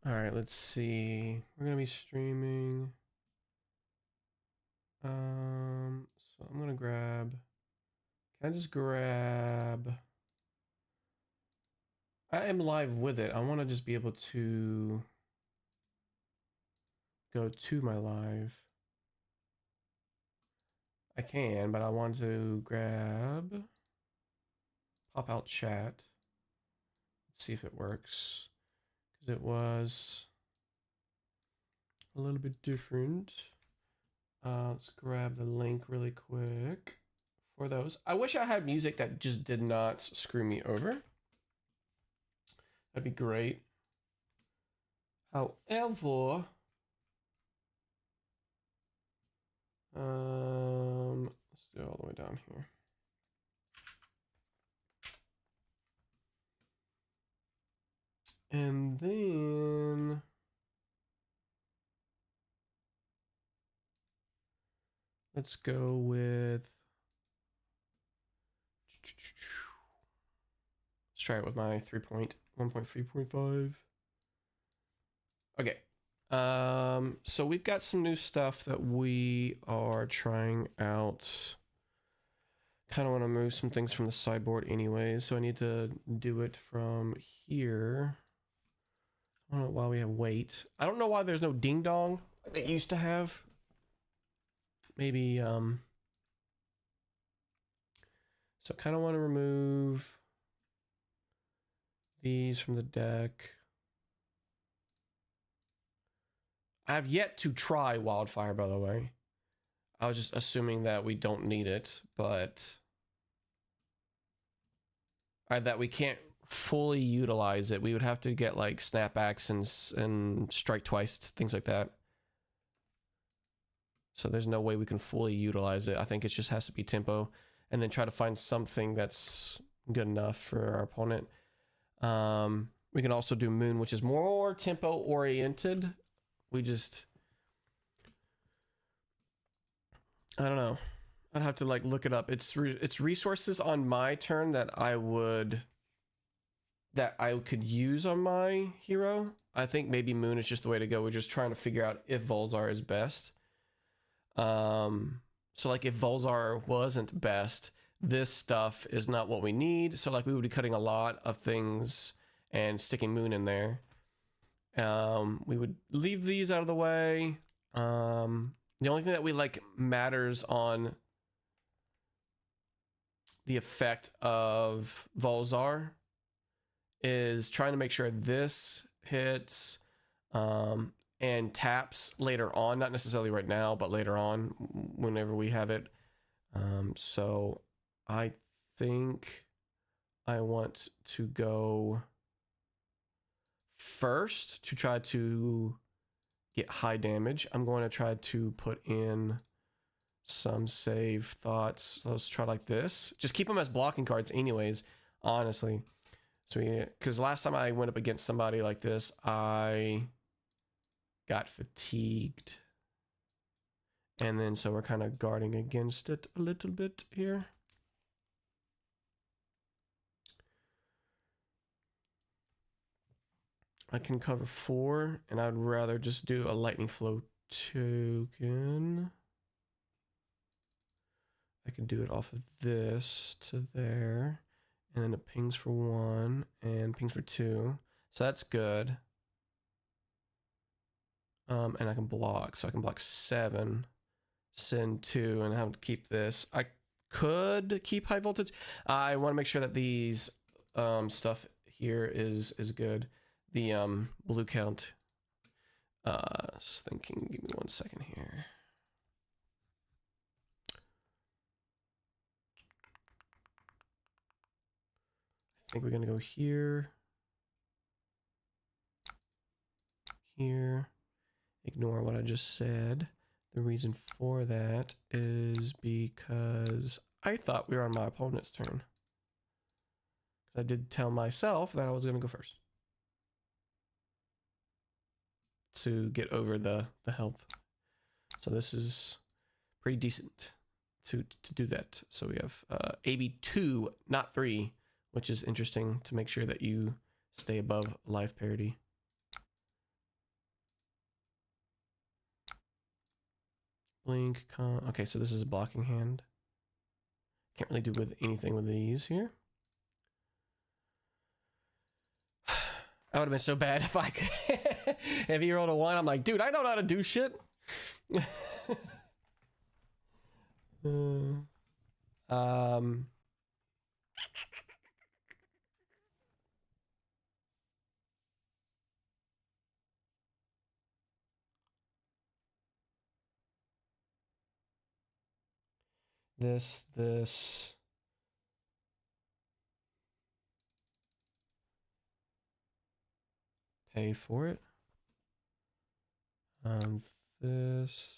All right, let's see. We're gonna be streaming. So I'm gonna grab. Can I just grab? I am live with it. I want to just be able to go to my live. I can, but I want to grab pop out chat. Let's see if it works. Because it was a little bit different. Let's grab the link really quick for those. I wish I had music that just did not screw me over. That'd be great. However, let's do it all the way down here. And then let's go with, let's try it with my 1.3.5. Okay. So we've got some new stuff that we are trying out. Kind of want to move some things from the sideboard anyways, so I need to do it from here. I don't know why we have wait. I don't know why there's no ding dong like they used to have. Maybe so kind of want to remove these from the deck. I have yet to try wildfire, by the way. I was just assuming that we don't need it, but that we can't fully utilize it. We would have to get like snapbacks and strike twice, things like that. So there's no way we can fully utilize it. I think it just has to be tempo, and then try to find something that's good enough for our opponent. We can also do moon, which is more tempo oriented. We just, I don't know. I'd have to like look it up. It's resources on my turn that I could use on my hero. I think maybe moon is just the way to go. We're just trying to figure out if Volzar is best. So like if Volzar wasn't best, this stuff is not what we need. So like we would be cutting a lot of things and sticking moon in there. We would leave these out of the way. The only thing that we like matters on the effect of Volzar is trying to make sure this hits and taps later on, not necessarily right now, but later on whenever we have it. So I think I want to go first to try to get high damage. I'm going to try to put in some save thoughts. Let's try like this. Just keep them as blocking cards anyways, honestly. So because last time I went up against somebody like this, I got fatigued. And then so we're kind of guarding against it a little bit here. I can cover 4, and I'd rather just do a lightning flow token. I can do it off of this to there, and then it pings for 1 and pings for 2. So that's good. And I can block, so I can block 7, send 2, and have to keep this. I could keep high voltage. I want to make sure that these stuff here is good. The blue count. Just thinking, give me 1 second here. I think we're gonna go here, here. Ignore what I just said. The reason for that is because I thought we were on my opponent's turn. I did tell myself that I was gonna go first to get over the health. So this is pretty decent to do that. So we have AB 2, not 3, which is interesting to make sure that you stay above life parity. Blink, okay, so this is a blocking hand. Can't really do with anything with these here. I would have been so bad if I could. If he rolled a 1, I'm like, dude, I don't know how to do shit. um. This. Pay for it. This.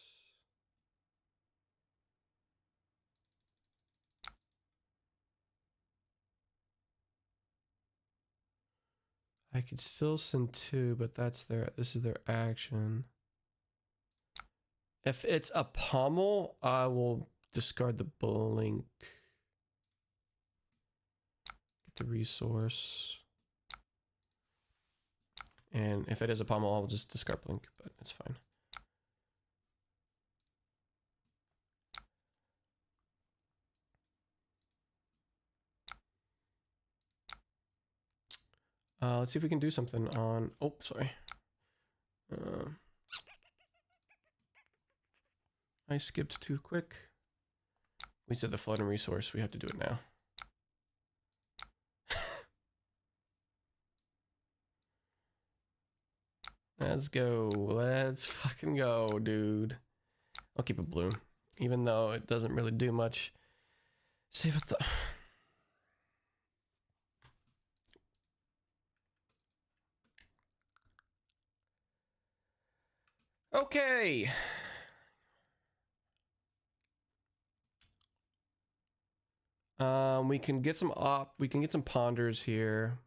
I could still send 2, but this is their action. If it's a pommel, I will discard the blink. Get the resource. And if it is a pommel, I'll just discard blink, but it's fine. Let's see if we can do something on... Oh, sorry. I skipped too quick. We said the floating resource. We have to do it now. Let's go. Let's fucking go, dude. I'll keep it blue. Even though it doesn't really do much. Save it. Okay. We can get some ponders here.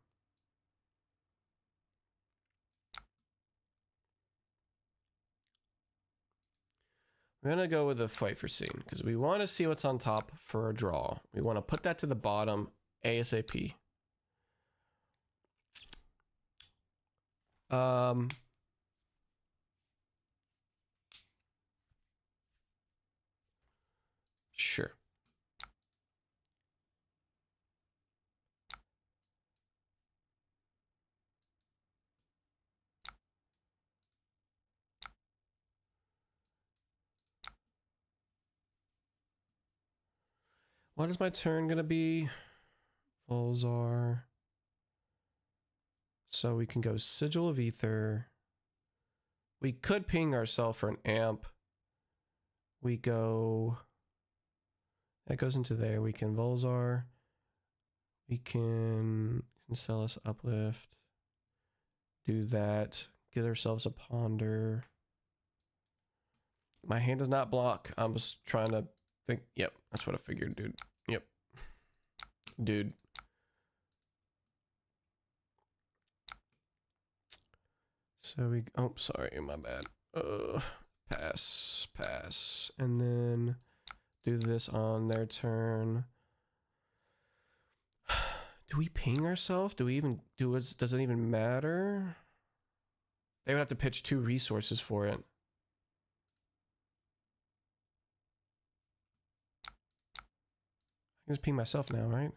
We're gonna go with a fight for scene because we want to see what's on top for a draw. We want to put that to the bottom ASAP. Sure. What is my turn gonna be? Volzar. So we can go Sigil of Ether. We could ping ourselves for an amp. We go... That goes into there. We can Volzar. We can sell us Uplift. Do that. Get ourselves a Ponder. My hand does not block. I was trying to think. Yep, that's what I figured, dude. Yep. Dude. So we... Oh, sorry, my bad. Pass. And then do this on their turn. Do we ping ourselves? Do we even do it? Does it even matter? They would have to pitch 2 resources for it. I can just ping myself now, right?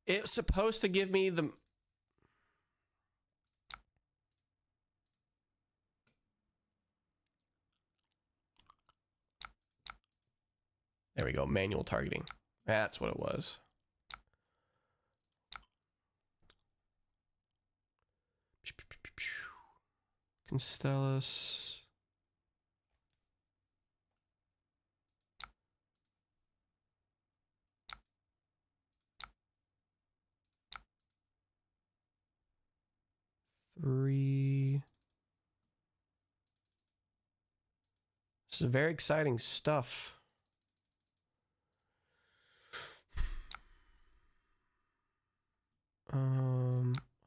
It's supposed to give me the... There we go, manual targeting. That's what it was. Constellus. Three. This is very exciting stuff.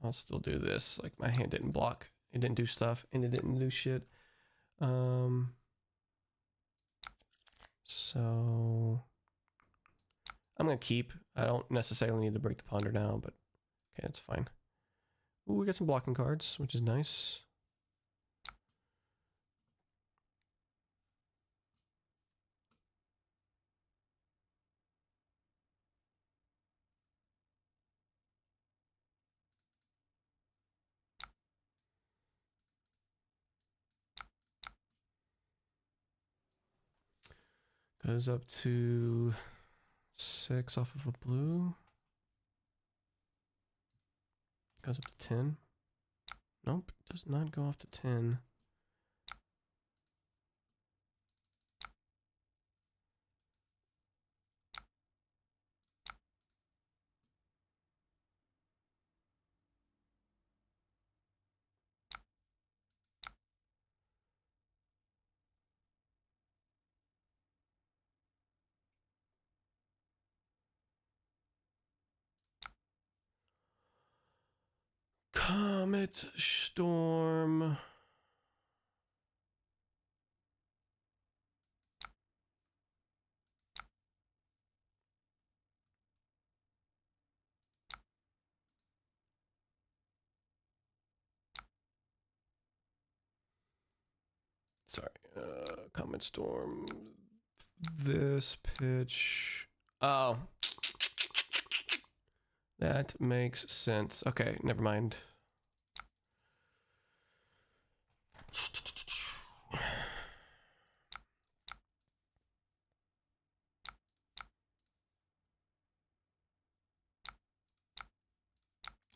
I'll still do this. Like, my hand didn't block. It didn't do stuff, and it didn't do shit. So I'm gonna keep. I don't necessarily need to break the ponder now, but okay, that's fine. Ooh, we got some blocking cards, which is nice. Goes up to 6 off of a blue. Goes up to 10. Nope, does not go off to 10. Comet Storm. Sorry, Comet Storm. This pitch. Oh. That makes sense. Okay, never mind.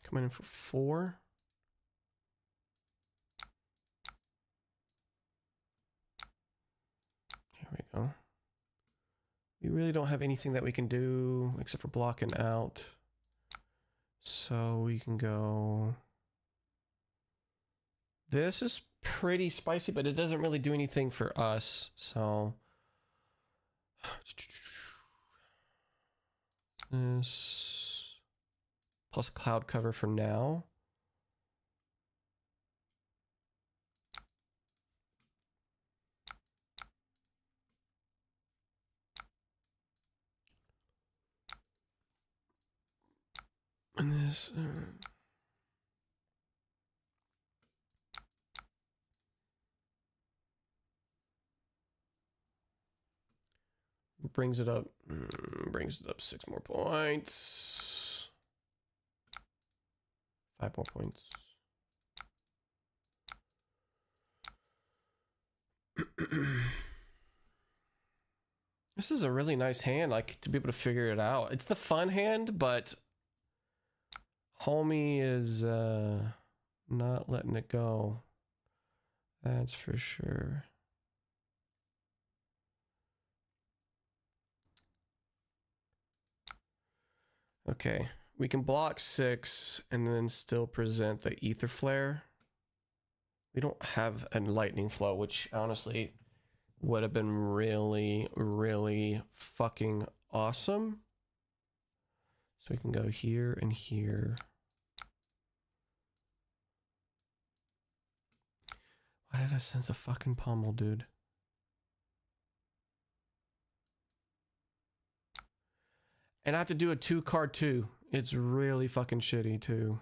Coming in for 4. Here we go. We really don't have anything that we can do except for blocking out. So we can go... This is pretty spicy, but it doesn't really do anything for us, so... This... Plus cloud cover for now. And this... brings it up 6 more points. 5 more points. This is a really nice hand, like, to be able to figure it out. It's the fun hand, but homie is not letting it go. That's for sure. Okay, we can block 6 and then still present the ether flare. We don't have a lightning flow, which honestly would have been really, really fucking awesome. So we can go here and here. Why did I sense a fucking pommel, dude? And I have to do a 2-card 2. It's really fucking shitty too.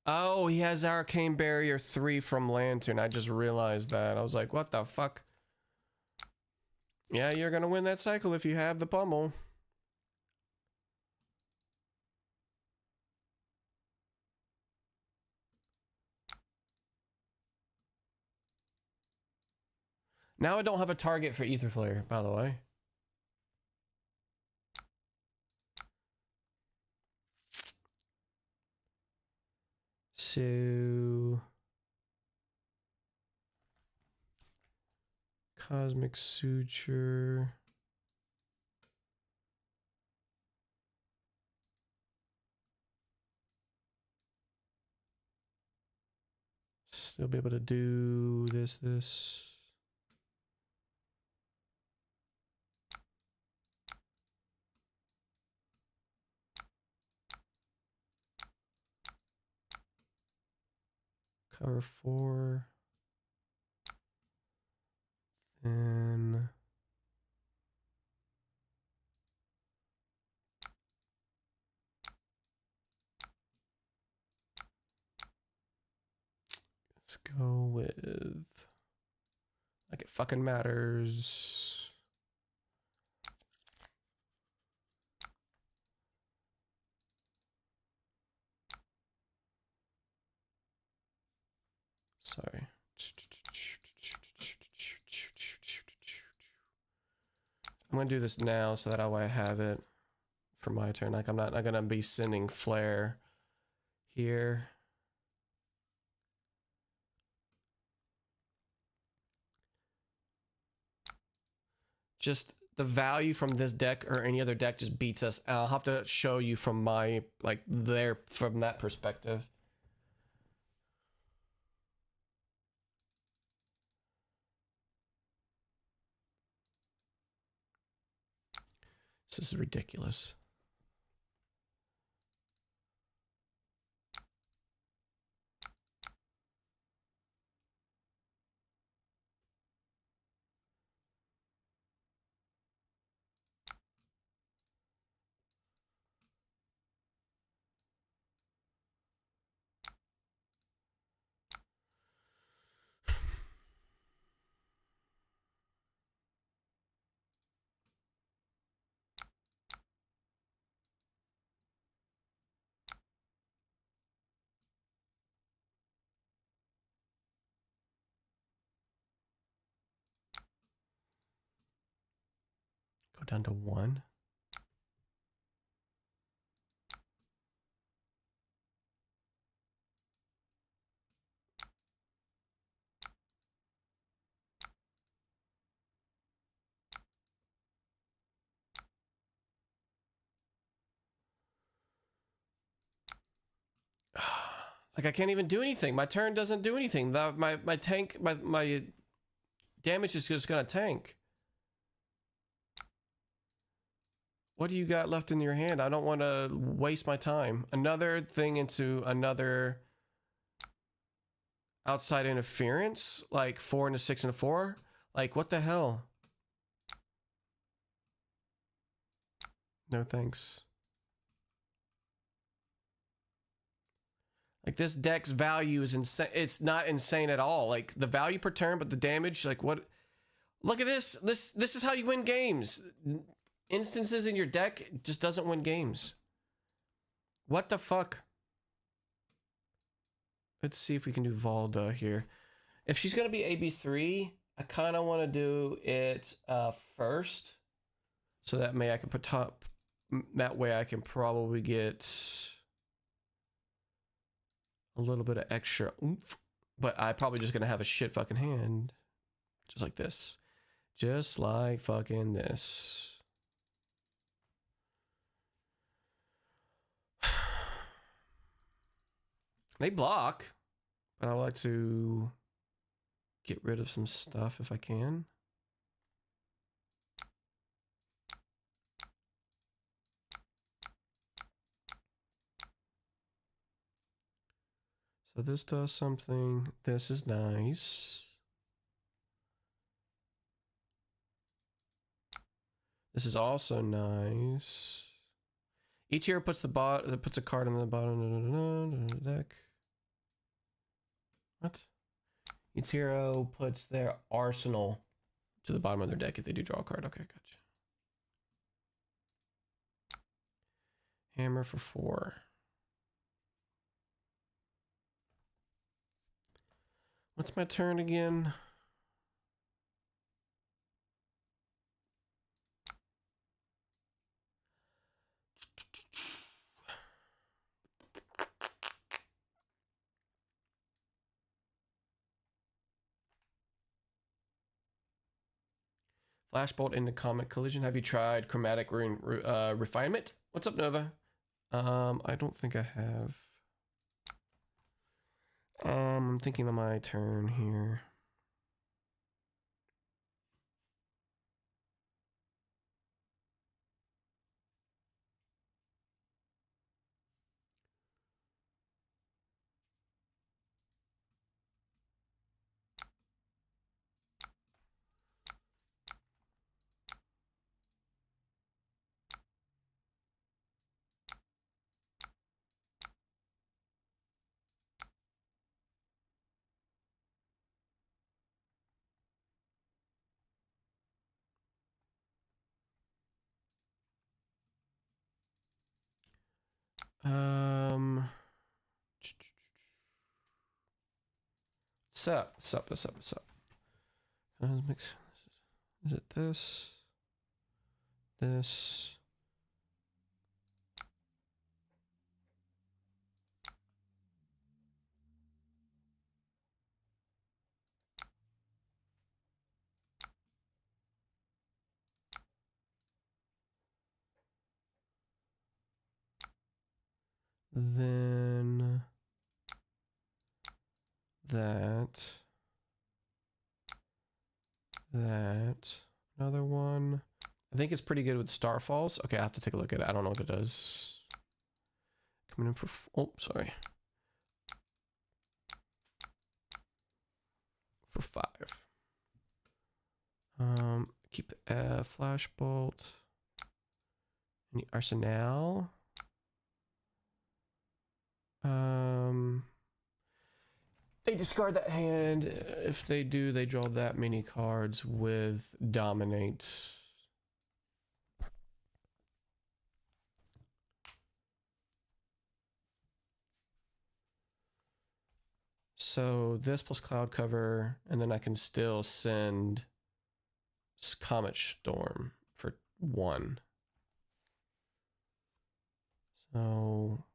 Oh, he has Arcane Barrier 3 from Lantern. I just realized that. I was like, what the fuck? Yeah, you're gonna win that cycle if you have the pummel. Now I don't have a target for Ether Flare, by the way. So... Cosmic Suture... still be able to do this. Cover 4. Then let's go with like it fucking matters. Sorry. I'm gonna do this now so that way I have it for my turn. Like I'm not gonna be sending flare here. Just the value from this deck or any other deck just beats us. I'll have to show you from my from that perspective. This is ridiculous. Go down to 1. Like I can't even do anything. My turn doesn't do anything. My tank, my damage is just gonna tank. What do you got left in your hand? I don't want to waste my time. Another thing into another outside interference, like 4 and a 6 and a 4. Like what the hell? No thanks. Like this deck's value is insane. It's not insane at all. Like the value per turn, but the damage, like what? Look at this. This is how you win games. Instances in your deck just doesn't win games. What the fuck? Let's see if we can do Valda here. If she's gonna be AB3, I kind of want to do it first, so that way I can put top. That way I can probably get a little bit of extra oomph, but I'm probably just gonna have a shit fucking hand, just like this, just like fucking this. They block, but I like to get rid of some stuff if I can. So this does something. This is nice. This is also nice. Each hero puts a card on the bottom of the deck. What? Each hero puts their arsenal to the bottom of their deck if they do draw a card. Okay, gotcha. Hammer for 4. What's my turn again? Flashbolt into Comet Collision. Have you tried Chromatic Refinement? What's up, Nova? I don't think I have. I'm thinking of my turn here. What's up? Mix. Is it this? This. Then that. Another one. I think it's pretty good with Starfalls. Okay, I have to take a look at it. I don't know what it does. Coming in for... Oh, sorry. For 5. Keep the Flashbolt. Any Arsenal. They discard that hand. If they do, they draw that many cards with Dominate. So this plus Cloud Cover, and then I can still send Comet Storm for 1. So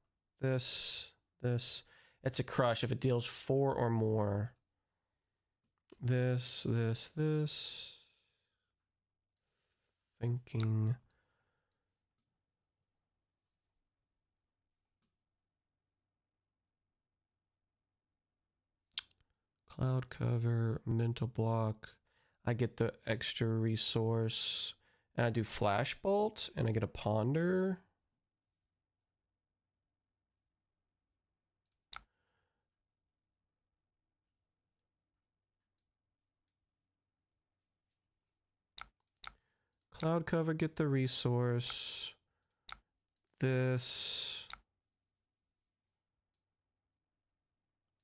this. It's a crush if it deals 4 or more. This. Thinking. Cloud Cover, Mental Block. I get the extra resource. And I do Flashbolt, and I get a Ponder. Cloud Cover, get the resource. This.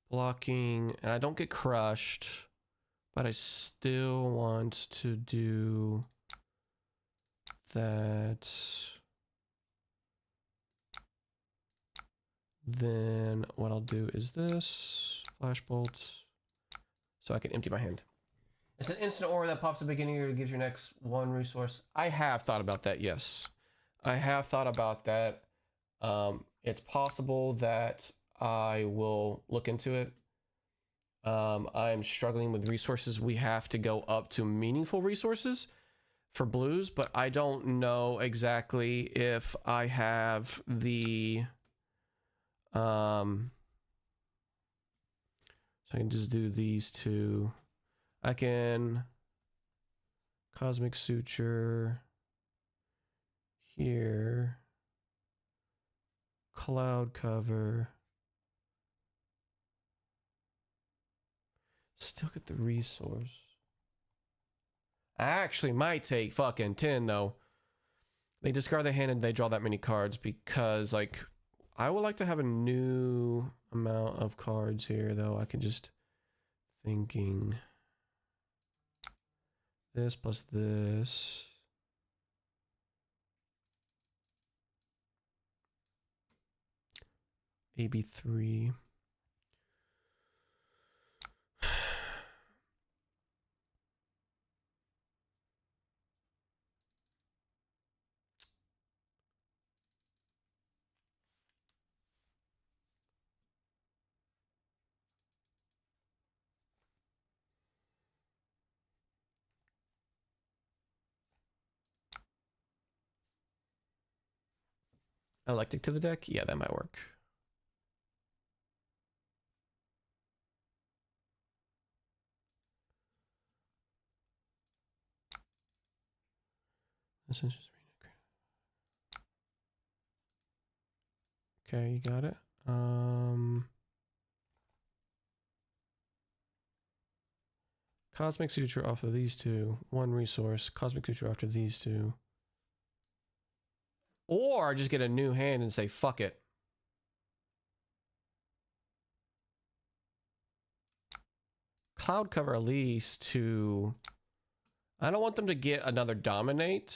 Blocking, and I don't get crushed, but I still want to do that. Then what I'll do is this. Flashbolt. So I can empty my hand. It's an instant aura that pops at the beginning or gives your next 1 resource. I have thought about that, yes. I have thought about that. It's possible that I will look into it. I'm struggling with resources. We have to go up to meaningful resources for blues, but I don't know exactly if I have the... So I can just do these 2. I can Cosmic Suture here, Cloud Cover, still get the resource. I actually might take fucking 10 though. They discard their hand and they draw that many cards because like I would like to have a new amount of cards here though. I can just thinking this plus this. AB3. Electric to the deck? Yeah, that might work. Okay, you got it. Cosmic Suture off of these two. One resource. Cosmic Suture after these two. Or just get a new hand and say, fuck it. Cloud cover at least to... I don't want them to get another dominate.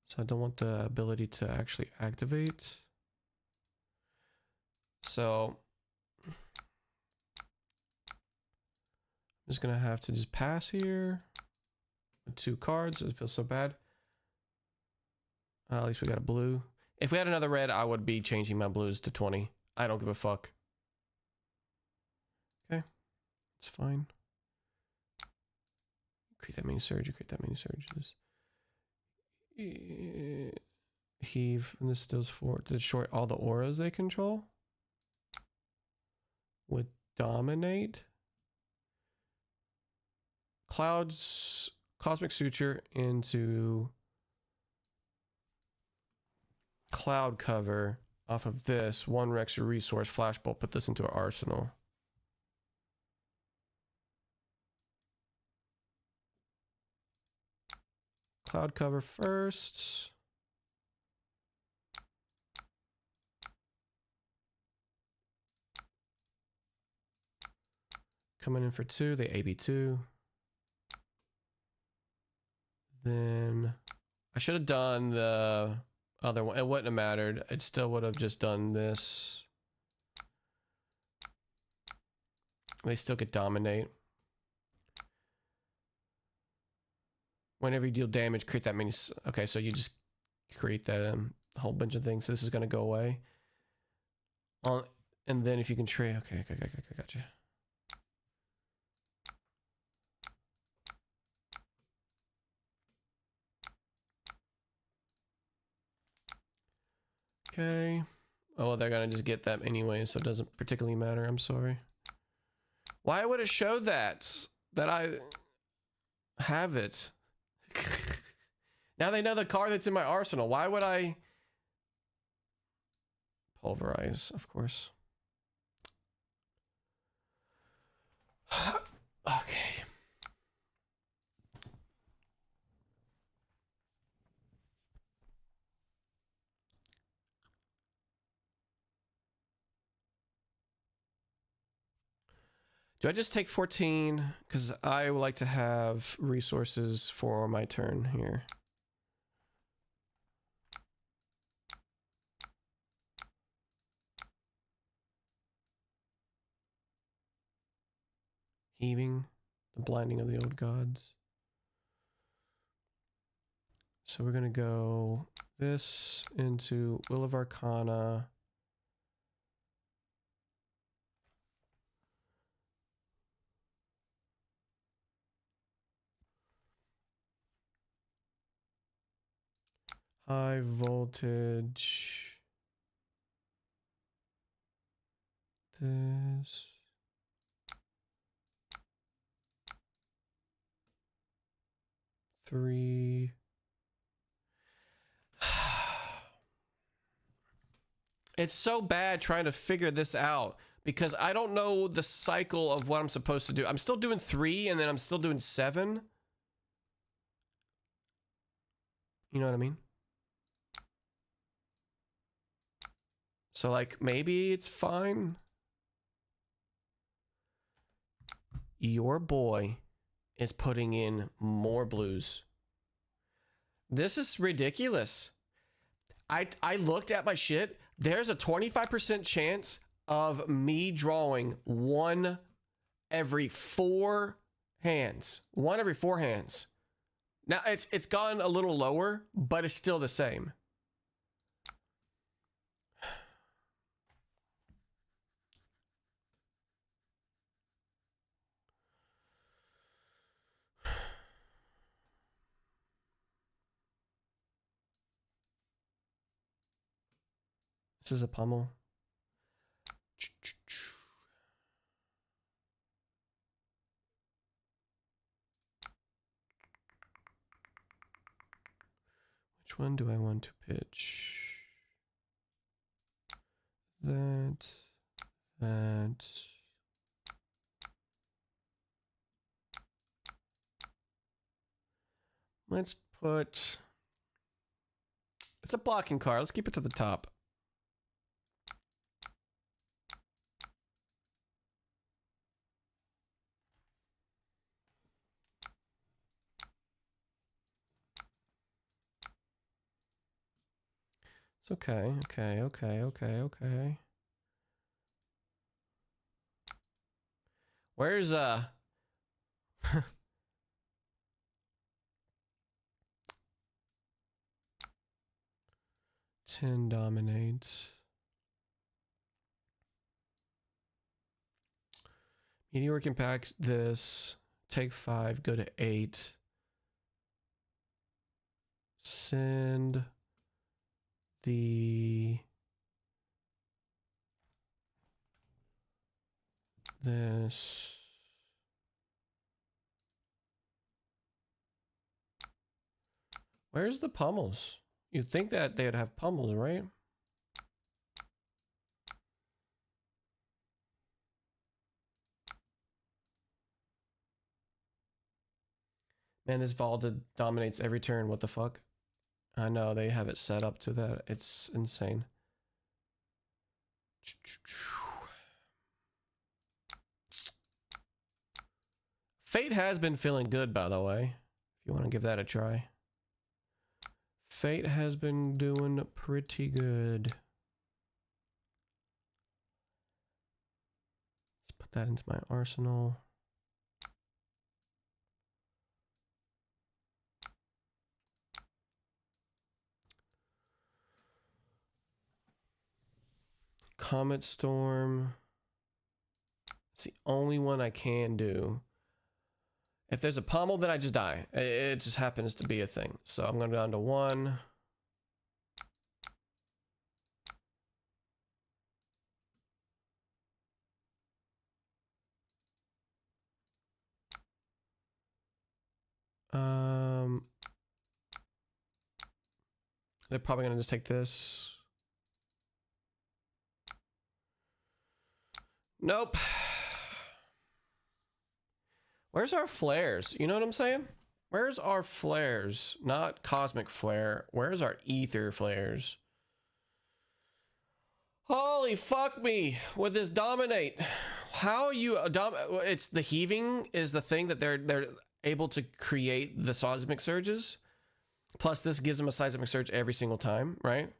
So I don't want the ability to actually activate. So I'm just gonna have to just pass here with 2 cards. It feels so bad. At least we got a blue. If we had another red, I would be changing my blues to 20. I don't give a fuck. Okay, it's fine. Create that many surge. Create that many surges. Heave, and this does for to destroy all the auras they control. With dominate. Cloud's Cosmic Suture into Cloud cover off of this. 1 Rex resource flashbolt. Put this into our arsenal. Cloud cover first. Coming in for 2, they AB2. Then I should have done the other one. It wouldn't have mattered. It still would have just done this. They still could dominate. Whenever you deal damage, create that many. Okay, so you just create that a whole bunch of things. This is gonna go away. And then if you can trade, okay, gotcha. Okay. Oh, well, they're gonna just get that anyway, so it doesn't particularly matter. I'm sorry. Why would it show that I have it? Now they know the card that's in my arsenal. Why would I pulverize? Of course. Okay. Do I just take 14? Because I would like to have resources for my turn here. Heaving, the blinding of the old gods. So we're going to go this into Will of Arcana. High voltage. This. Three. It's so bad trying to figure this out because I don't know the cycle of what I'm supposed to do. I'm still doing 3 and then I'm still doing 7. You know what I mean? So like maybe it's fine. Your boy is putting in more blues. This is ridiculous. I looked at my shit. There's a 25% chance of me drawing 1 every 4 hands. 1 every 4 hands. Now it's gone a little lower, but it's still the same. This is a pummel. Which one do I want to pitch? That. Let's put... It's a blocking card. Let's keep it to the top. It's okay, okay. Where's 10 dominates. Meteor can pack this. Take 5, go to 8. Send this. Where's the pummels? You'd think that they'd have pummels, right? Man, this Vaulted dominates every turn. What the fuck? I know, they have it set up to that. It's insane. Fate has been feeling good, by the way. If you want to give that a try. Fate has been doing pretty good. Let's put that into my arsenal. Comet Storm. It's the only one I can do. If there's a pummel, then I just die. It just happens to be a thing. So I'm going to go down to 1. They're probably going to just take this. Nope. Where's our flares? You know what I'm saying? Where's our flares? Not cosmic flare. Where's our ether flares? Holy fuck me with this dominate. How you it's the heaving is the thing that they're able to create the seismic surges. Plus this gives them a seismic surge every single time, right?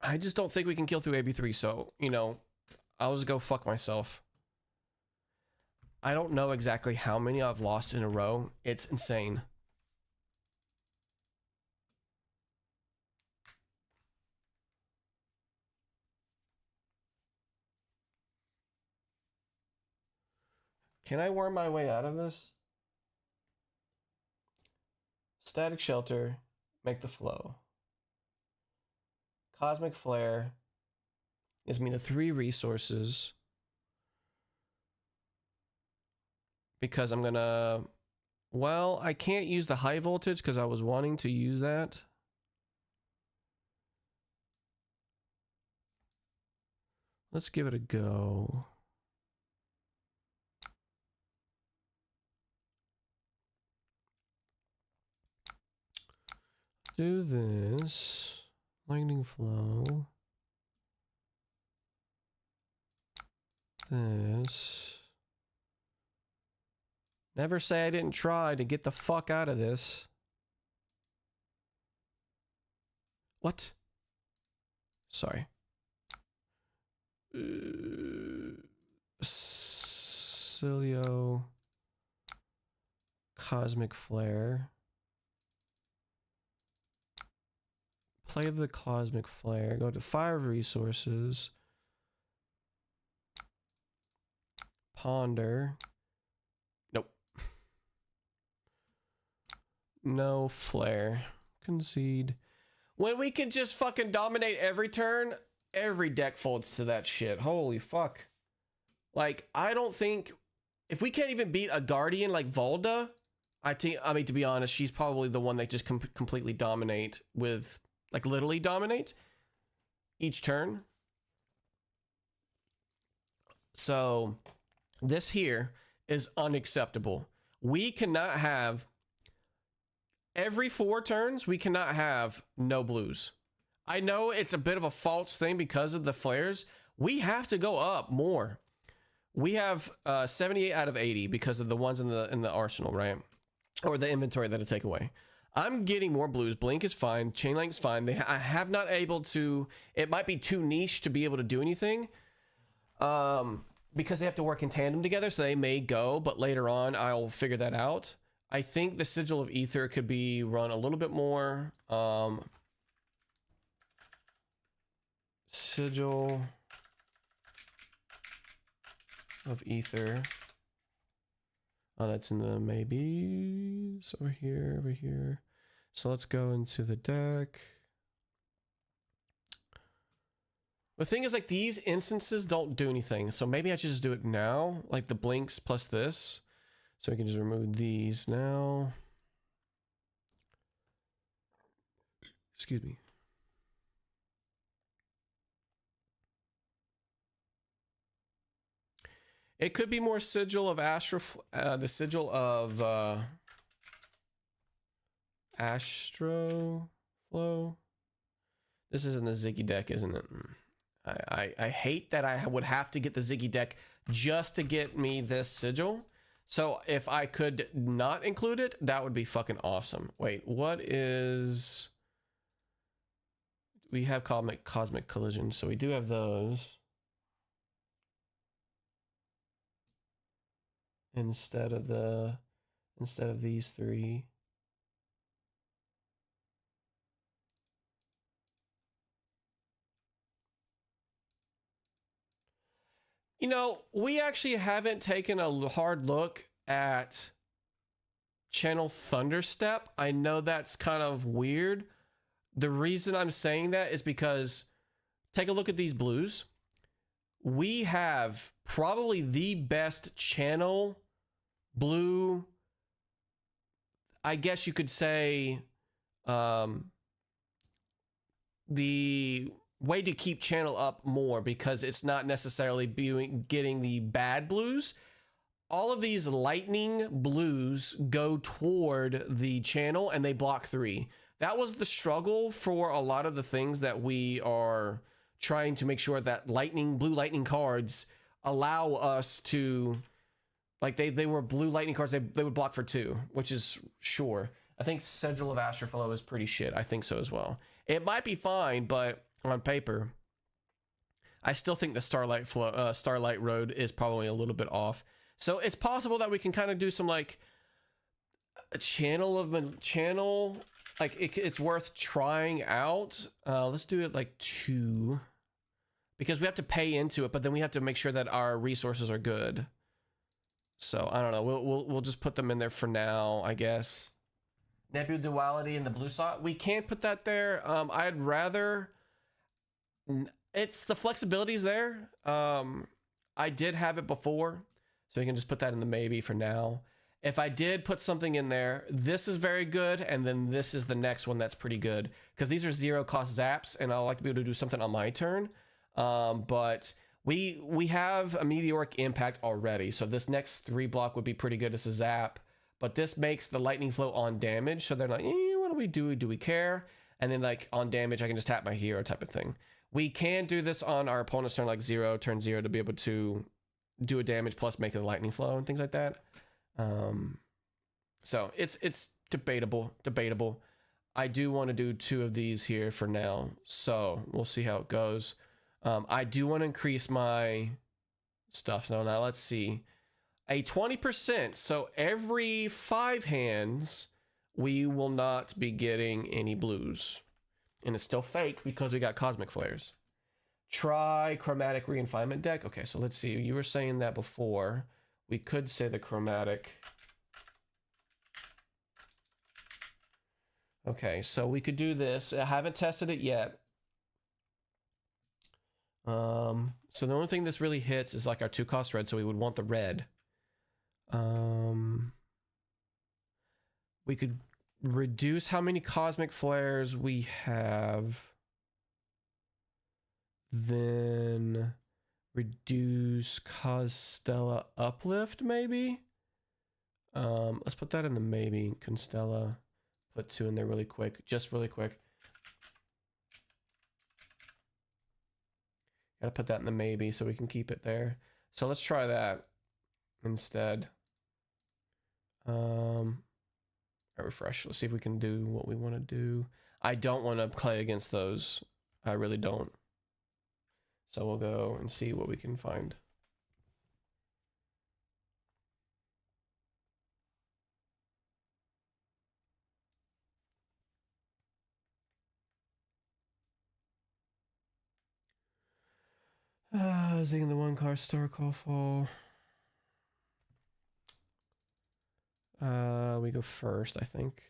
I just don't think we can kill through AB3, so, you know, I'll just go fuck myself. I don't know exactly how many I've lost in a row. It's insane. Can I worm my way out of this? Static Shelter, make the flow. Cosmic Flare gives me the 3 resources. Because I'm gonna... Well, I can't use the high voltage because I was wanting to use that. Let's give it a go. Do this. Lightning flow. This. Never say I didn't try to get the fuck out of this. What? Sorry. Cilio. Cosmic Flare. Play the Cosmic Flare. Go to 5 resources. Ponder. Nope. No flare. Concede. When we can just fucking dominate every turn, every deck folds to that shit. Holy fuck. Like, I don't think... If we can't even beat a Guardian like Volda, I mean, to be honest, she's probably the one that just completely dominate with... Like, literally dominate each turn. So, this here is unacceptable. We cannot have... Every 4 turns, we cannot have no blues. I know it's a bit of a false thing because of the flares. We have to go up more. We have 78 out of 80 because of the ones in the arsenal, right? Or the inventory that I take away. I'm getting more blues. Blink is fine. Chain Link's fine. I have not able to... It might be too niche to be able to do anything. Because they have to work in tandem together, so they may go, but later on, I'll figure that out. I think the Sigil of Ether could be run a little bit more. Sigil of Ether. Oh, that's in the maybes over here, over here. So let's go into the deck. The thing is, like, these instances don't do anything. So maybe I should just do it now, like the blinks plus this. So we can just remove these now. Excuse me. It could be more Sigil of the Sigil of Astro Flow. This isn't the Ziggy deck, isn't it? I hate that I would have to get the Ziggy deck just to get me this Sigil. So if I could not include it, that would be fucking awesome. Wait, what is... We have Cosmic Collision, so we do have those. Instead of these 3. You know, we actually haven't taken a hard look at Channel Thunderstep. I know that's kind of weird. The reason I'm saying that is because take a look at these blues. We have probably the best channel blue, I guess you could say, the way to keep channel up more because it's not necessarily getting the bad blues. All of these lightning blues go toward the channel and they block 3. That was the struggle for a lot of the things that we are trying to make sure that blue lightning cards allow us to, like, they were blue lightning cards, they would block for 2, which is sure. I think Sigil of Astroflow is pretty shit. I think so as well. It might be fine, but on paper, I still think the Starlight Road is probably a little bit off. So it's possible that we can kind of do some like a channel, like it's worth trying out. Let's do it like 2, because we have to pay into it, but then we have to make sure that our resources are good. So I don't know. We'll just put them in there for now, I guess. Nebula Duality in the blue slot. We can't put that there. I'd rather. It's the flexibility's there. I did have it before, so we can just put that in the maybe for now. If I did put something in there, this is very good, and then this is the next one that's pretty good, because these are 0 cost zaps, and I like to be able to do something on my turn. But we have a meteoric impact already, so this next 3 block would be pretty good as a zap. But this makes the lightning flow on damage, so they're like, what do we do? Do we care? And then like on damage, I can just tap my hero type of thing. We can do this on our opponent's turn, like turn 0, to be able to do a damage plus make the lightning flow and things like that. So it's debatable. I do want to do 2 of these here for now, so we'll see how it goes. I do want to increase my stuff. So now let's see. A 20%, so every 5 hands, we will not be getting any blues. And it's still fake because we got Cosmic Flares. Try Chromatic Refinement deck. Okay, so let's see. You were saying that before. We could say the Chromatic. Okay, so we could do this. I haven't tested it yet. So the only thing this really hits is like our 2-cost red, so we would want the red. We could reduce how many cosmic flares we have. Then reduce Constella uplift, maybe? Let's put that in the maybe. Constella, put 2 in there really quick, just really quick. Gotta put that in the maybe so we can keep it there. So let's try that instead. Refresh. Let's see if we can do what we want to do. I don't want to play against those. I really don't. So we'll go and see what we can find. Zing the 1-card star call fall. We go first, I think.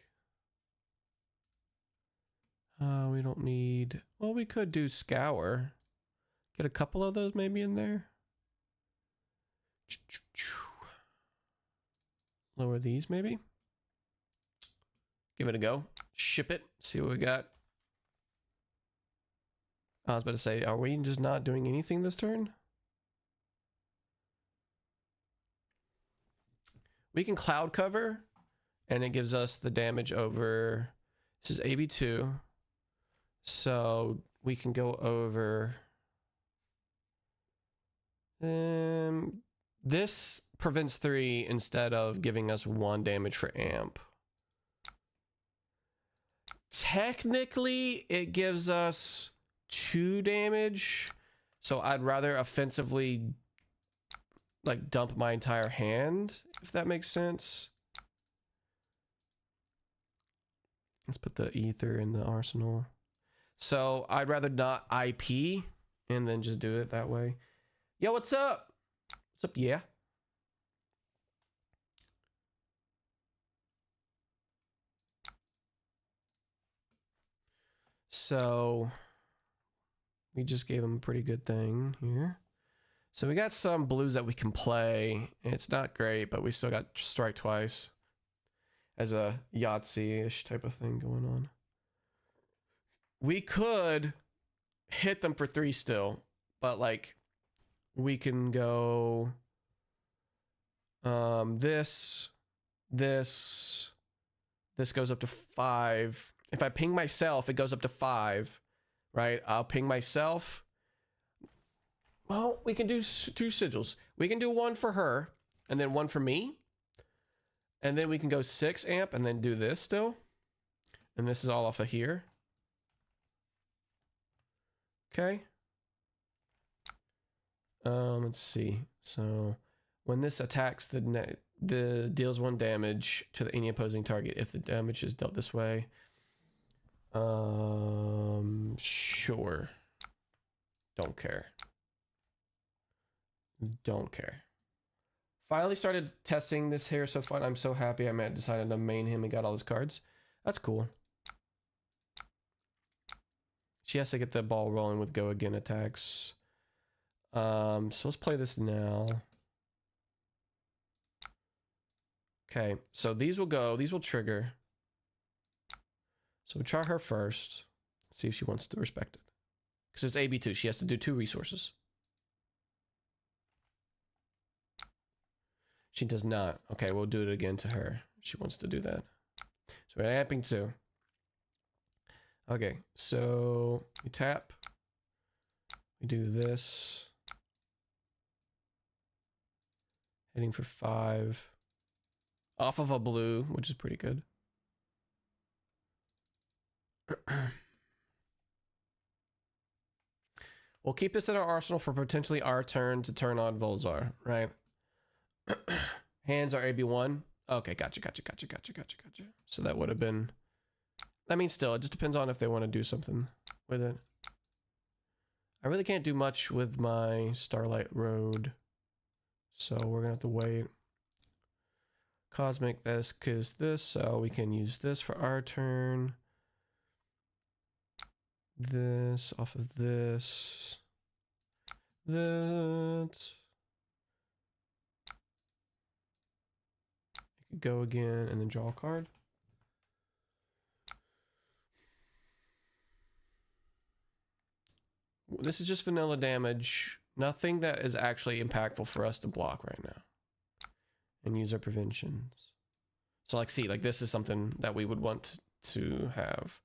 We don't need... Well, we could do Scour. Get a couple of those maybe in there. Lower these maybe. Give it a go. Ship it. See what we got. I was about to say, are we just not doing anything this turn? We can cloud cover, and it gives us the damage over... This is AB2. So we can go over... This prevents 3 instead of giving us 1 damage for amp. Technically, it gives us 2 damage. So I'd rather offensively like dump my entire hand, if that makes sense. Let's put the ether in the arsenal. So I'd rather not IP and then just do it that way. Yo, what's up? What's up, yeah? So we just gave him a pretty good thing here. So we got some blues that we can play. It's not great, but we still got strike twice as a Yahtzee-ish type of thing going on. We could hit them for 3 still, but like we can go this goes up to 5. If I ping myself, it goes up to 5, right? I'll ping myself. Well, we can do 2 sigils. We can do 1 for her and then 1 for me. And then we can go 6 amp and then do this still. And this is all off of here. Okay. Let's see. So when this attacks the deals 1 damage to any opposing target if the damage is dealt this way. Sure. Don't care. Don't care. Finally started testing this here so far. I'm so happy I decided to main him and got all his cards. That's cool. She has to get the ball rolling with go again attacks. So let's play this now. Okay, so these will go, these will trigger. So we'll try her first. See if she wants to respect it. Because it's AB2, she has to do 2 resources. She does not. Okay, we'll do it again to her. She wants to do that. So we're amping 2. Okay, so we tap. We do this. Hitting for 5. Off of a blue, which is pretty good. We'll keep this in our arsenal for potentially our turn to turn on Volzar, right? Hands are AB1. Okay, gotcha. So that would have been... I mean, still, it just depends on if they want to do something with it. I really can't do much with my Starlight Road. So we're going to have to wait. Cosmic this, because this, so we can use this for our turn. this off of this. That. You could go again and then draw a card. This is just vanilla damage. Nothing that is actually impactful for us to block right now. And use our preventions. So like, see, like this is something that we would want to have.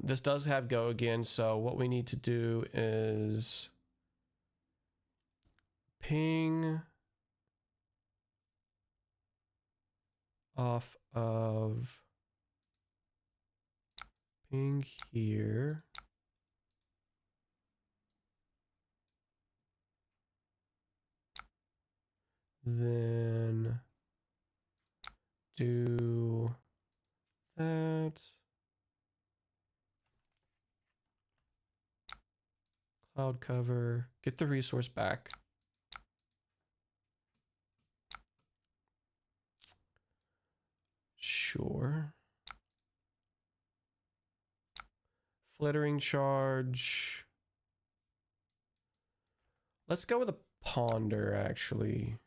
This does have go again, so what we need to do is ping off of ping here. Then do that. Cloud cover, get the resource back. Sure. Flittering charge. Let's go with a ponder, actually.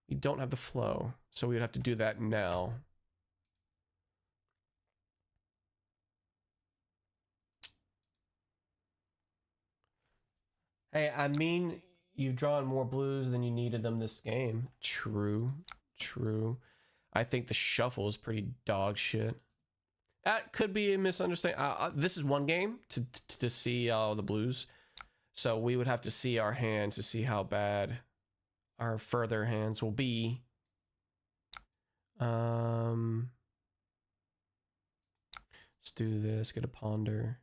We don't have the flow, so we'd have to do that now. Hey, I mean, you've drawn more blues than you needed them this game. True, true. I think the shuffle is pretty dog shit. That could be a misunderstanding. This is one game to see all the blues. So we would have to see our hands to see how bad our further hands will be. Let's do this, get a ponder.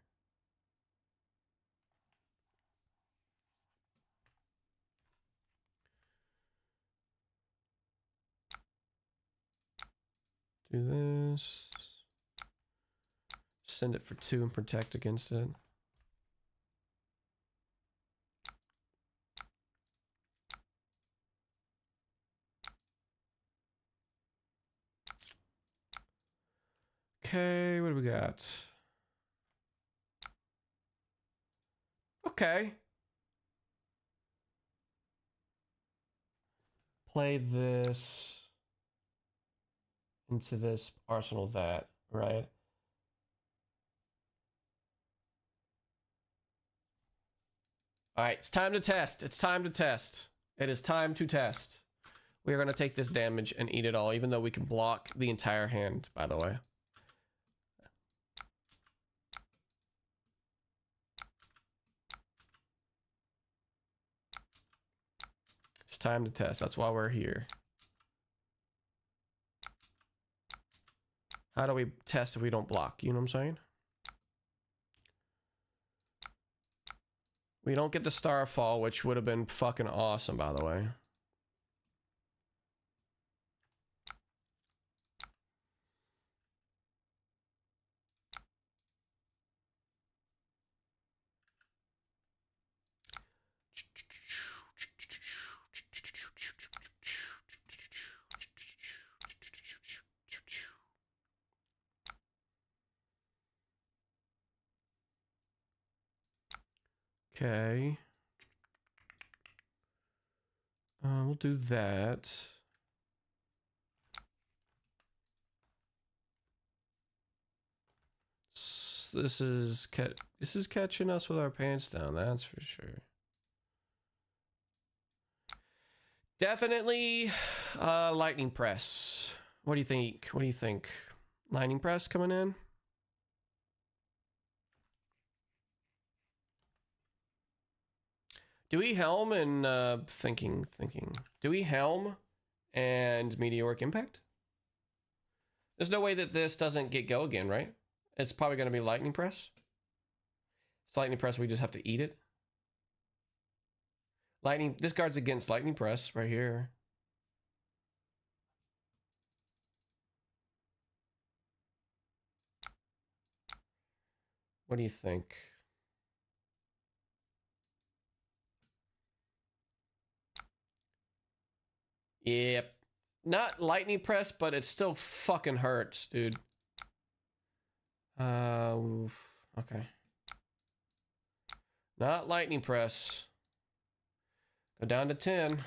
Do this. Send it for 2 and protect against it. Okay, what do we got? Okay. Play this into this, arsenal that, right? All right, it's time to test. It's time to test. It is time to test. We are going to take this damage and eat it all, even though we can block the entire hand, by the way. It's time to test. That's why we're here. How do we test if we don't block? You know what I'm saying? We don't get the Starfall, which would have been fucking awesome, by the way. Okay. We'll do that. This is catching us with our pants down, that's for sure. Definitely lightning press. What do you think? What do you think? Lightning press coming in? Do we helm and thinking. Do we helm and meteoric impact? There's no way that this doesn't get go again, right? It's probably going to be lightning press. It's lightning press, we just have to eat it. Lightning, this guard's against lightning press right here. What do you think? Yep. Not lightning press, but it still fucking hurts, dude. Okay. Not lightning press. Go down to 10.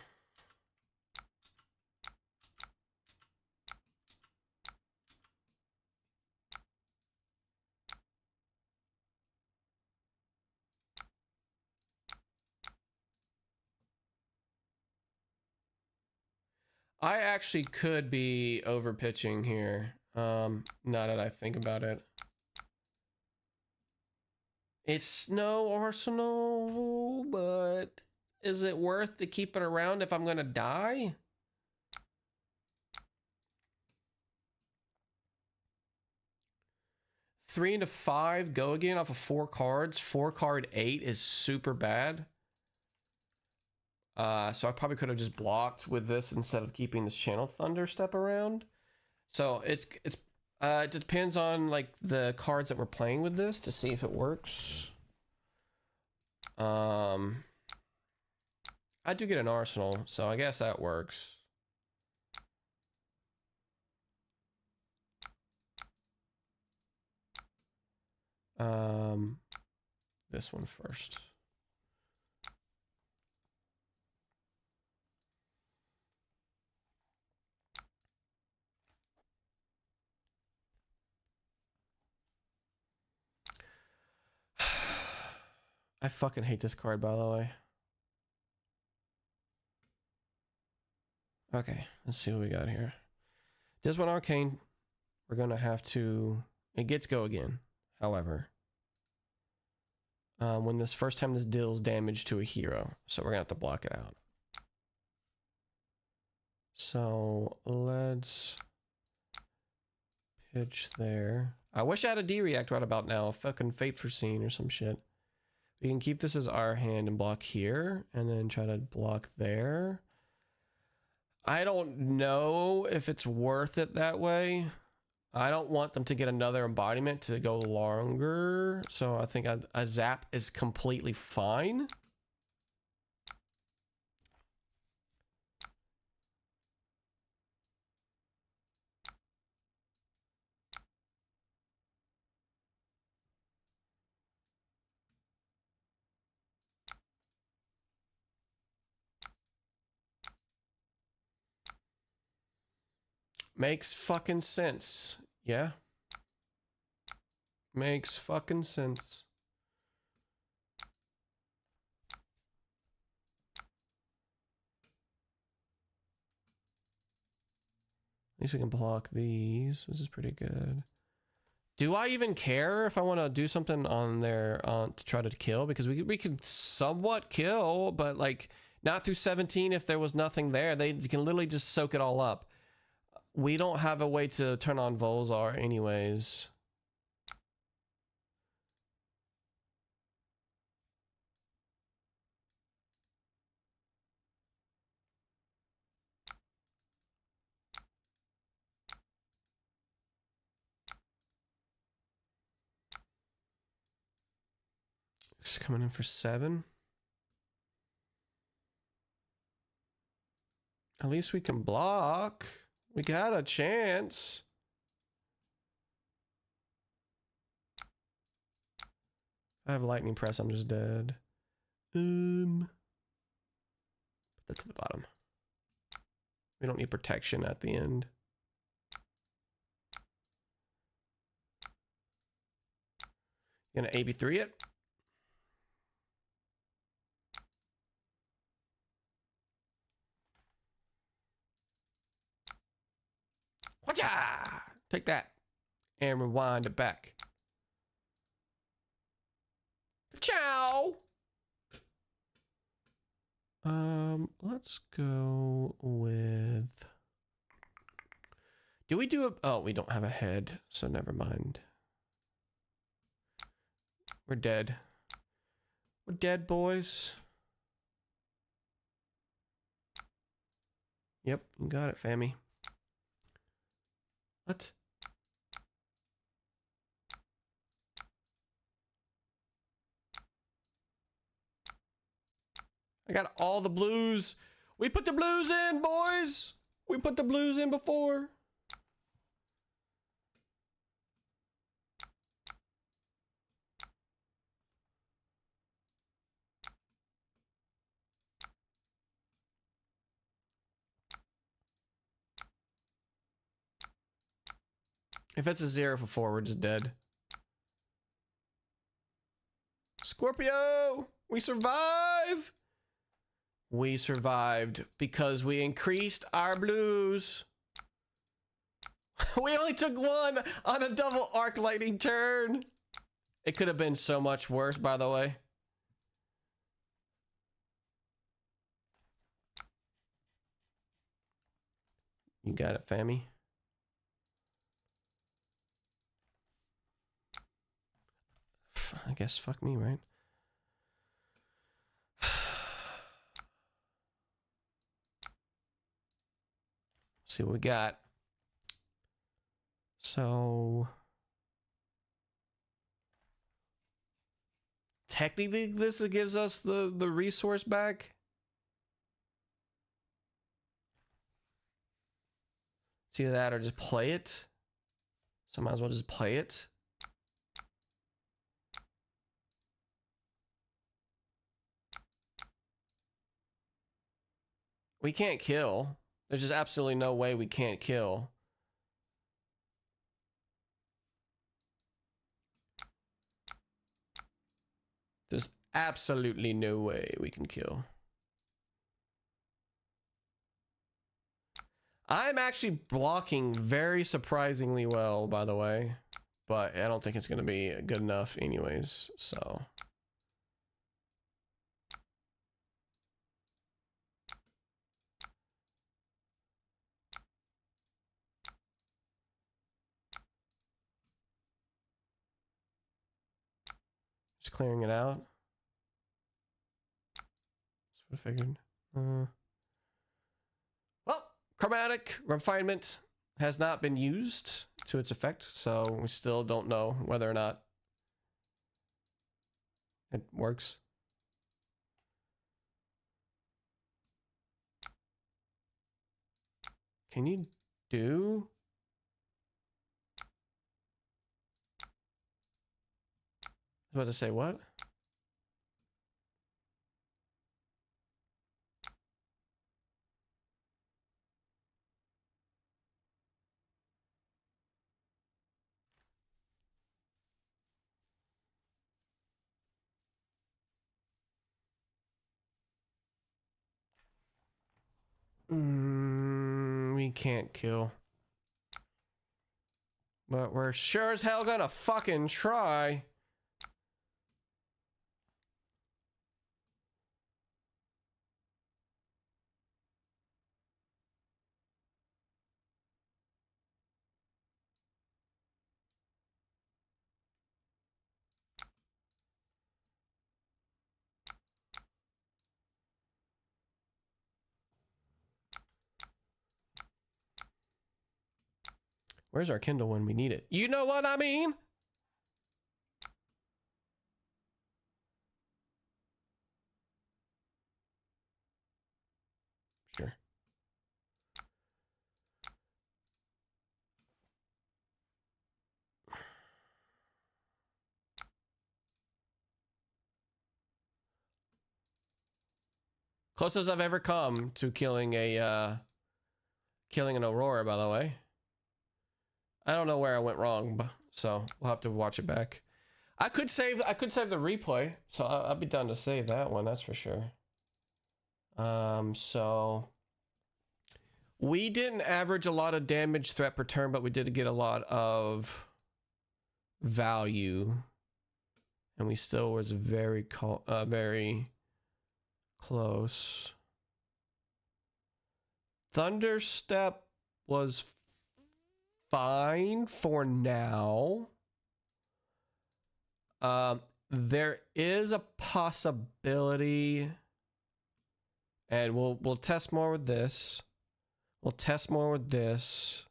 I actually could be over pitching here. Now that I think about it. It's no arsenal, but is it worth to keep it around if I'm gonna die? Three into 5, go again off of 4 cards. 4 card 8 is super bad. So I probably could have just blocked with this instead of keeping this Channel Thunder step around. So it depends on like the cards that we're playing with this to see if it works. I do get an arsenal, so I guess that works. This one first. I fucking hate this card, by the way. Okay, let's see what we got here. This one arcane, we're gonna have to. It gets go again. However, when this first time this deals damage to a hero, so we're gonna have to block it out. So let's pitch there. I wish I had a D-react right about now. Fucking Fate Foreseen or some shit. We can keep this as our hand and block here, and then try to block there. I don't know if it's worth it that way. I don't want them to get another embodiment to go longer, so I think a zap is completely fine. Makes fucking sense. Yeah. Makes fucking sense. At least we can block these. This is pretty good. Do I even care if I want to do something on there to try to kill? Because we could somewhat kill, but like not through 17 if there was nothing there. They can literally just soak it all up. We don't have a way to turn on Volzar anyways. It's coming in for 7. At least we can block. We got a chance. I have lightning press, I'm just dead. Put that to the bottom. We don't need protection at the end. Gonna AB3 it. Whatcha! Take that and rewind it back. Ciao. Let's go with. Do we do a? Oh, we don't have a head, so never mind. We're dead. We're dead, boys. Yep, you got it, fammy. What? I got all the blues. We put the blues in, boys. We put the blues in before. If it's a 0 for 4, we're just dead. Scorpio! We survive! We survived because we increased our blues. We only took 1 on a double arc lightning turn. It could have been so much worse, by the way. You got it, Fammy. I guess fuck me, right? See what we got. So technically this gives us the resource back. It's either that or just play it. So might as well just play it. We can't kill. There's just absolutely no way we can't kill. There's absolutely no way we can kill. I'm actually blocking very surprisingly well, by the way. But I don't think it's going to be good enough anyways, so... Just clearing it out. That's what I figured. Well, chromatic refinement has not been used to its effect, so we still don't know whether or not it works. Can you do? I was about to say what? We can't kill. But we're sure as hell gonna fucking try. Where's our Kindle when we need it? You know what I mean? Sure. Closest I've ever come to killing an Aurora, by the way. I don't know where I went wrong, so we'll have to watch it back. I could save the replay, so I'll be done to save that one, that's for sure. So we didn't average a lot of damage threat per turn, but we did get a lot of value, and we still was very close. Thunderstep was fine for now. There is a possibility, and we'll test more with this. We'll test more with this.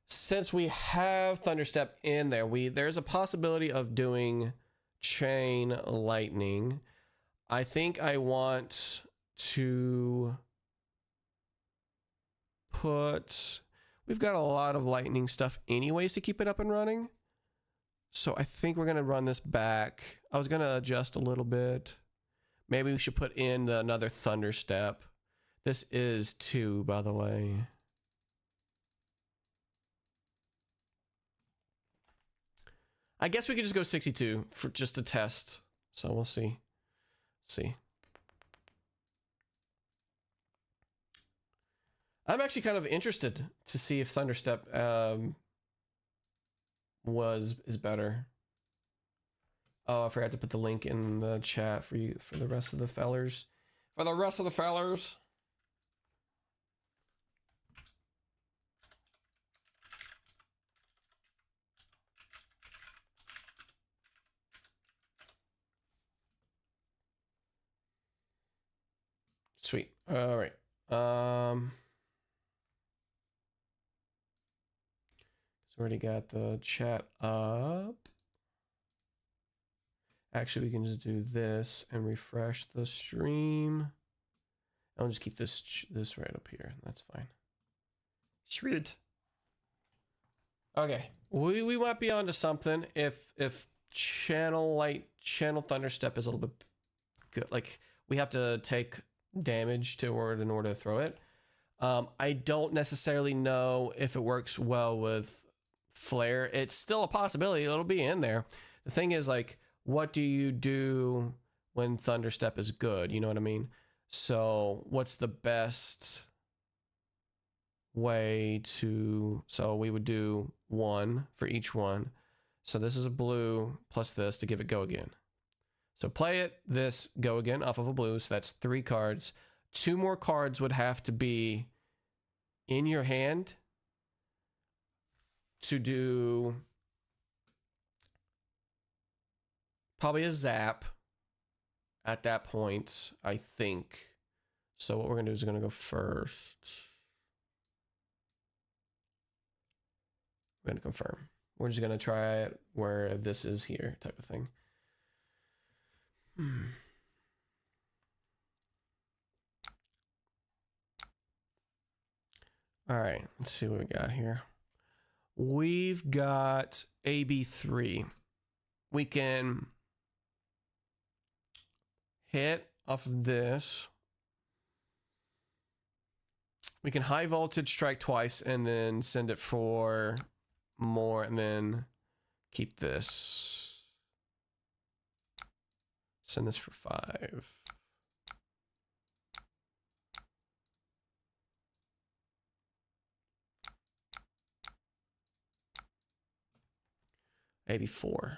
Since we have Thunderstep in there, there's a possibility of doing Chain Lightning. I think I want to we've got a lot of lightning stuff anyways to keep it up and running. So I think we're going to run this back. I was going to adjust a little bit. Maybe we should put in another thunder step. This is 2, by the way. I guess we could just go 62 for just a test. So we'll see. I'm actually kind of interested to see if Thunderstep is better. Oh, I forgot to put the link in the chat for you for the rest of the fellers. Sweet. All right. So already got the chat up. Actually, we can just do this and refresh the stream. I'll just keep this right up here. That's fine. Sweet. Okay, we might be onto something if channel Thunderstep is a little bit good. Like we have to take damage in order to throw it. I don't necessarily know if it works well with flare. It's still a possibility. It'll be in there. The thing is, like, what do you do when Thunderstep is good? You know what I mean? So what's the best way to... So we would do 1 for each one. So this is a blue plus this to give it go again. So play it, this, go again off of a blue. So that's 3 cards. 2 more cards would have to be in your hand to do probably a zap at that point, I think. So what we're going to do is we're going to go first. We're going to confirm. We're just going to try it where this is here type of thing. All right, let's see what we got here. We've got AB3. We can hit off of this. We can high voltage strike twice and then send it for more and then keep this. Send this for 5. Maybe 4.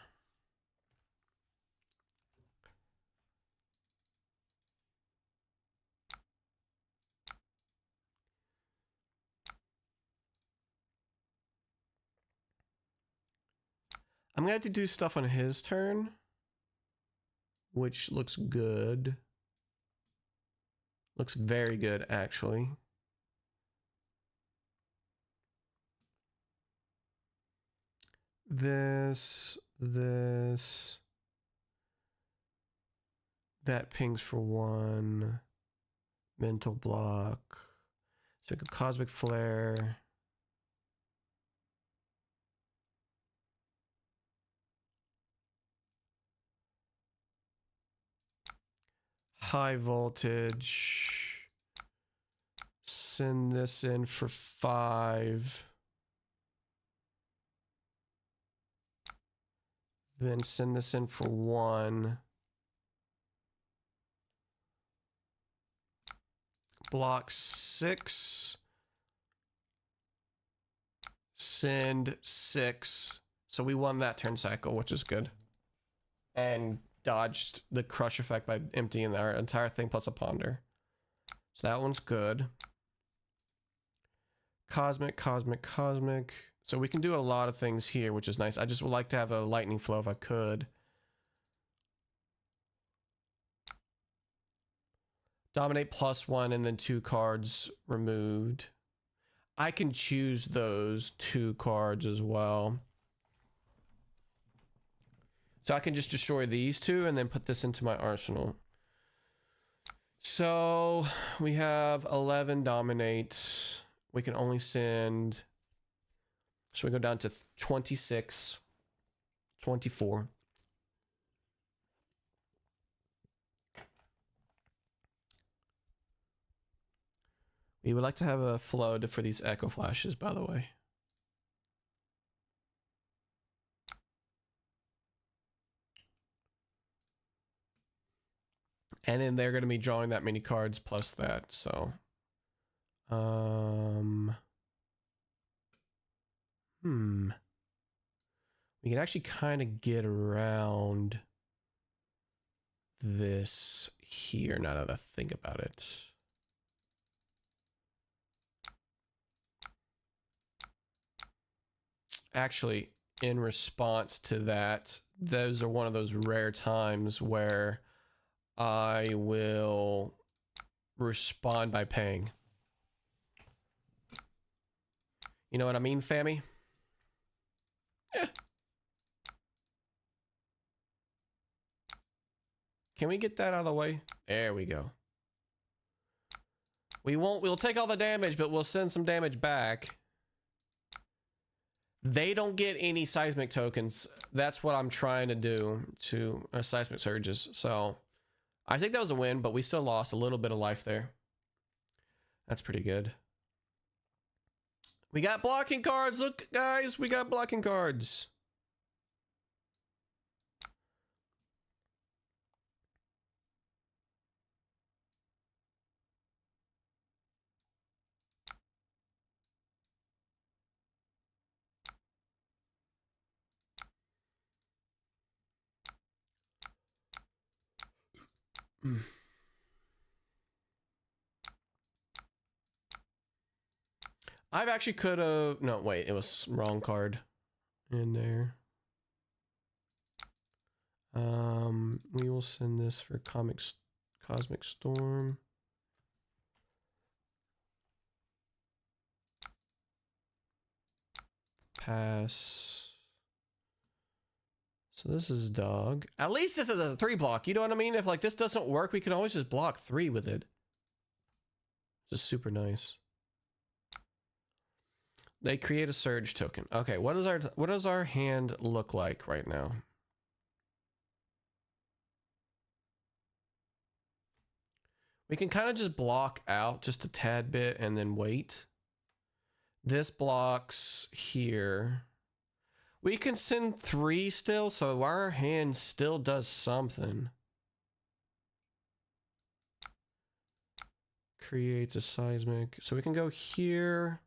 I'm gonna have to do stuff on his turn, which looks good. Looks very good, actually. This, that pings for 1. Mental block. So we go Cosmic Flare. High voltage. Send this in for 5. Then send this in for 1. Block 6. Send 6. So we won that turn cycle, which is good. And dodged the crush effect by emptying our entire thing plus a ponder. So that one's good. Cosmic. So we can do a lot of things here, which is nice. I just would like to have a lightning flow if I could. Dominate +1 and then 2 cards removed. I can choose those 2 cards as well. So I can just destroy these 2 and then put this into my arsenal. So we have 11 dominate. we can only send, so we go down to 26, 24. We would like to have a flood for these echo flashes, by the way. And then they're going to be drawing that many cards plus that, so. We can actually kind of get around this here, now that I think about it. Actually, in response to that, those are one of those rare times where I will respond by paying. You know what I mean, Fammy? Yeah. Can we get that out of the way? There we go. We'll take all the damage, but we'll send some damage back. They don't get any seismic tokens. That's what I'm trying to do to seismic surges. So I think that was a win, but we still lost a little bit of life there. That's pretty good. We got blocking cards. Look, guys, we got blocking cards. I've actually could have, no, wait, it was wrong card in there. We will send this for Cosmic Storm. Pass. So this is dog. At least this is a 3 block. You know what I mean? If like this doesn't work, we can always just block 3 with it. Just super nice. They create a surge token. Okay, what does our hand look like right now? We can kind of just block out just a tad bit and then wait. This blocks here. We can send 3 still, so our hand still does something. Creates a seismic. So we can go here.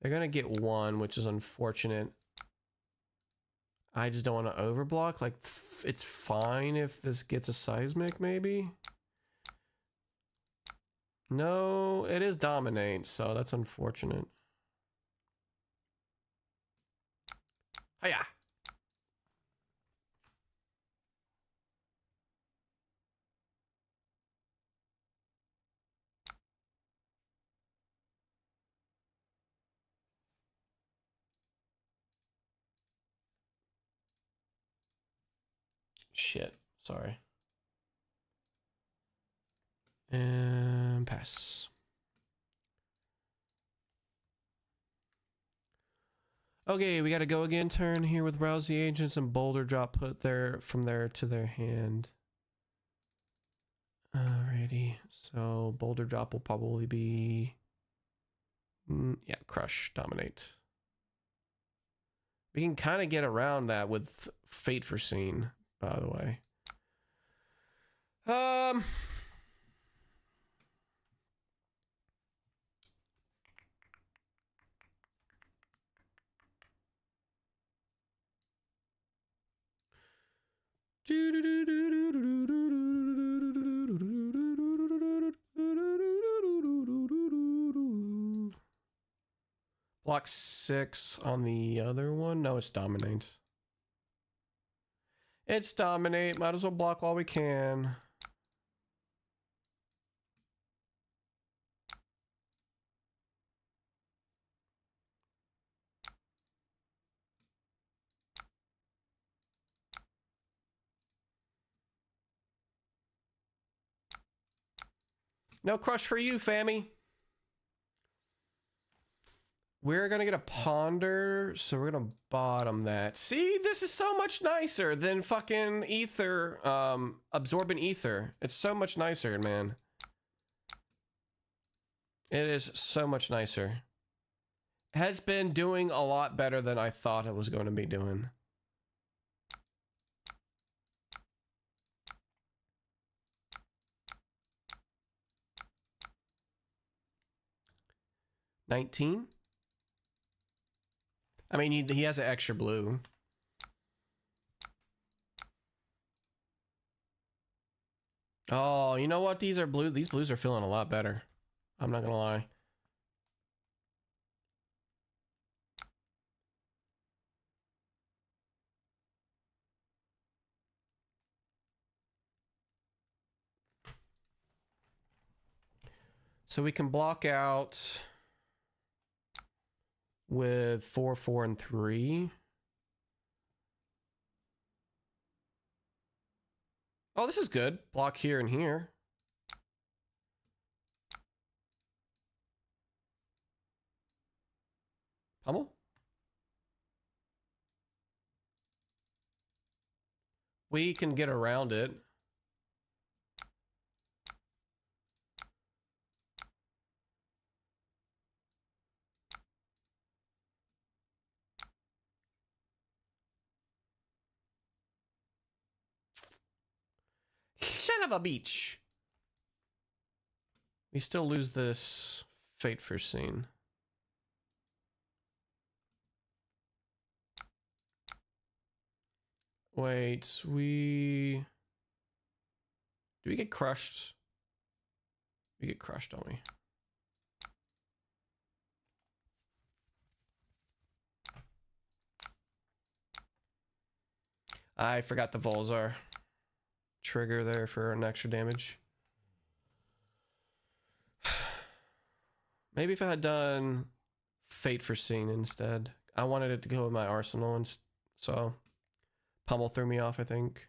They're gonna get 1, which is unfortunate. I just don't want to overblock. Like, it's fine if this gets a seismic, maybe. No, it is dominate, so that's unfortunate. Hiya! Shit, sorry. And pass. Okay, we gotta go again. Turn here with Rouse the Agents and Boulder Drop. Put there from there to their hand. Alrighty, so Boulder Drop will probably be... yeah, Crush, Dominate. We can kind of get around that with Fate Foreseen, by the way. Block 6 on the other one. No, it's Dominate. It's Dominate. Might as well block while we can. No crush for you, Fammy. We're gonna get a ponder, so we're gonna bottom that. See, this is so much nicer than fucking ether, absorbent ether. It's so much nicer, man. It is so much nicer. Has been doing a lot better than I thought it was going to be doing. $19? I mean, he has an extra blue. Oh, you know what? These are blue. These blues are feeling a lot better. I'm not gonna lie. So we can block out with 4, 4, and 3. Oh, this is good. Block here and here. Pummel? We can get around it. Son of a beach. We still lose this fate for scene. Wait, do we get crushed? We get crushed, don't we? I forgot the Volzar trigger there for an extra damage. Maybe if I had done Fate for Scene instead. I wanted it to go with my arsenal, and so Pummel threw me off, I think.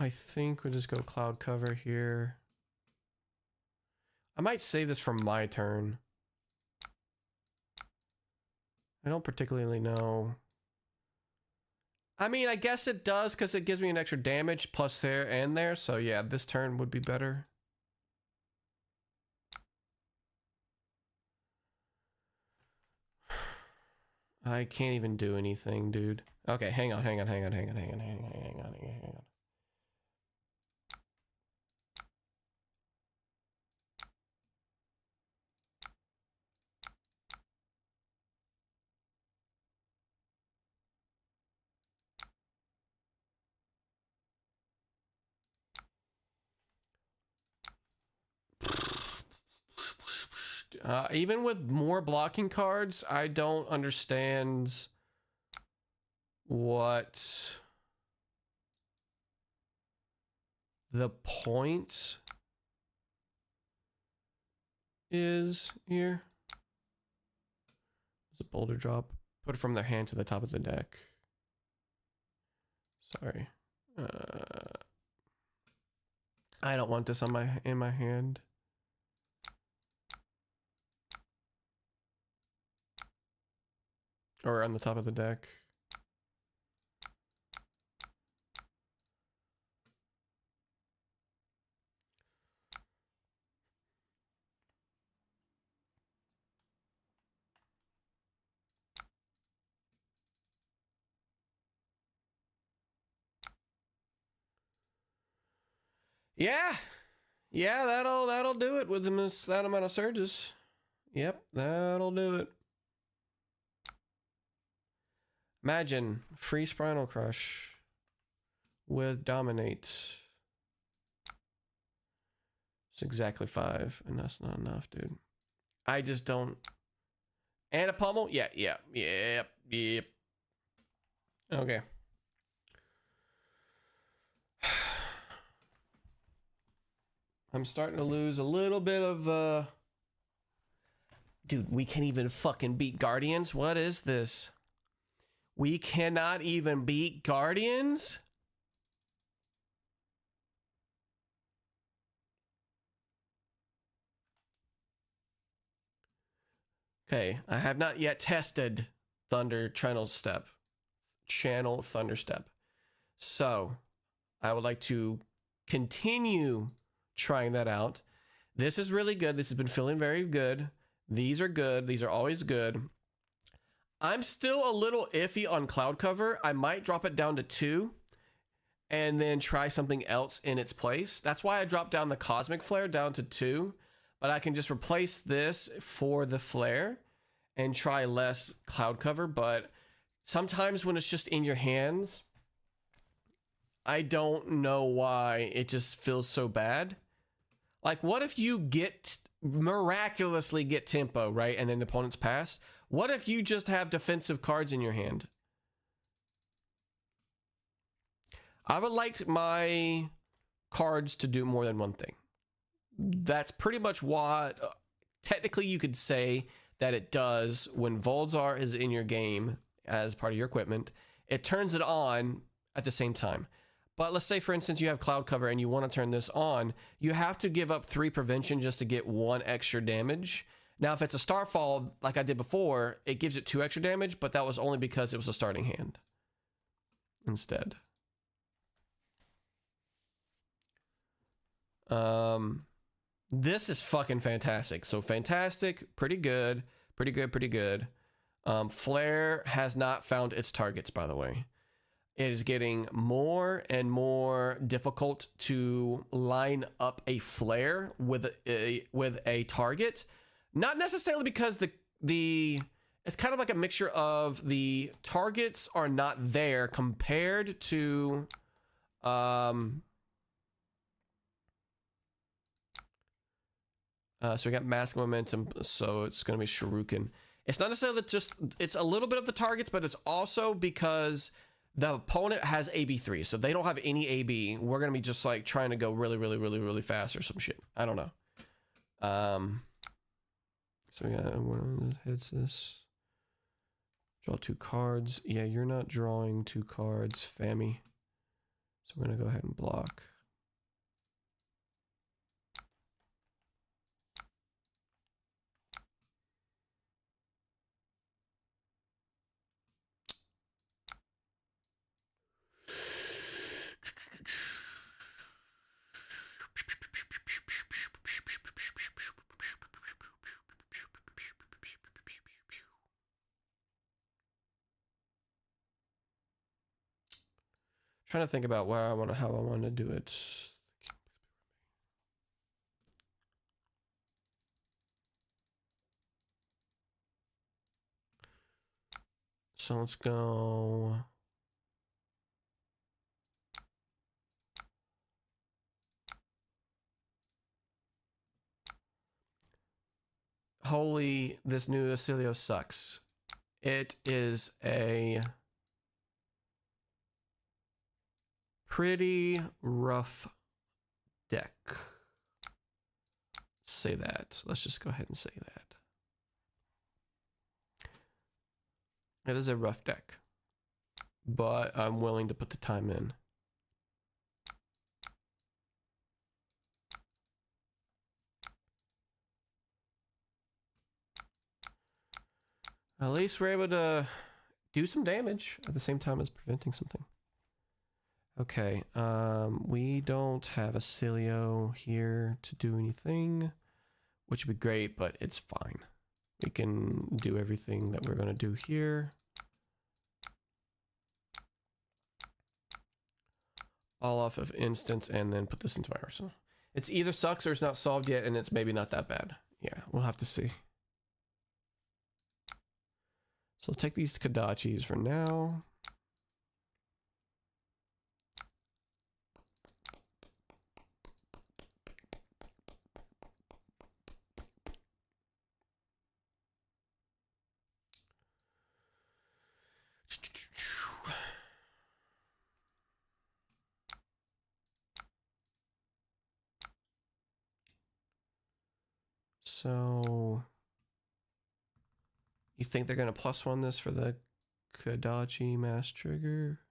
I think we'll just go cloud cover here. I might save this for my turn. I don't particularly know. I mean, I guess it does because it gives me an extra damage plus there and there. So yeah, this turn would be better. I can't even do anything, dude. Okay, hang on. Even with more blocking cards, I don't understand what the point is here. It's a boulder drop. Put it from their hand to the top of the deck. Sorry. I don't want this on in my hand. Or on the top of the deck. Yeah. Yeah, that'll do it with that amount of surges. Yep, that'll do it. Imagine free Spinal Crush with dominate. It's exactly 5, and that's not enough, dude. I just don't. And a pummel? Yeah. Okay. I'm starting to lose a little bit of, Dude, we can't even fucking beat Guardians? What is this? We cannot even beat Guardians? Okay, I have not yet tested Channel Thunderstep. So, I would like to continue trying that out. This is really good. This has been feeling very good. These are good. These are always good. I'm still a little iffy on cloud cover. I might drop it down to 2 and then try something else in its place. That's why I dropped down the cosmic flare down to 2, but I can just replace this for the flare and try less cloud cover. But sometimes when it's just in your hands, I don't know why it just feels so bad. Like, what if you miraculously get tempo, right? And then the opponent's pass? What if you just have defensive cards in your hand? I would like my cards to do more than one thing. That's pretty much what technically you could say that it does when Volzar is in your game as part of your equipment. It turns it on at the same time. But let's say, for instance, you have cloud cover and you want to turn this on. You have to give up 3 prevention just to get 1 extra damage. Now, if it's a Starfall, like I did before, it gives it 2 extra damage, but that was only because it was a starting hand instead. This is fucking fantastic. So fantastic, pretty good. Flare has not found its targets, by the way. It is getting more and more difficult to line up a flare with a target. Not necessarily because it's kind of like a mixture of the targets are not there compared to so we got mask momentum, so it's going to be Shuriken. It's not necessarily it's a little bit of the targets, but it's also because the opponent has AB3, so they don't have any AB. We're going to be just like trying to go really fast or some shit. I don't know. So we got one of the hits this. Draw 2 cards. Yeah, you're not drawing 2 cards, Fammy. So we're going to go ahead and block. Trying to think about how I want to do it. So let's go. Holy, this new Acilio sucks. It is a pretty rough deck. Say that. Let's just go ahead and say that. It is a rough deck, but I'm willing to put the time in. At least we're able to do some damage at the same time as preventing something. Okay, we don't have a Cilio here to do anything, which would be great, but it's fine. We can do everything that we're going to do here. All off of instance and then put this into my arsenal. It's either sucks or it's not solved yet, and it's maybe not that bad. Yeah, we'll have to see. So I'll take these Kodachis for now. So you think they're gonna +1 this for the Kodachi mass trigger?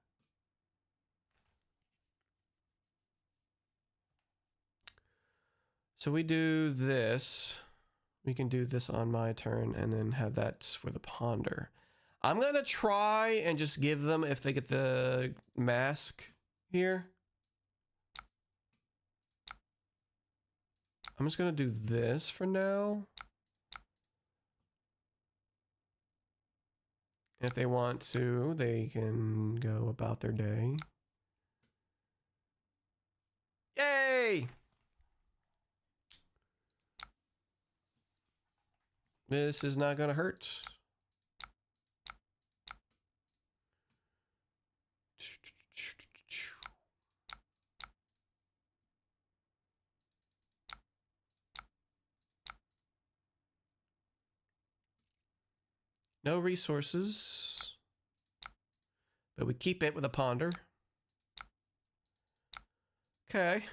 So we do this. We can do this on my turn and then have that for the ponder. I'm gonna try and just give them, if they get the mask here. I'm just gonna do this for now. If they want to, they can go about their day. Yay! This is not gonna hurt. No resources, but we keep it with a ponder. Okay,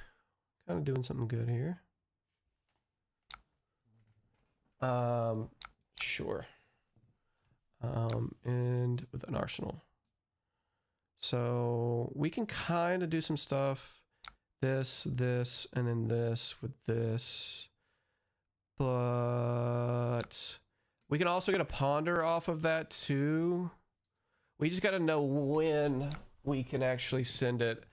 kind of doing something good here. Sure. And with an arsenal. So we can kind of do some stuff. This, and then this with this. But we can also get a ponder off of that too. We just got to know when we can actually send it.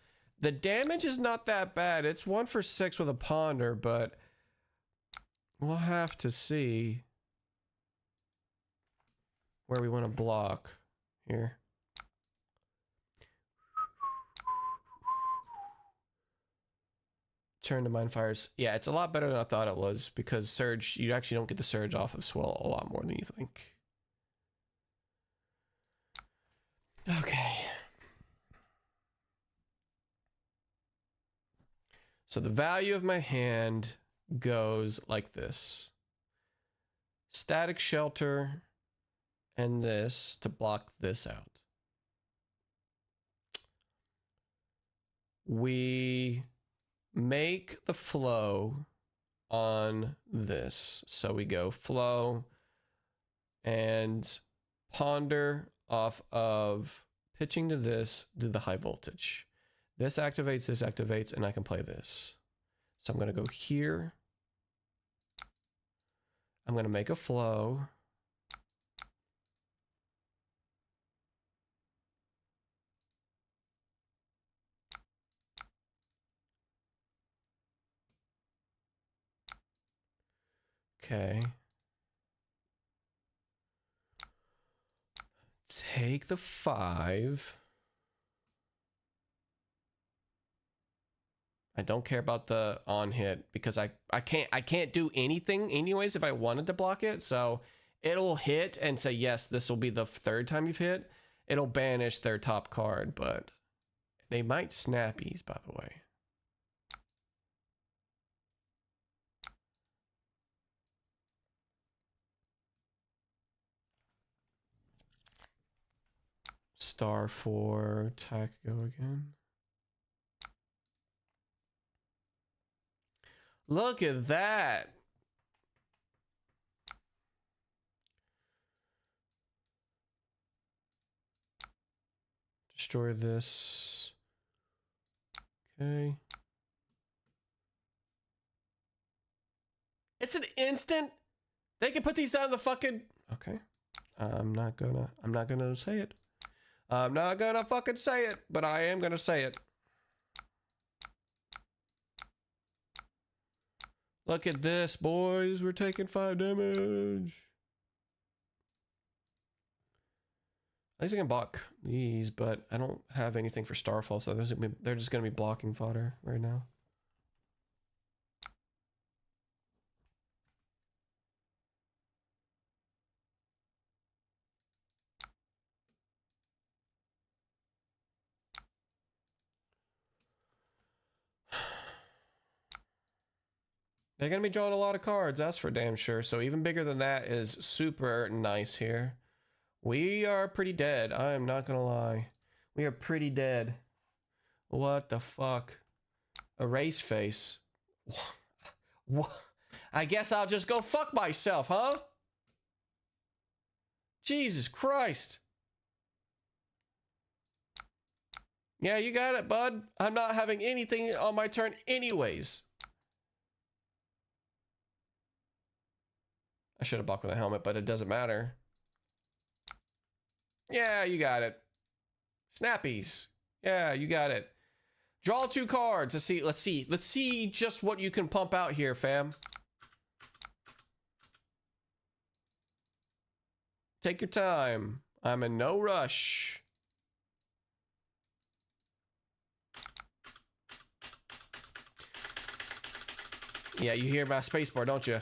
The damage is not that bad. It's 1 for 6 with a ponder, but we'll have to see where we want to block here. Turn to mind fires. Yeah, it's a lot better than I thought it was, because surge, you actually don't get the surge off of swell a lot more than you think. Okay. So the value of my hand goes like this. Static shelter and this to block this out. We make the flow on this. So we go flow and ponder off of pitching to this, do the high voltage. This activates, and I can play this. So I'm going to go here. I'm going to make a flow. Okay. Take the 5. I don't care about the on hit because I can't do anything anyways if I wanted to block it. So it'll hit and say, yes, this will be the 3rd time you've hit. It'll banish their top card, but they might snappies, by the way. Star 4, attack, go again. Look at that. Destroy this. Okay. It's an instant. They can put these down the fucking. Okay. I'm not gonna say it. I'm not gonna fucking say it, but I am gonna say it. Look at this, boys. We're taking 5 damage. At least I can block these, but I don't have anything for Starfall, so they're just gonna be blocking fodder right now. They're going to be drawing a lot of cards, that's for damn sure. So even bigger than that is super nice here. We are pretty dead. I am not going to lie. We are pretty dead. What the fuck? Erase face. What? I guess I'll just go fuck myself, huh? Jesus Christ. Yeah, you got it, bud. I'm not having anything on my turn anyways. I should have blocked with a helmet, but it doesn't matter. Yeah, you got it. Snappies. Yeah, you got it. Draw 2 cards. Let's see just what you can pump out here, fam. Take your time. I'm in no rush. Yeah, you hear my spacebar, don't you?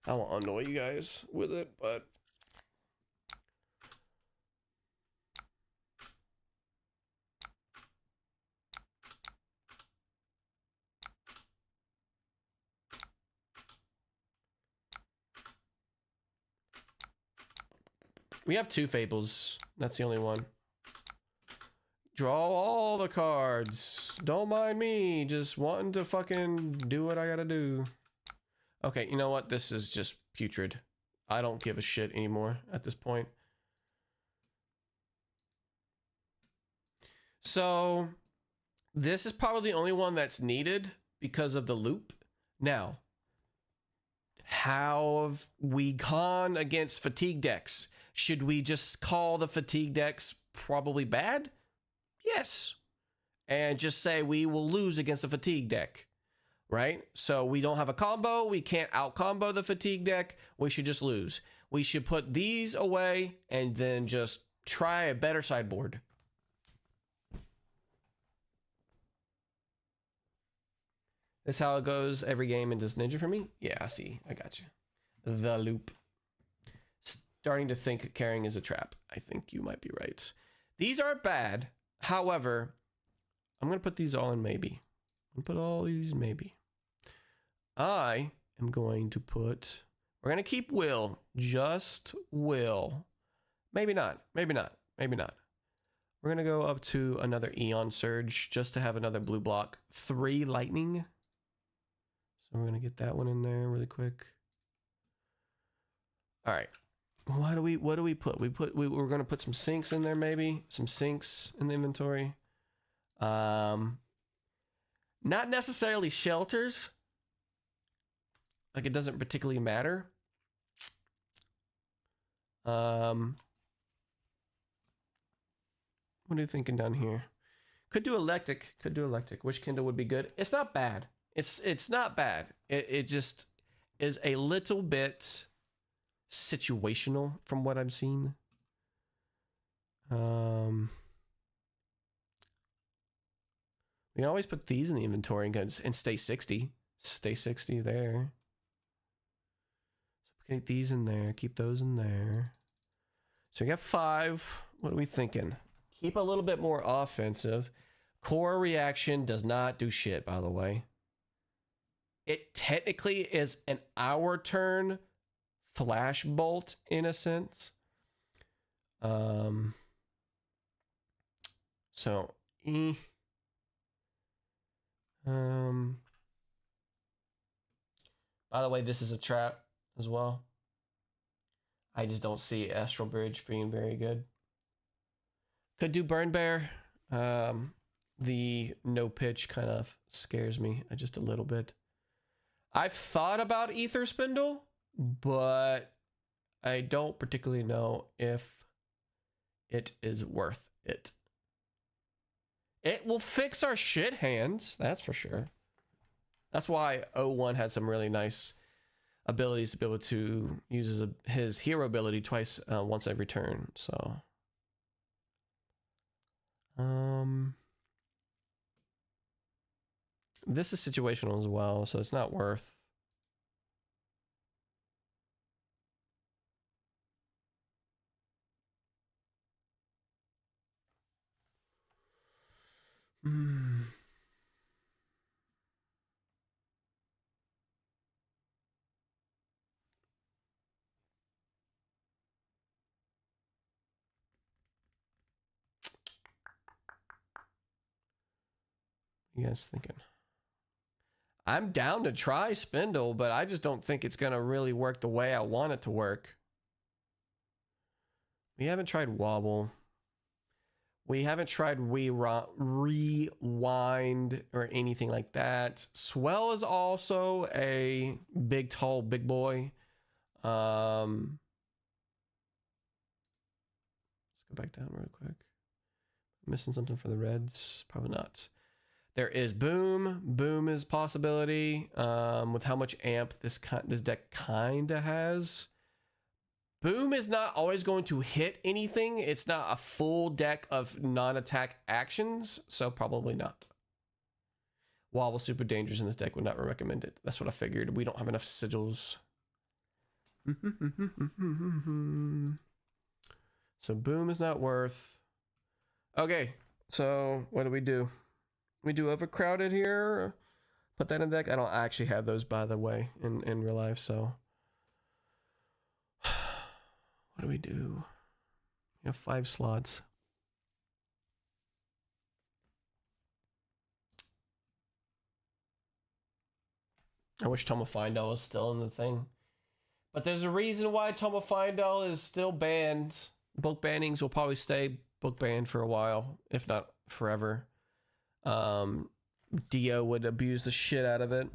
I won't annoy you guys with it, but we have 2 fables. That's the only one. Draw all the cards. Don't mind me. Just wanting to fucking do what I gotta do. Okay, you know what? This is just putrid. I don't give a shit anymore at this point. So, this is probably the only one that's needed because of the loop. Now, how have we gone against fatigue decks? Should we just call the fatigue decks probably bad? Yes. And just say we will lose against a fatigue deck, right? So we don't have a combo. We can't out combo the fatigue deck. We should just lose. We should put these away and then just try a better sideboard. That's how it goes every game in this Ninja for me? Yeah, I see. I got you. The loop. Starting to think carrying is a trap. I think you might be right. These aren't bad. However, I'm going to put these all in maybe. I'm going to put all these in maybe. I am going to put... We're going to keep will. Just will. Maybe not. Maybe not. Maybe not. We're going to go up to another Eon Surge just to have another blue block. 3 lightning. So we're going to get that one in there really quick. All right. What do we put? We're going to put some sinks in there maybe. Some sinks in the inventory. Not necessarily shelters. Like it doesn't particularly matter. What are you thinking down here? Could do electric. Could do electric. Wish Kindle would be good. It's not bad. It's not bad. It just is a little bit situational from what I've seen. We can always put these in the inventory and stay 60. Stay 60 there. So keep these in there. Keep those in there. So we got 5. What are we thinking? Keep a little bit more offensive. Core reaction does not do shit, by the way. It technically is an hour turn flash bolt in a sense. So by the way, this is a trap as well. I just don't see Astral Bridge being very good. Could do Burn Bear. The no pitch kind of scares me just a little bit. I've thought about Ether Spindle, but I don't particularly know if it is worth it. It will fix our shit hands, that's for sure. That's why 01 had some really nice abilities to be able to use his hero ability twice, once every turn. So, this is situational as well, so it's not worth. You guys thinking? I'm down to try Spindle, but I just don't think it's going to really work the way I want it to work. We haven't tried Wobble. We haven't tried Rewind or anything like that. Swell is also a big, tall, big boy. Let's go back down real quick. Missing something for the reds? Probably not. There is Boom. Boom is possibility. With how much amp this deck kinda has. Boom is not always going to hit anything. It's not a full deck of non-attack actions, so probably not. Wobble super dangerous in this deck, would not recommend it. That's what I figured. We don't have enough sigils. So Boom is not worth. Okay, so what do? We do Overcrowded here. Put that in deck. I don't actually have those, by the way, in real life, so. What do we do? We have 5 slots. I wish Tome of Findel was still in the thing. But there's a reason why Tome of Findel is still banned. Book bannings will probably stay book banned for a while, if not forever. Dio would abuse the shit out of it.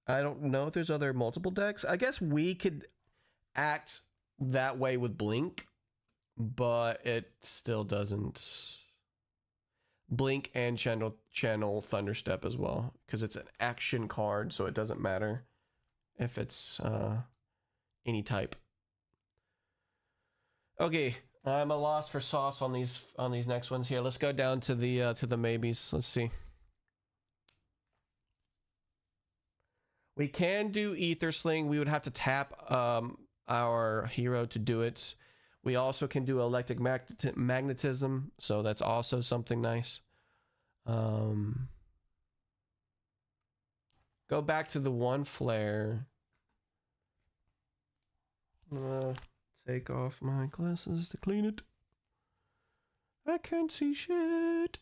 I don't know if there's other multiple decks. I guess we could act that way with Blink, but it still doesn't. Blink and channel Thunderstep as well, because it's an action card, so it doesn't matter if it's any type. Okay, I'm a loss for sauce on these next ones here. Let's go down to the maybes. Let's see. We can do Ether Sling. We would have to tap our hero to do it. We also can do electric magnetism, so that's also something nice. Go back to the one flare. I'm gonna take off my glasses to clean it. I can't see shit.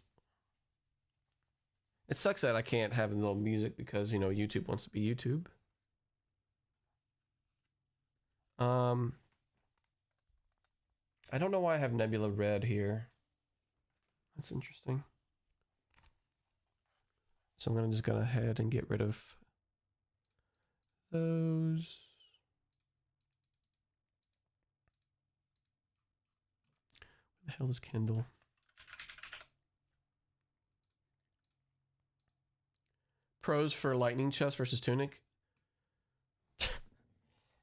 It sucks that I can't have a little music because, you know, YouTube wants to be YouTube. I don't know why I have Nebula Red here. That's interesting. So I'm gonna just go ahead and get rid of those. Where the hell is Kindle? Pros for Lightning Chest versus Tunic.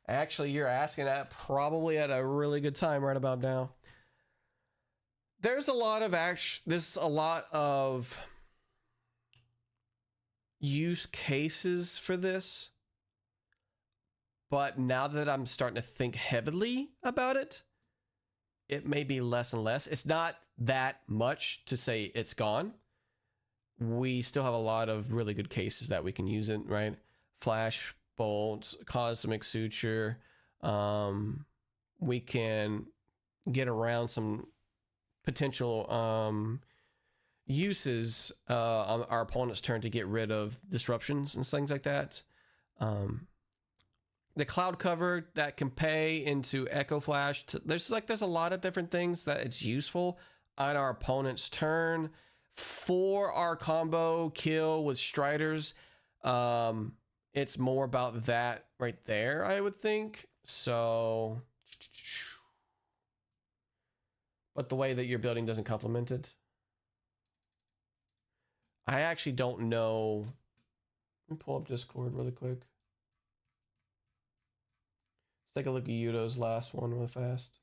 Actually, you're asking that probably at a really good time right about now. There's a lot of use cases for this, but now that I'm starting to think heavily about it, it may be less and less. It's not that much to say it's gone. We still have a lot of really good cases that we can use it, right? Flash Bolt, Cosmic Suture. We can get around some potential uses on our opponent's turn to get rid of disruptions and things like that. The cloud cover that can pay into Echo Flash. There's a lot of different things that it's useful on our opponent's turn for our combo kill with Striders. It's more about that right there, I would think. So, but the way that you're building doesn't complement it. I actually don't know. Let me pull up Discord really quick. Let's take a look at Yudo's last one real fast.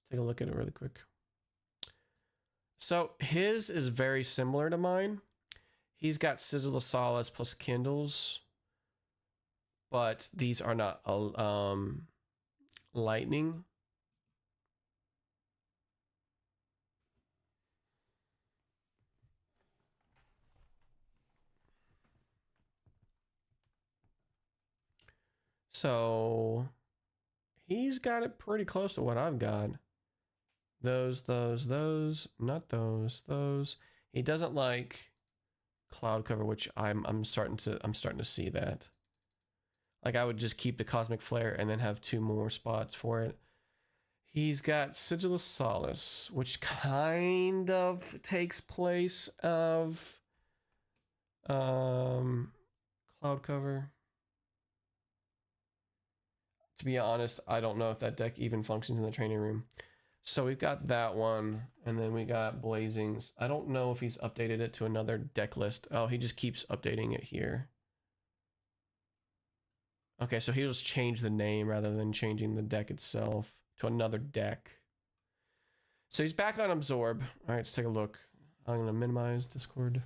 Let's take a look at it really quick. So his is very similar to mine. He's got Sizzle of Solace plus Kindles, but these are not lightning. So he's got it pretty close to what I've got. Those. Not those. He doesn't like cloud cover, which I'm starting to see that. Like I would just keep the Cosmic Flare and then have 2 more spots for it. He's got Sigil of Solace, which kind of takes place of cloud cover. To be honest, I don't know if that deck even functions in the training room. So we've got that one, and then we got Blazings. I don't know if he's updated it to another deck list. Oh, he just keeps updating it here. Okay, so he'll just change the name rather than changing the deck itself to another deck. So he's back on Absorb. All right, let's take a look. I'm gonna minimize Discord.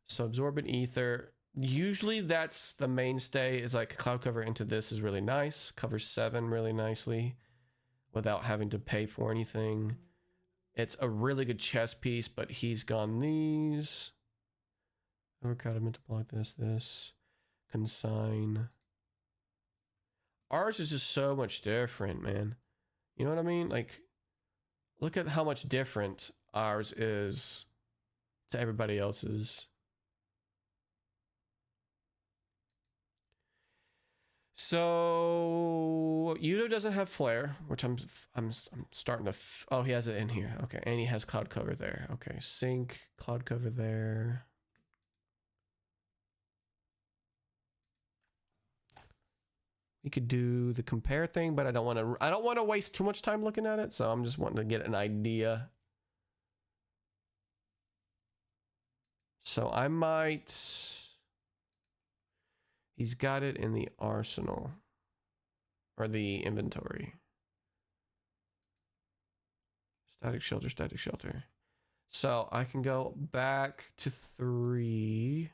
So Absorb and Ether. Usually that's the mainstay, is like cloud cover into this is really nice. Covers 7 really nicely without having to pay for anything. It's a really good chess piece, but he's gone these. Overcrowded, meant to block this. Consign. Ours is just so much different, man. You know what I mean? Like, look at how much different ours is to everybody else's. So Yudo doesn't have flare, which I'm starting to. Oh, he has it in here. Okay, and he has cloud cover there. Okay, sync cloud cover there. We could do the compare thing, but I don't want to waste too much time looking at it, so I'm just wanting to get an idea. So I might. He's got it in the arsenal or the inventory. Static shelter. So I can go back to 3.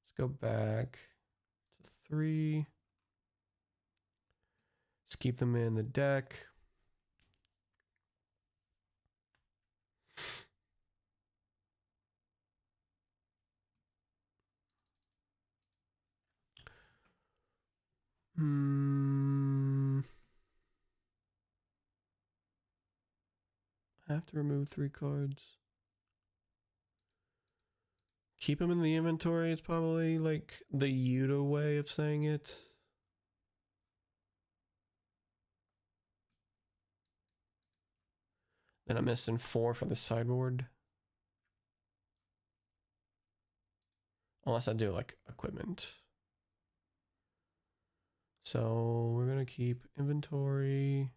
Let's go back to 3. Just keep them in the deck. I have to remove 3 cards. Keep them in the inventory. It's probably like the Yudo way of saying it. Then I'm missing 4 for the sideboard. Unless I do like equipment. So we're gonna keep inventory.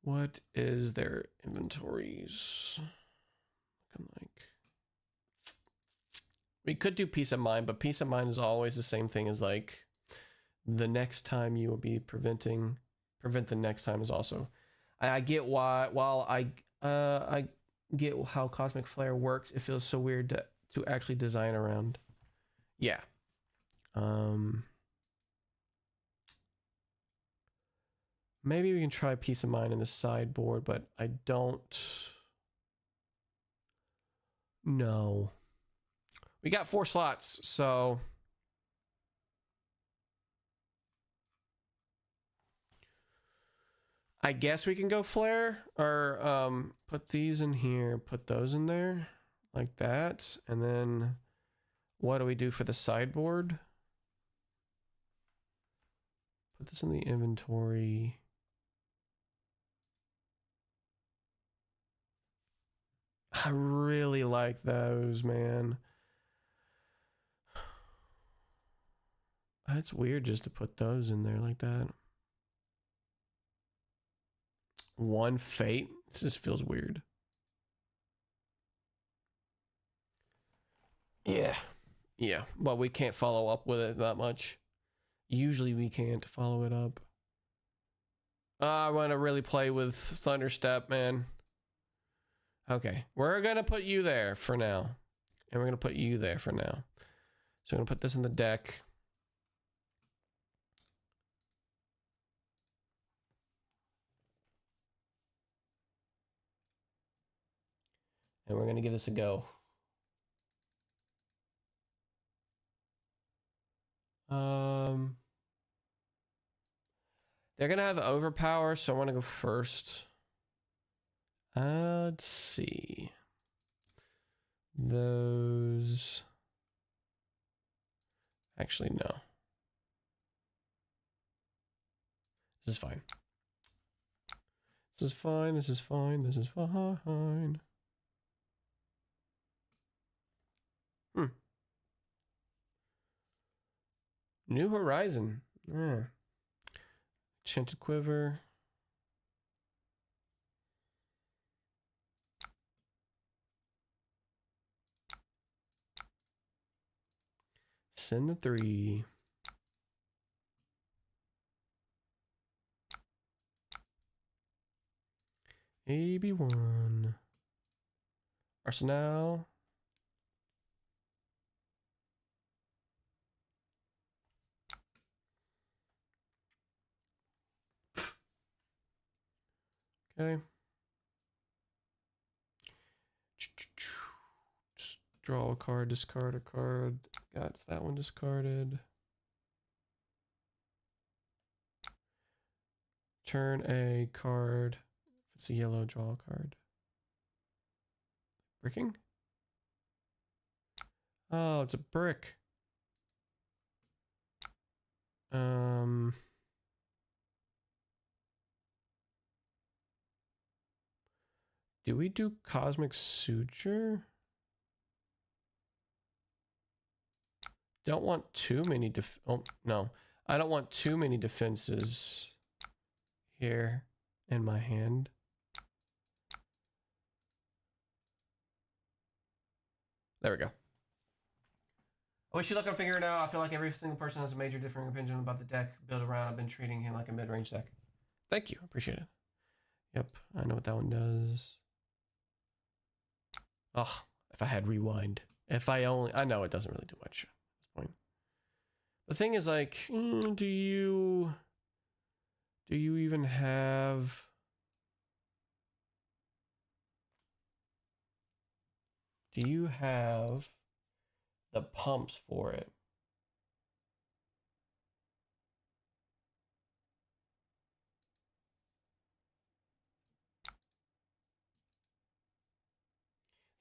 What is their inventories looking like? We could do Peace of Mind, but Peace of Mind is always the same thing as like the next time you will be prevent the next time is also. I get why. While I get how Cosmic Flare works, it feels so weird to actually design around. Yeah. Maybe we can try Peace of Mind in the sideboard, but I don't know. We got 4 slots, so I guess we can go Flare or put these in here, put those in there like that, and then what do we do for the sideboard? Put this in the inventory. I really like those, man. That's weird just to put those in there like that. 1 fate? This just feels weird. Yeah. Yeah. Well, we can't follow up with it that much. Usually we can't follow it up. I want to really play with Thunderstep, man. Okay. We're going to put you there for now. And we're going to put you there for now. So I'm going to put this in the deck. And we're going to give this a go. They're gonna have overpower, so I want to go first. Let's see. Those. Actually, no. This is fine. This is fine. This is fine. This is fine. New Horizon. Yeah. Enchanted Quiver. Send the 3. AB1. Arsenal. Okay. Draw a card, discard a card. Got that one discarded. Turn a card. If it's a yellow, draw a card. Bricking? Oh, it's a brick. Do we do Cosmic Suture? Don't want too many oh, no. I don't want too many defenses here in my hand. There we go. I wish you luck on figuring it out. I feel like every single person has a major differing opinion about the deck build around. I've been treating him like a mid-range deck. Thank you. Appreciate it. Yep, I know what that one does. Oh, if I had rewind. If I only... I know it doesn't really do much at this point. The thing is, like, do you even have... Do you have the pumps for it?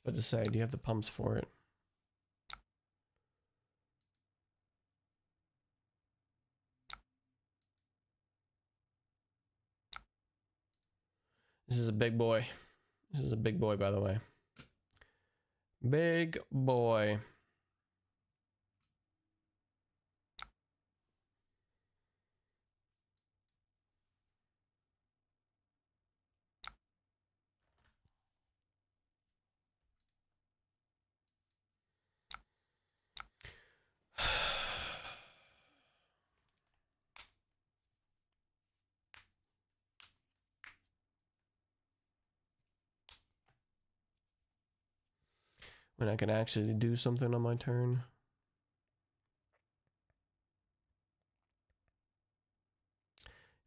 What to say? Do you have the pumps for it? This is a big boy. This is a big boy, by the way. Big boy. When I can actually do something on my turn.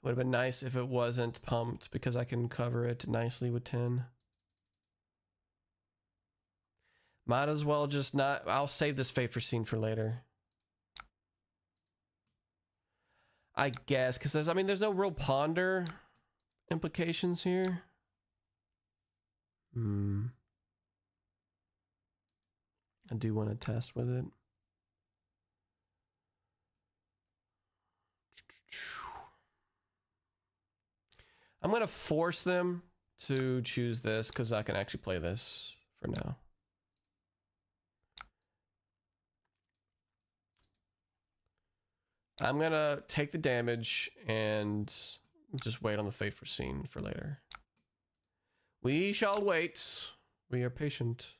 Would have been nice if it wasn't pumped because I can cover it nicely with 10. Might as well just not... I'll save this Fate Foreseen for later. I guess, because there's no real ponder implications here. I do want to test with it. I'm going to force them to choose this because I can actually play this for now. I'm going to take the damage and just wait on the Fate Foreseen for later. We shall wait. We are patient.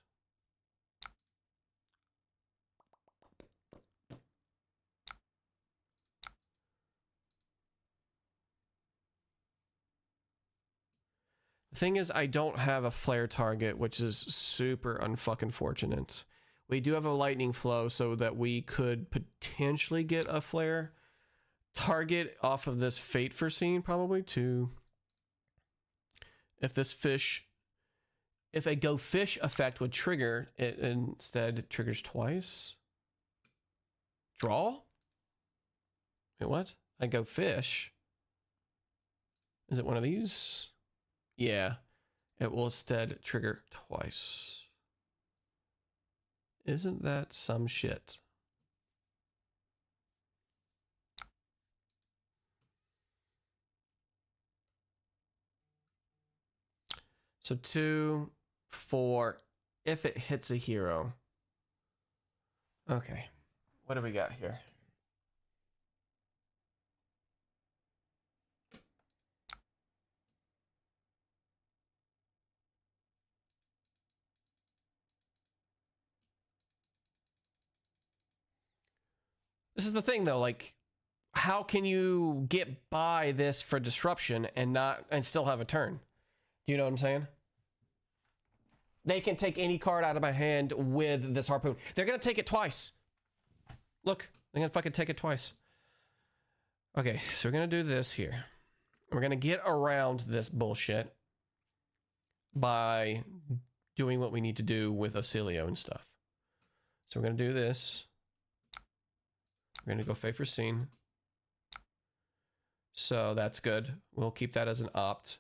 The thing is, I don't have a flare target, which is super unfucking fortunate. We do have a lightning flow so that we could potentially get a flare target off of this Fate Foreseen, probably, to... If this fish... If a go fish effect would trigger, it instead triggers twice. Draw? Wait, what? I go fish. Is it one of these? Yeah. It will instead trigger twice. Isn't that some shit? So 2, 4, if it hits a hero. Okay. What do we got here? This is the thing though, like, how can you get by this for disruption and still have a turn? Do you know what I'm saying? They can take any card out of my hand with this harpoon. They're gonna take it twice. Look, they're gonna fucking take it twice. Okay, so we're gonna do this here. We're gonna get around this bullshit by doing what we need to do with Ocilio and stuff. So we're gonna do this. We're gonna go Fae for Scene. So that's good. We'll keep that as an opt.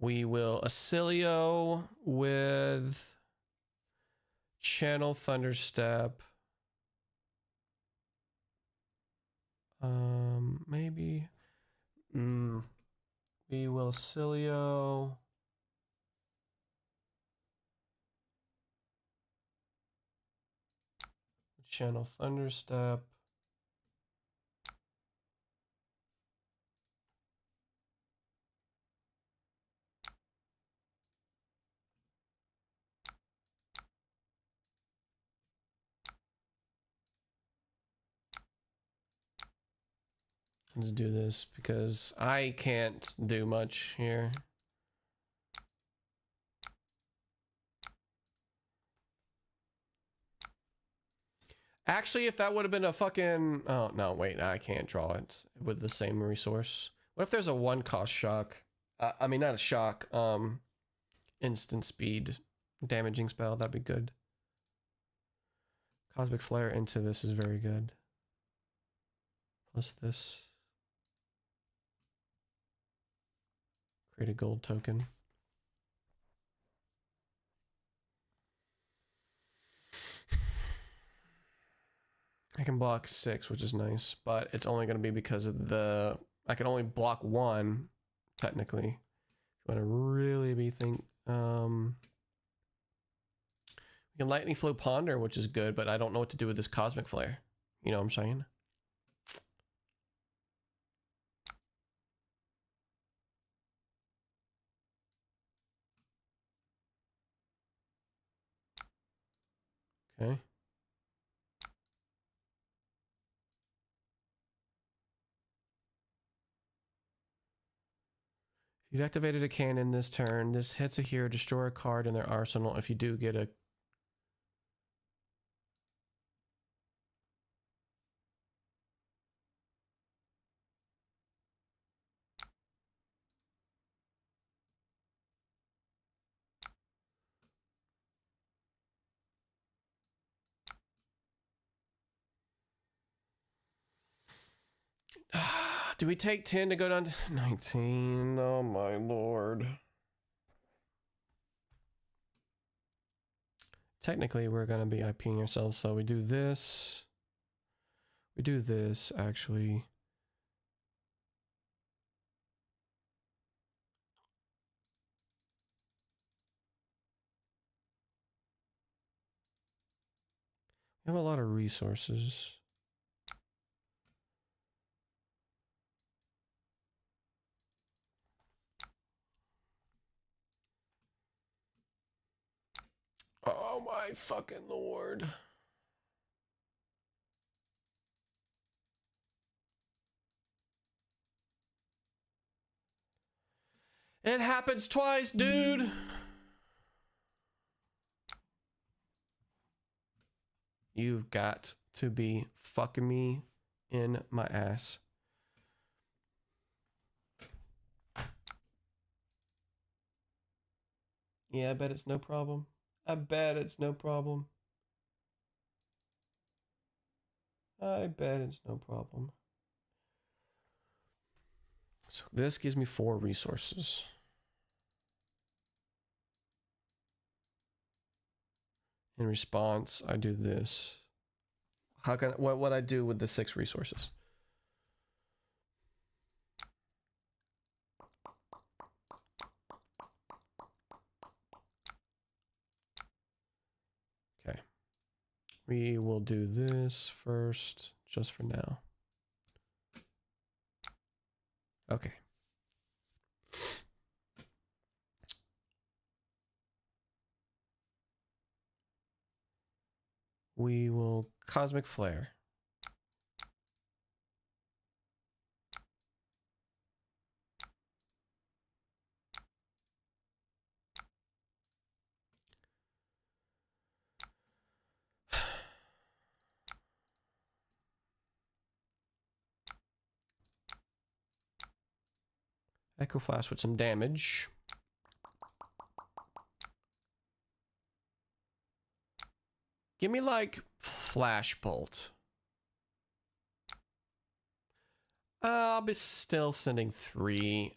We will Ocilio with Channel Thunderstep. Maybe. We will Ocilio. Channel Thunderstep. Let's do this because I can't do much here. Actually, if that would have been a fucking... Oh, no, wait, I can't draw it with the same resource. What if there's a 1-cost shock? I mean, not a shock. Instant speed damaging spell. That'd be good. Cosmic Flare into this is very good. Plus this. Create a gold token. I can block 6, which is nice, but it's only going to be because of the... I can only block 1, technically. If you want to really be think... We can Lightning Flow Ponder, which is good, but I don't know what to do with this Cosmic Flare. You know what I'm saying? Okay. You've activated a cannon this turn. This hits a hero, destroy a card in their arsenal. If you do get a... Do we take 10 to go down to 19? Oh my lord. Technically, we're going to be IPing ourselves, so we do this. We do this, actually. We have a lot of resources. Oh my fucking lord. It happens twice, dude. You've got to be fucking me in my ass. Yeah, I bet it's no problem. I bet it's no problem. I bet it's no problem. So this gives me 4 resources. In response, I do this. How can what I do with the 6 resources? Okay. We will do this first, just for now. Okay. We will Cosmic Flare. Echo Flash with some damage. Give me like Flash Bolt. I'll be still sending 3.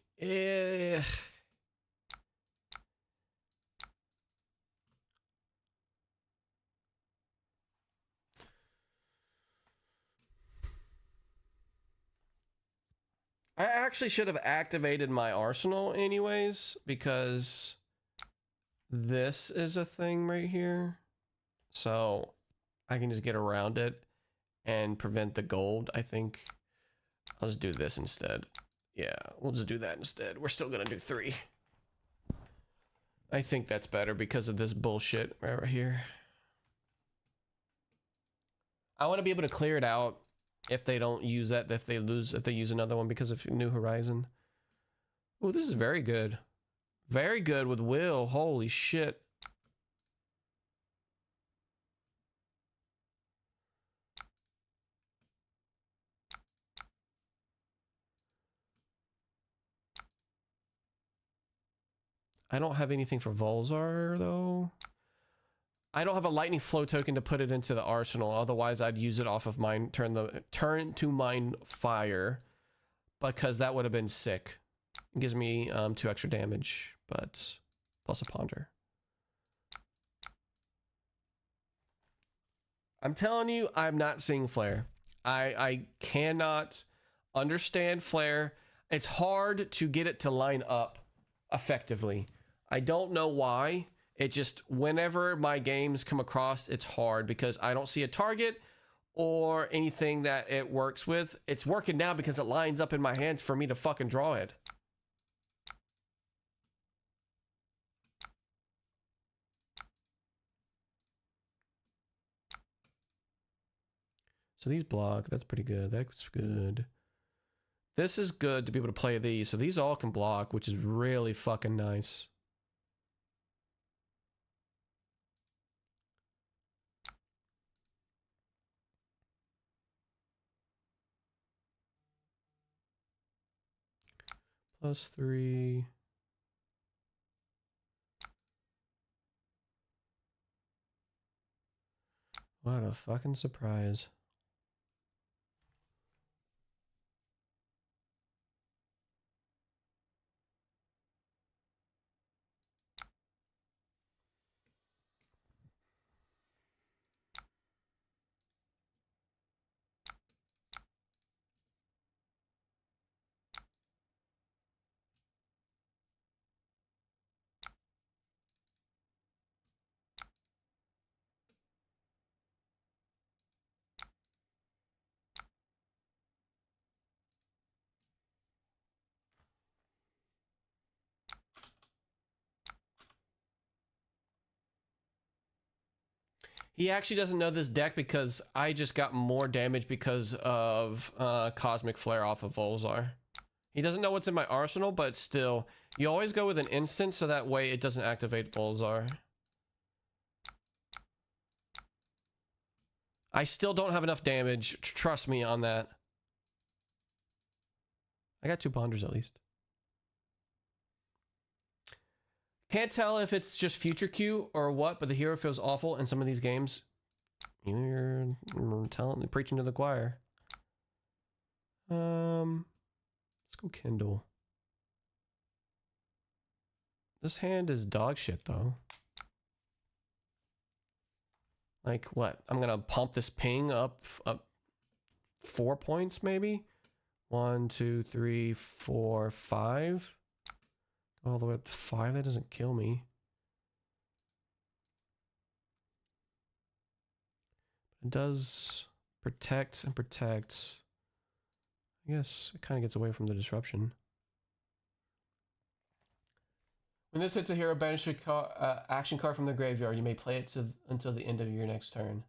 I actually should have activated my arsenal anyways, because this is a thing right here. So I can just get around it and prevent the gold. I think I'll just do this instead. Yeah, we'll just do that instead. We're still gonna do 3. I think that's better because of this bullshit right here. I want to be able to clear it out if they don't use that, if they use another one because of New Horizon. Oh, this is very good. Very good with Will. Holy shit. I don't have anything for Volzar though. I don't have a lightning flow token to put it into the arsenal. Otherwise, I'd use it off of mine. Turn to mine fire, because that would have been sick. It gives me 2 extra damage, but plus a ponder. I'm telling you, I'm not seeing flare. I cannot understand flare. It's hard to get it to line up effectively. I don't know why. It just, whenever my games come across, it's hard because I don't see a target or anything that it works with. It's working now because it lines up in my hands for me to fucking draw it. So these block, that's pretty good. That's good. This is good to be able to play these. So these all can block, which is really fucking nice. +3. What a fucking surprise. He actually doesn't know this deck because I just got more damage because of Cosmic Flare off of Volzar. He doesn't know what's in my arsenal, but still, you always go with an instant so that way it doesn't activate Volzar. I still don't have enough damage. Trust me on that. I got 2 ponders at least. Can't tell if it's just future Q or what, but the hero feels awful in some of these games. You're preaching to the choir. Let's go Kindle. This hand is dog shit though. Like what? I'm gonna pump this ping up 4 points maybe? 1, 2, 3, 4, 5. All the way up to 5. That doesn't kill me. It does protect and protect. I guess it kind of gets away from the disruption. When this hits a hero, banish a action card from the graveyard. You may play it until the end of your next turn.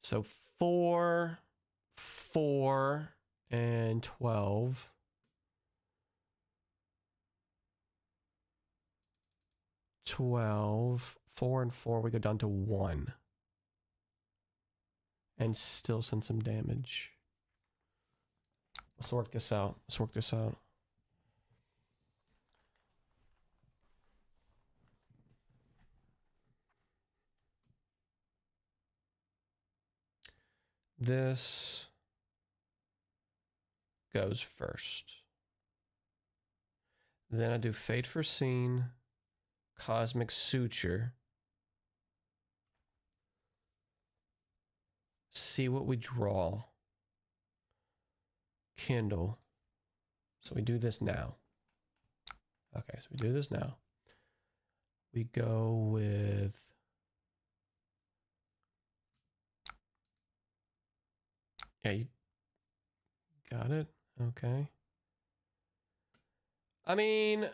So 4, 4, and 12. 12, 4 and 4, we go down to 1. And still send some damage. Let's work this out. This goes first. Then I do Fate Foreseen, Cosmic Suture. See what we draw. Kindle. So we do this now. Okay, so we do this now. We go with... Yeah, you got it? Okay. I mean...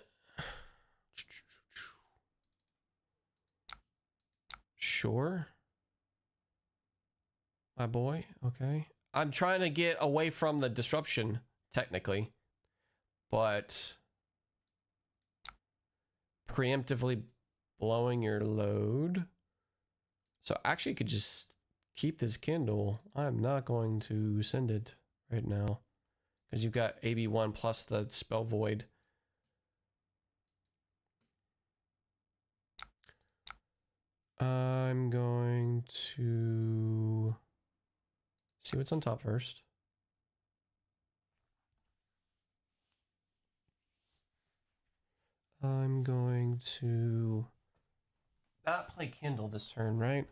Sure. My boy, okay. I'm trying to get away from the disruption, technically. But... preemptively blowing your load. So actually you could just keep this Kindle. I'm not going to send it right now. Because you've got AB1 plus the Spell Void. I'm going to see what's on top first. I'm going to not play Kindle this turn, right?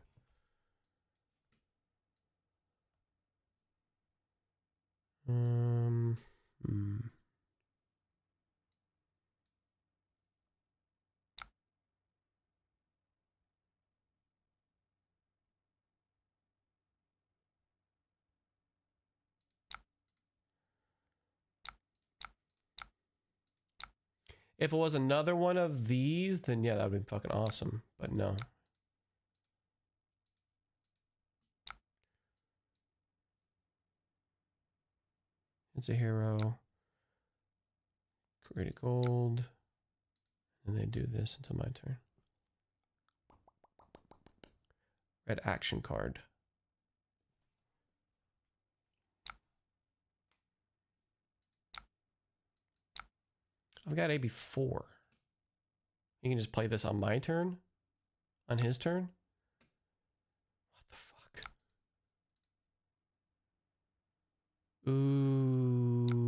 If it was another one of these, then yeah, that would be fucking awesome. But no. It's a hero. Create a gold. And they do this until my turn. Red action card. I've got AB4. You can just play this on my turn? On his turn? What the fuck? Ooh.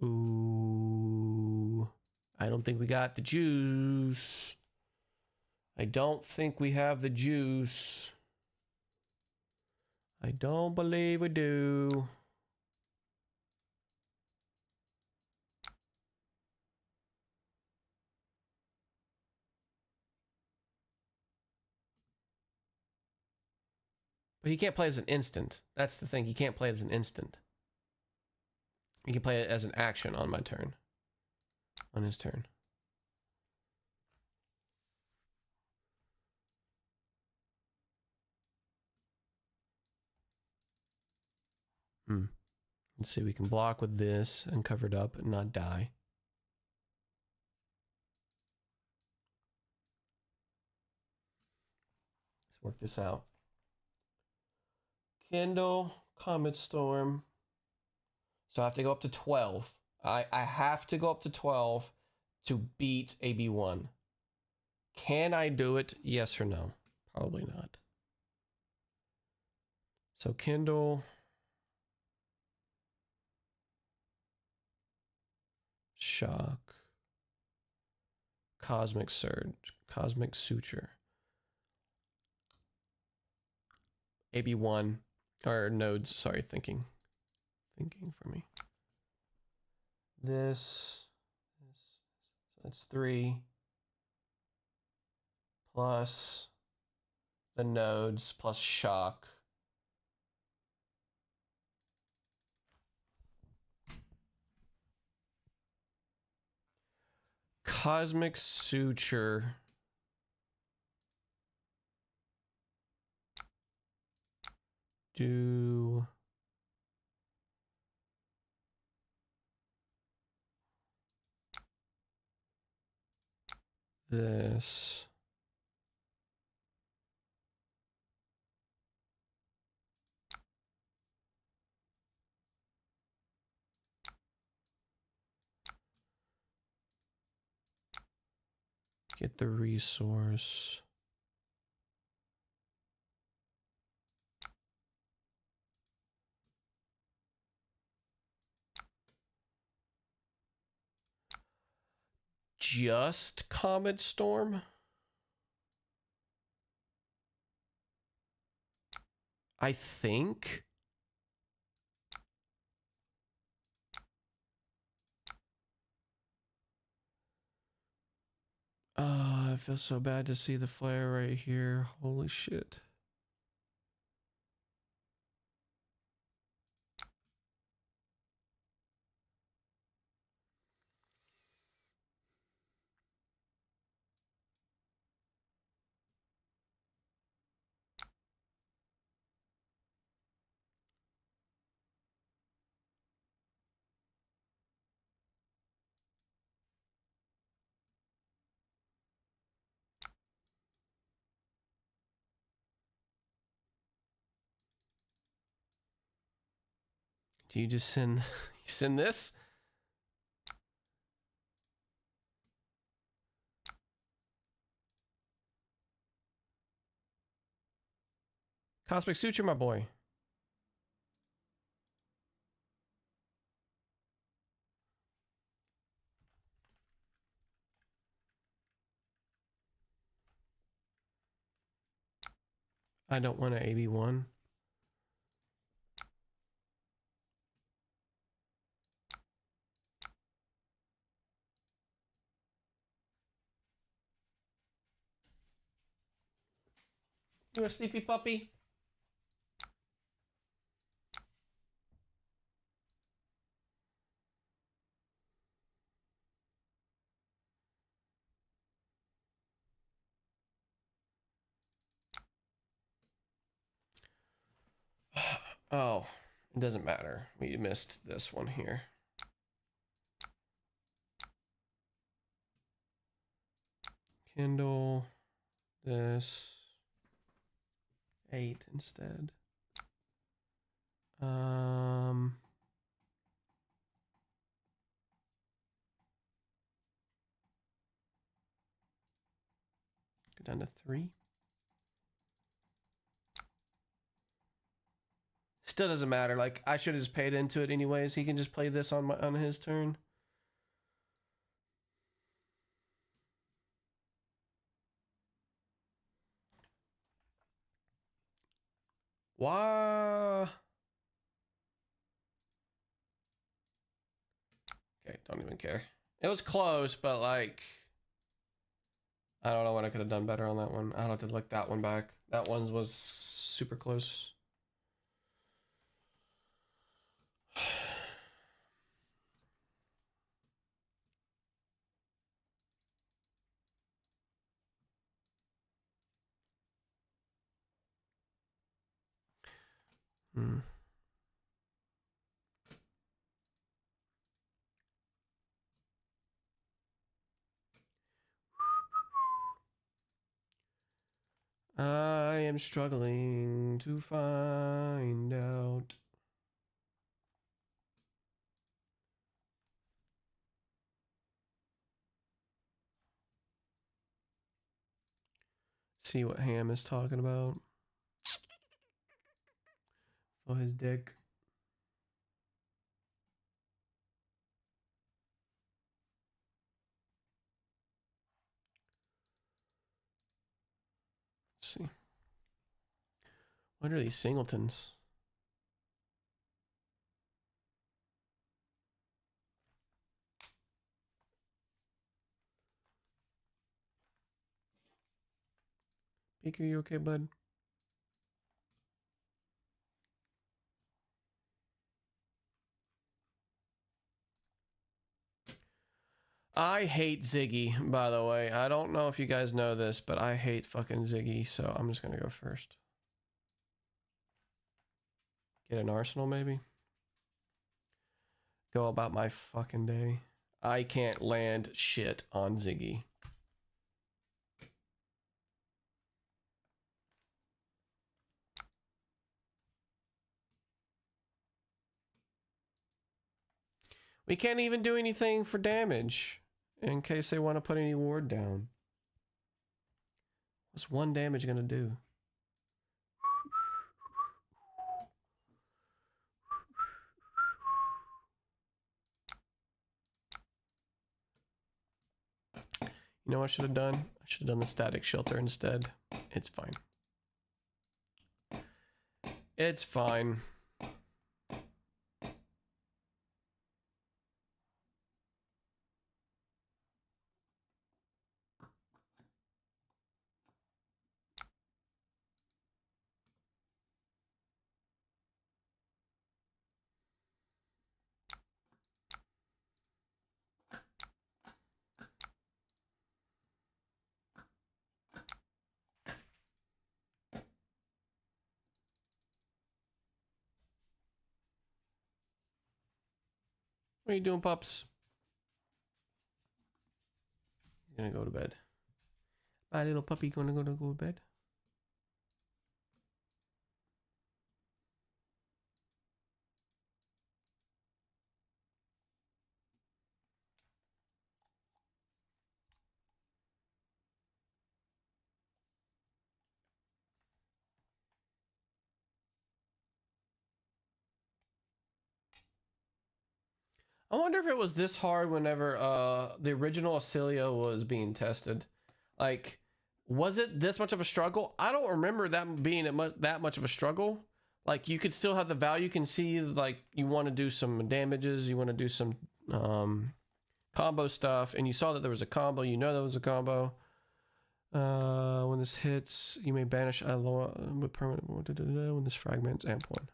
Ooh. I don't think we got the juice. I don't think we have the juice. I don't believe we do. But he can't play as an instant. That's the thing. He can't play as an instant. He can play it as an action on my turn. On his turn. Let's see, we can block with this and cover it up and not die. Let's work this out. Kindle, Comet Storm. So I have to go up to 12. I have to go up to 12 to beat AB1. Can I do it? Yes or no? Probably not. So Kindle. Shock. Cosmic Surge. Cosmic Suture. AB1. Or nodes, sorry, thinking for me. This, so that's 3 plus the nodes plus shock. Cosmic Suture. Do this. Get the resource. Just Comet Storm? I think. I feel so bad to see the flare right here. Holy shit. Do you just send you send this? Cosmic Suture, my boy. I don't want an AB1. You a sleepy puppy? Oh, it doesn't matter. We missed this one here. Kindle this 8 instead. Go down to 3. Still doesn't matter. Like, I should have just paid into it anyways. He can just play this on his turn. Why? Okay, don't even care. It was close, but like, I don't know what I could have done better on that one. I'll have to look that one back. That one was super close. Hmm. I am struggling to find out. See what Ham is talking about. Oh, his dick. Let's see. What are these singletons? Beaker, you okay, bud? I hate Ziggy, by the way. I don't know if you guys know this, but I hate fucking Ziggy, so I'm just gonna go first. Get an arsenal, maybe? Go about my fucking day. I can't land shit on Ziggy. We can't even do anything for damage in case they want to put any ward down. What's one damage gonna do? You know what I should have done? I should have done the static shelter instead. It's fine. It's fine. What are you doing, pups? He's gonna go to bed. My little puppy gonna go to bed. I wonder if it was this hard whenever the original Acelia was being tested. Like, was it this much of a struggle? I don't remember that being that much of a struggle. Like, you could still have the value. You can see, like, you want to do some damages. You want to do some combo stuff. And you saw that there was a combo. You know there was a combo. When this hits, you may banish Alola with permanent. When this fragments, amp1.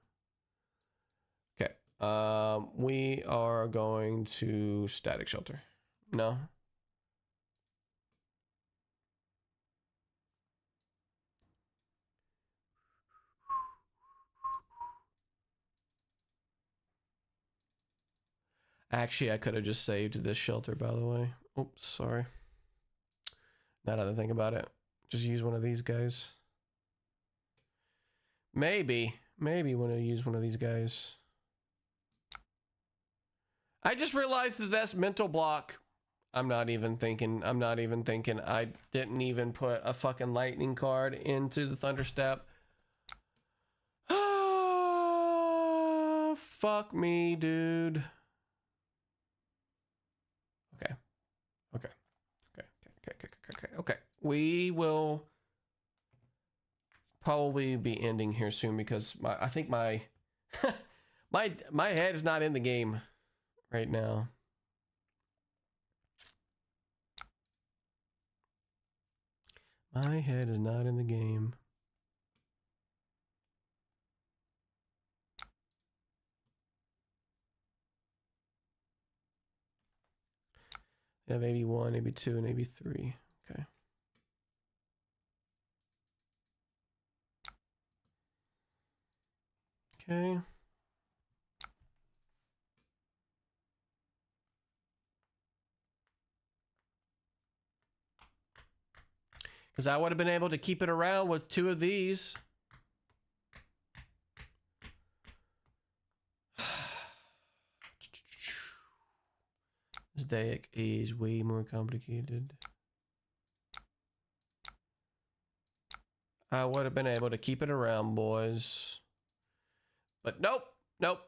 Okay. We are going to static shelter. No. Actually, I could have just saved this shelter, by the way. Oops, sorry. Now that I think about it, just use one of these guys. Maybe when I use one of these guys. I just realized that that's mental block. I'm not even thinking. I didn't even put a fucking lightning card into the Thunderstep. Fuck me, dude. Okay. We will probably be ending here soon because I think my my head is not in the game right now. My head is not in the game. I have AB1, AB2, and AB3. Okay. Okay. Because I would have been able to keep it around with 2 of these. This deck is way more complicated. I would have been able to keep it around, boys. But nope, nope.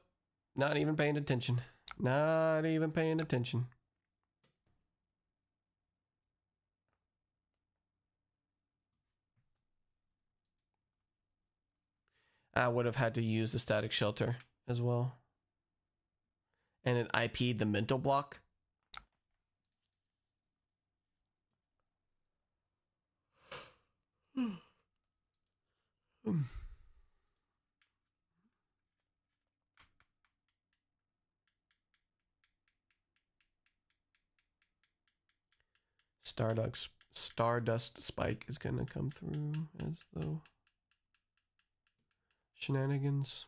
Not even paying attention. Not even paying attention. I would have had to use the static shelter as well. And it IP'd the mental block. Stardust Spike is gonna come through as the shenanigans.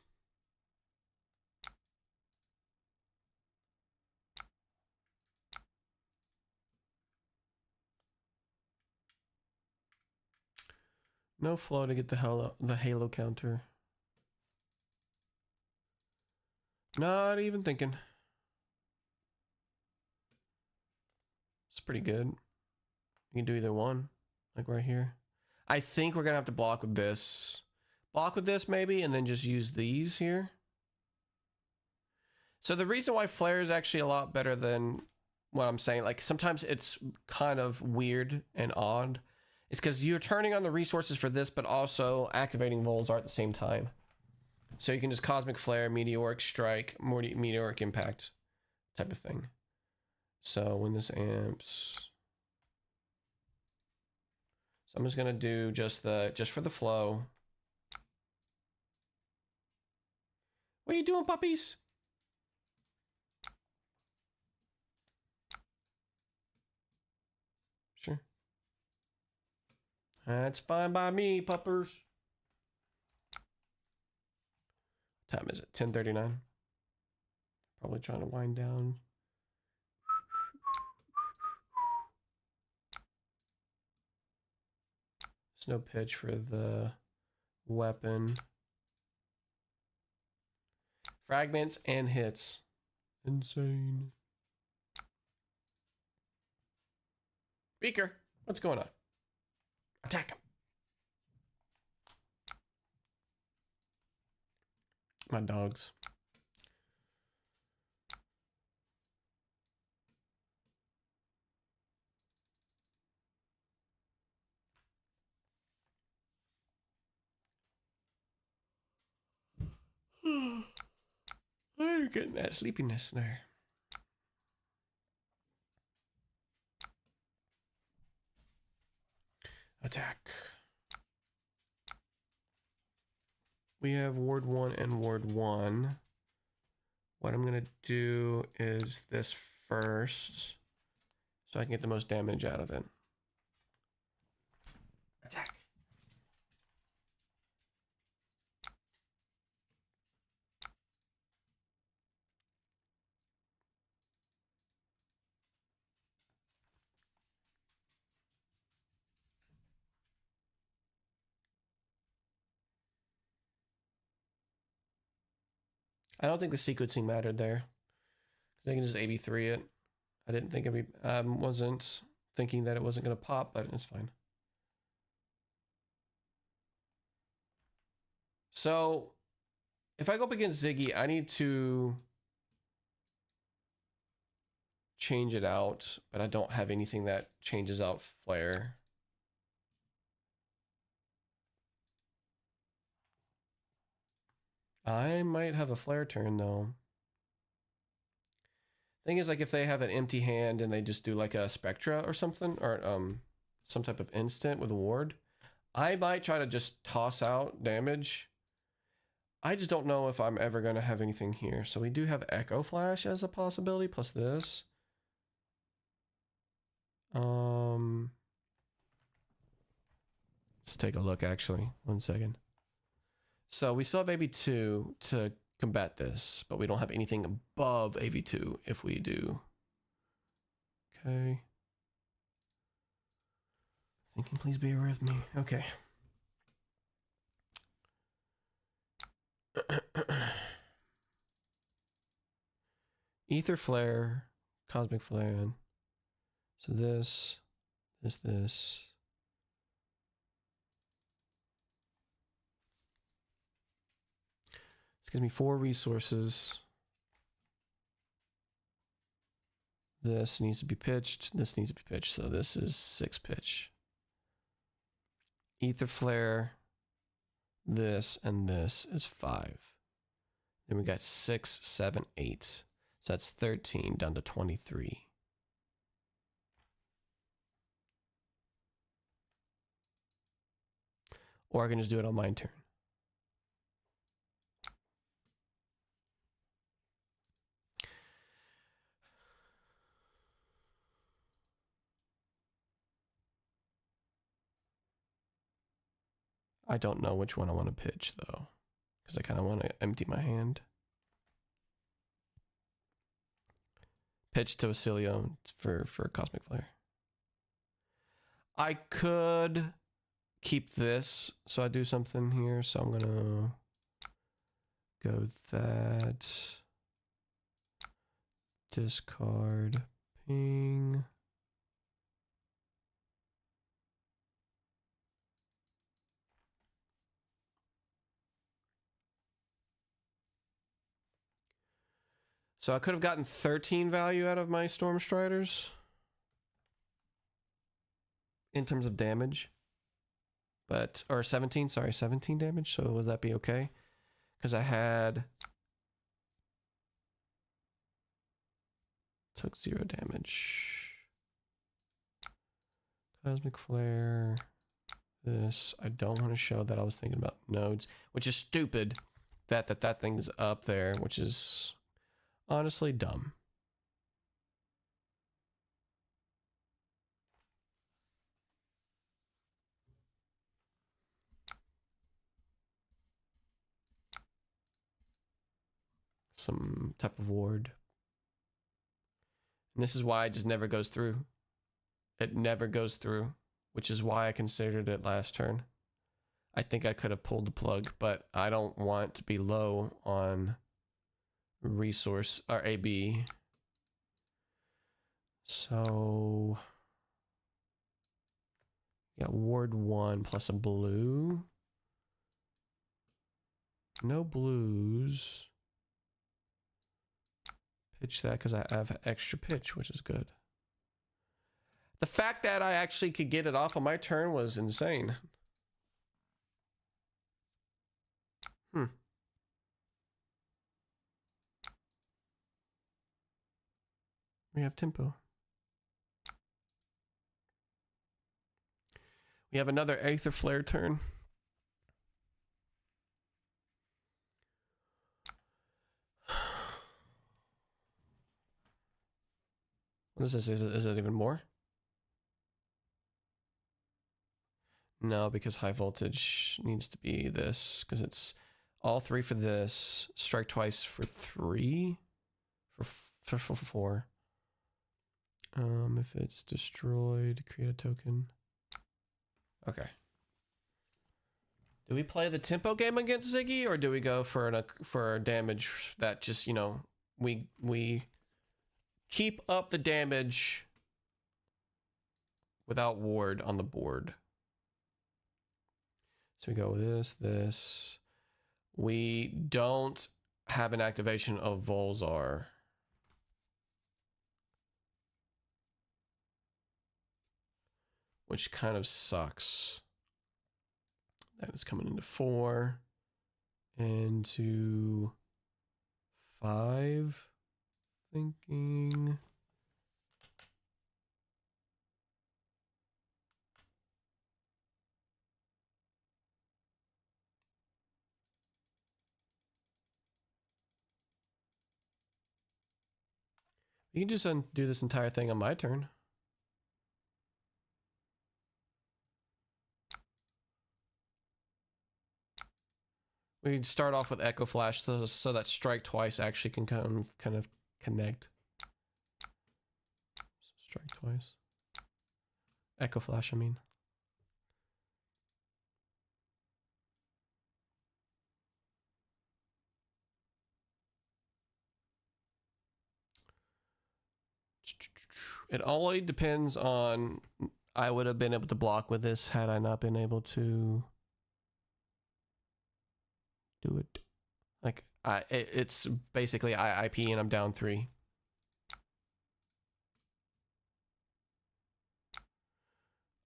No flow to get the halo counter. Not even thinking. It's pretty good. You can do either one, like right here. I think we're gonna have to block with this. Block with this maybe, and then just use these here. So the reason why flare is actually a lot better than what I'm saying, like sometimes it's kind of weird and odd. It's because you're turning on the resources for this, but also activating Volzar at the same time. So you can just Cosmic Flare, Meteoric Strike, Meteoric Impact type of thing. So when this amps... So I'm just gonna do just for the flow. What are you doing, puppies? Sure. That's fine by me, puppers. Time is it? 10:39. Probably trying to wind down. There's no pitch for the weapon. Fragments and hits. Insane. Beaker, what's going on? Attack him. My dogs. I'm getting that sleepiness there. Attack. We have Ward 1 and Ward 1. What I'm going to do is this first, so I can get the most damage out of it. Attack. I don't think the sequencing mattered there. I can just AB3 it. I didn't think it'd be, wasn't thinking that it wasn't going to pop, but it's fine. So if I go up against Ziggy, I need to change it out, but I don't have anything that changes out flare. I might have a flare turn though. Thing is, like, if they have an empty hand and they just do like a Spectra or something, or some type of instant with a ward, I might try to just toss out damage. I just don't know if I'm ever going to have anything here. So we do have Echo Flash as a possibility, plus this. Let's take a look, actually. 1 second. So we still have AV2 to combat this, but we don't have anything above AV2 if we do. Okay. Thinking, please be with me. Okay. Ether Flare, Cosmic Flare. So this. This gives me 4 resources. This needs to be pitched. This needs to be pitched. So this is 6 pitch. Ether Flare, this, and this is 5. Then we got 6, 7, 8. So that's 13 down to 23. Or I can just do it on my turn. I don't know which one I want to pitch, though, because I kind of want to empty my hand. Pitch to Acilio for Cosmic Flare. I could keep this, so I do something here. So I'm gonna go that, discard, ping. So I could have gotten 13 value out of my Storm Striders in terms of damage. But, or 17, sorry, 17 damage. So would that be okay? Because I had, took 0 damage. Cosmic Flare. This, I don't want to show that I was thinking about nodes, which is stupid that thing is up there, which is honestly dumb. Some type of ward. And this is why it just never goes through. It never goes through, which is why I considered it last turn. I think I could have pulled the plug, but I don't want to be low on resource or AB. So got ward 1 plus a blue. No blues. Pitch that because I have extra pitch, which is good. The fact that I actually could get it off on my turn was insane. We have tempo. We have another Aether Flare turn. What is this? Is it even more? No, because high voltage needs to be this, because it's all 3 for this, strike twice for 3, for 4. If it's destroyed, create a token. Okay. Do we play the tempo game against Ziggy, or do we go for a damage that just, you know, we keep up the damage without ward on the board? So we go with this. We don't have an activation of Volzar. Which kind of sucks. That is coming into 4. Into 5. Thinking. You can just undo this entire thing on my turn. We'd start off with Echo Flash so that Strike Twice actually can kind of connect. Strike Twice. Echo Flash, I mean. It only depends on... I would have been able to block with this had I not been able to do it. Like, it's basically IP and I'm down 3.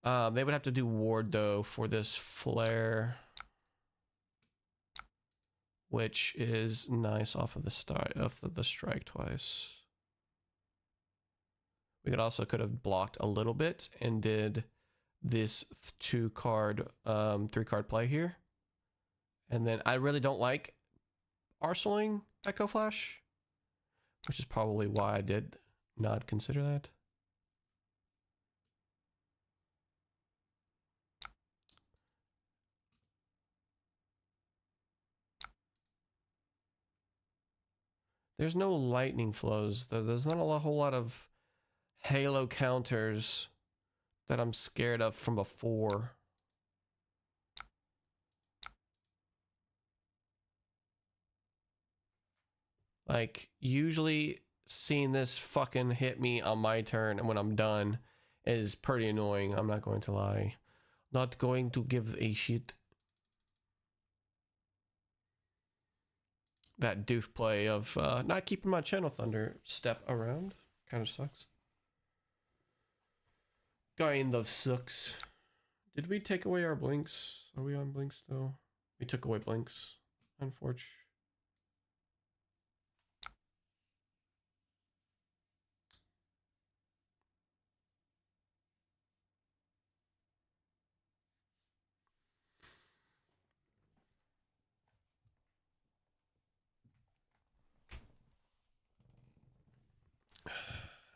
They would have to do ward though for this flare, which is nice off of the strike twice. We could have blocked a little bit and did this 3-card play here. And then I really don't like arsenaling Echo Flash, which is probably why I did not consider that. There's no lightning flows. There's not a whole lot of Halo counters that I'm scared of from before. Like, usually seeing this fucking hit me on my turn and when I'm done is pretty annoying. I'm not going to lie. Not going to give a shit. That doof play of not keeping my Channel Thunder step around kind of sucks. Kind of sucks. Did we take away our blinks? Are we on blinks still? We took away blinks. Unfortunately.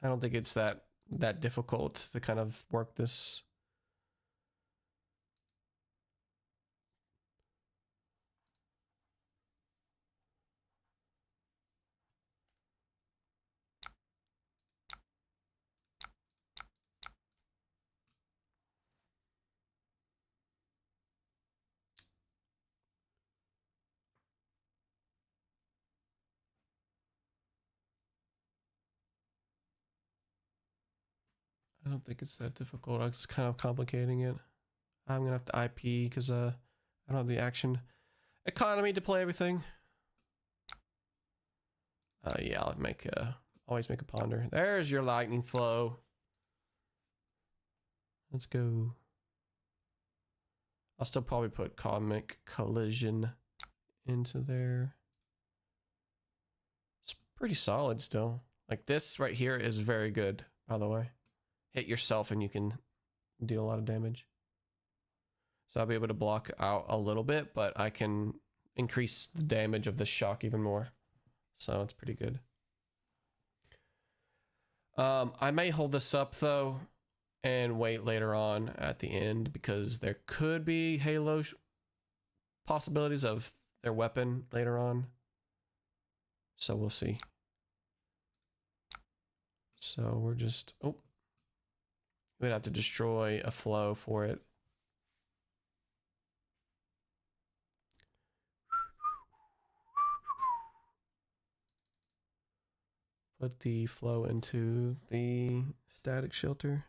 I don't think it's that difficult to kind of work this. I don't think it's that difficult. It's kind of complicating it. I'm gonna have to IP because I don't have the action economy to play everything. Yeah, I'll always make a ponder. There's your lightning flow. Let's go. I'll still probably put Cosmic Collision into there. It's pretty solid still. Like, this right here is very good, by the way. Hit yourself and you can deal a lot of damage. So I'll be able to block out a little bit, but I can increase the damage of the shock even more. So it's pretty good. I may hold this up though and wait later on at the end because there could be Halo possibilities of their weapon later on. So we'll see. So we're just, oh, we'd have to destroy a flow for it. Put the flow into the static shelter.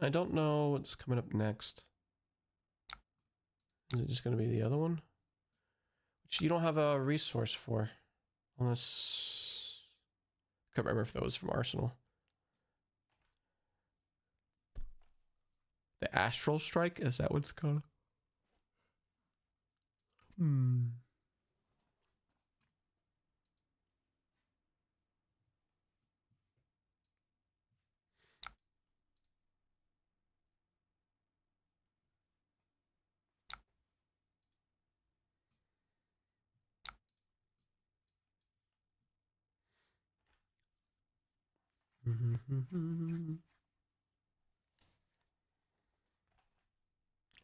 I don't know what's coming up next. Is it just going to be the other one? Which you don't have a resource for. Unless... I can't remember if that was from Arsenal. The Astral Strike, is that what it's called? Hmm.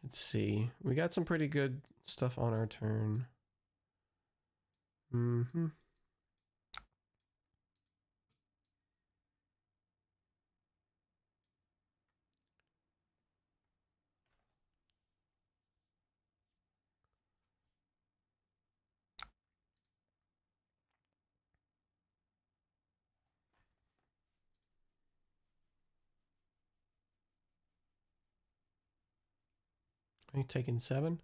Let's see. We got some pretty good stuff on our turn. Mm-hmm. Are you taking 7?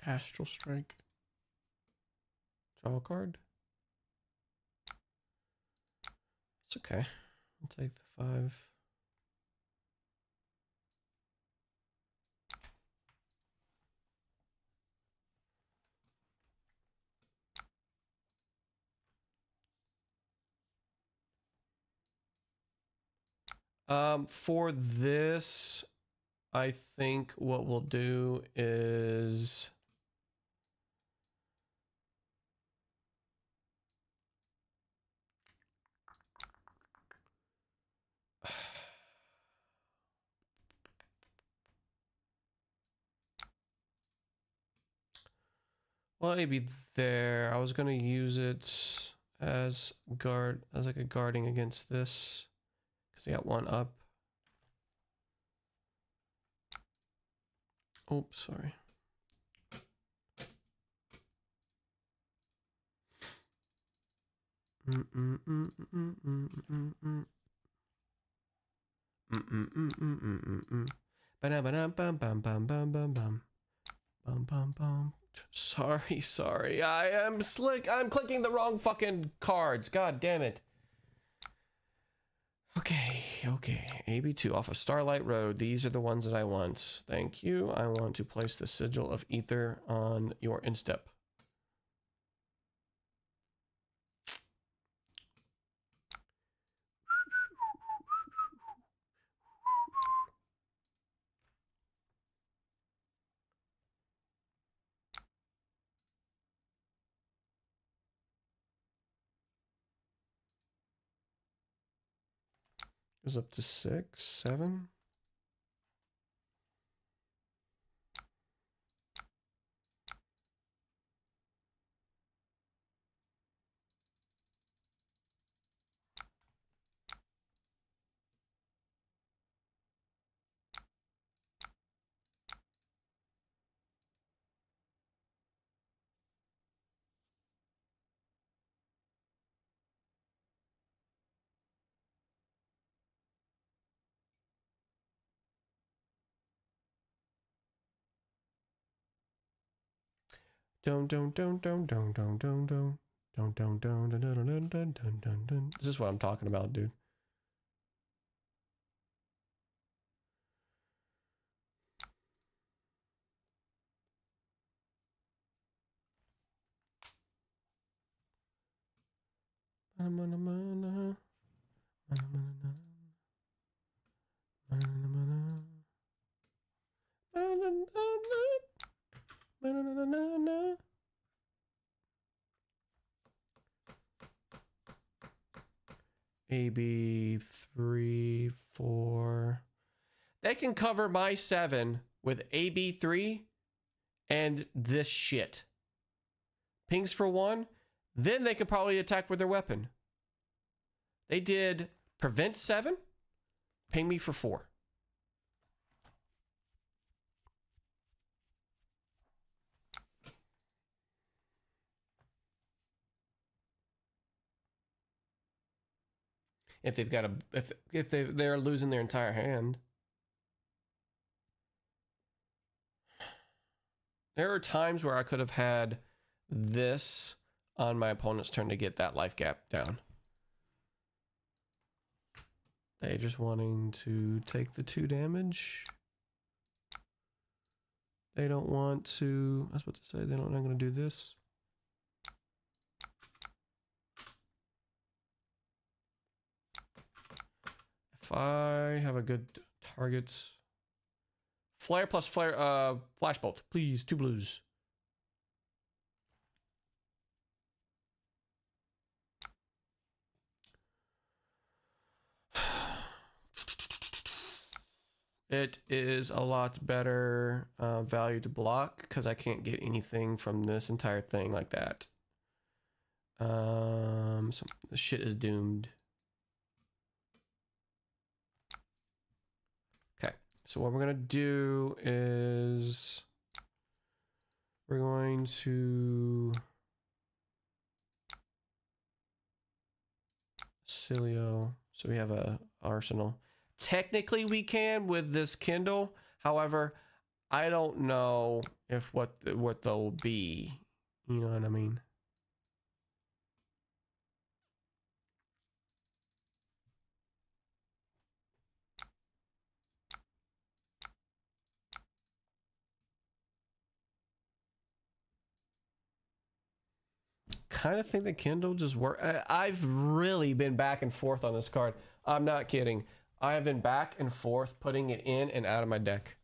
Astral Strike. Draw a card. It's okay. I'll take the 5. For this, I think what we'll do is well, maybe there. I was gonna use it as guard, as like a guarding against this, because I got 1 up. Oops, sorry. Sorry. I am slick. I'm clicking the wrong fucking cards. God damn it. Okay. AB2 off of Starlight Road. These are the ones that I want. Thank you. I want to place the Sigil of Ether on your instep. Goes up to 6, 7. This is what I'm talking about, dude. AB 3, 4. They can cover my 7 with AB 3 and this shit. Pings for 1, then they could probably attack with their weapon. They did prevent 7, ping me for 4. If they've got a, if they're losing their entire hand. There are times where I could have had this on my opponent's turn to get that life gap down. They just wanting to take the 2 damage. They don't want to, I was about to say, they're not going to do this. If I have a good target. Flare plus flare, flashbolt, please, 2 blues. It is a lot better value to block because I can't get anything from this entire thing like that. So the shit is doomed. Okay, so what we're gonna do is we're going to Cilio. So we have a arsenal. Technically we can with this Kindle. However, I don't know if what they'll be. You know what I mean? Kind of think the Kindle just work. I've really been back and forth on this card. I'm not kidding. I have been back and forth putting it in and out of my deck.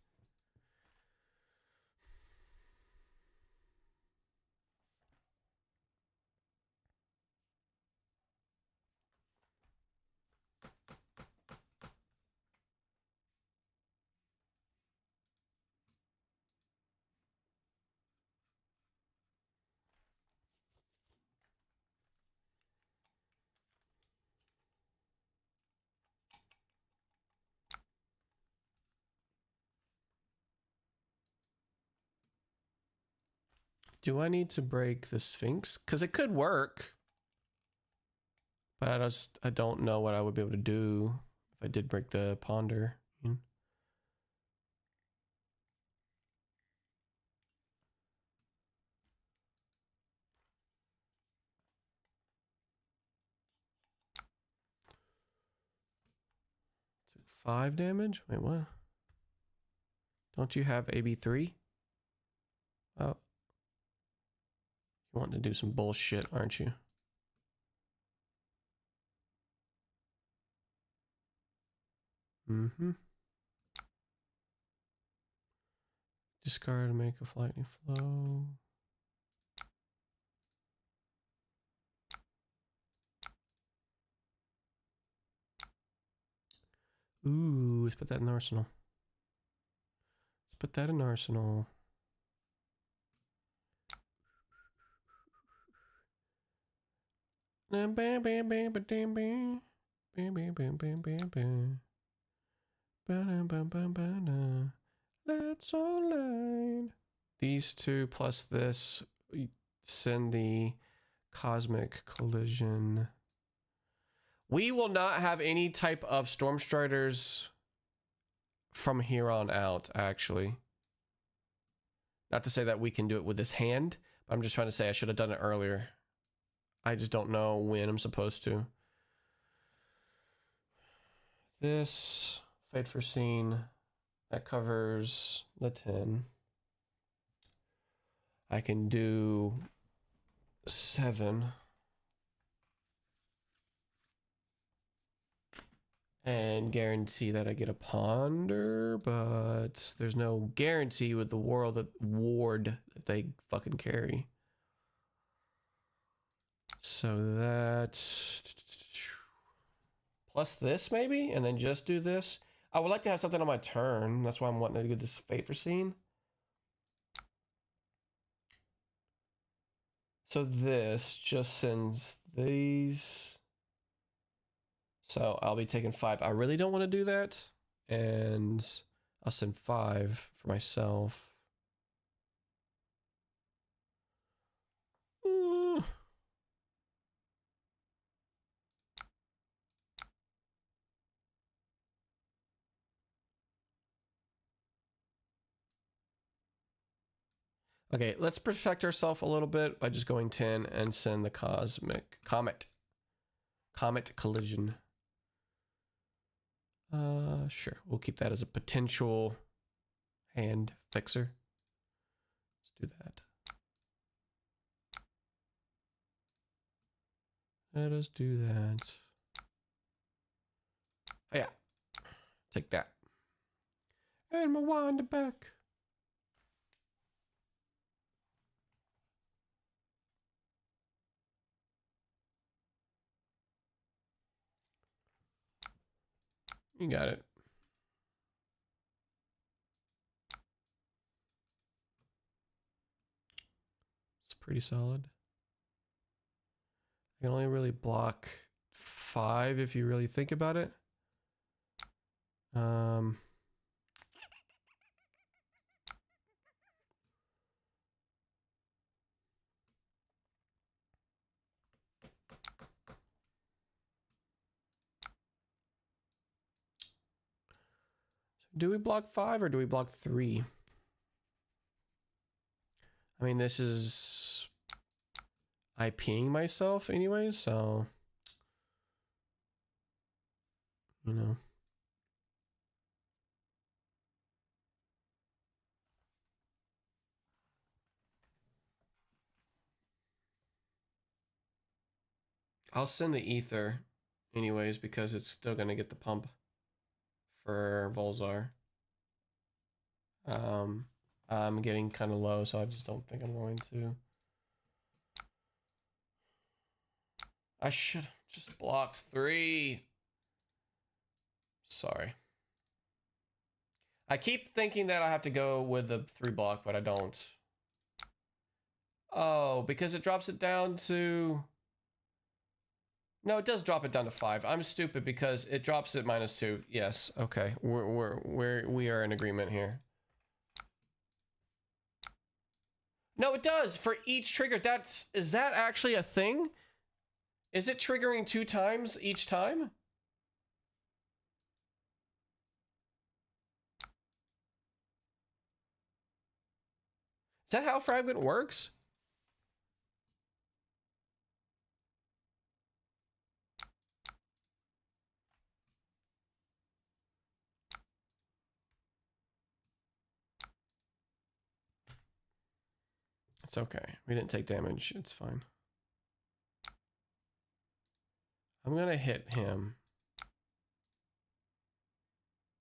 Do I need to break the Sphinx? Because it could work. But I don't know what I would be able to do if I did break the Ponder. Took 5 damage? Wait, what? Don't you have AB3? Oh. You want to do some bullshit, aren't you? Mm-hmm. Discard to make a lightning flow. Ooh, let's put that in Arsenal. Let's put that in Arsenal. Bam, bam, bam, bam, bam, bam, bam, bam, bam, bam, bam, bam. Bam, bam, bam, bam. Let's align. These 2 plus this send the cosmic collision. We will not have any type of Storm Striders from here on out, actually. Not to say that we can do it with this hand, but I'm just trying to say I should have done it earlier. I just don't know when I'm supposed to. This Fate Foreseen, that covers the 10. I can do 7. And guarantee that I get a Ponder, but there's no guarantee with the ward that they fucking carry. So that plus this maybe, and then just do this. I would like to have something on my turn. That's why I'm wanting to do this Fate Foreseen. So this just sends these. So I'll be taking 5. I really don't want to do that. And I'll send 5 for myself. Okay, let's protect ourselves a little bit by just going 10 and send the comet collision. Sure. We'll keep that as a potential hand fixer. Let's do that. Let us do that. Oh, yeah. Take that. And my wand back. You got it. It's pretty solid. I can only really block 5 if you really think about it. Do we block 5 or do we block 3? I mean, this is IPing myself anyway, so you know. I'll send the ether anyways because it's still gonna get the pump for Volzar. I'm getting kind of low, so I just don't think I'm going to. I should have just blocked 3. Sorry. I keep thinking that I have to go with the 3 block, but I don't. Oh, because it drops it down to... No, it does drop it down to 5. I'm stupid because it drops it -2. Yes, okay. We are in agreement here. No, it does for each trigger. Is that actually a thing? Is it triggering 2 times each time? Is that how fragment works? It's okay. We didn't take damage. It's fine. I'm gonna hit him.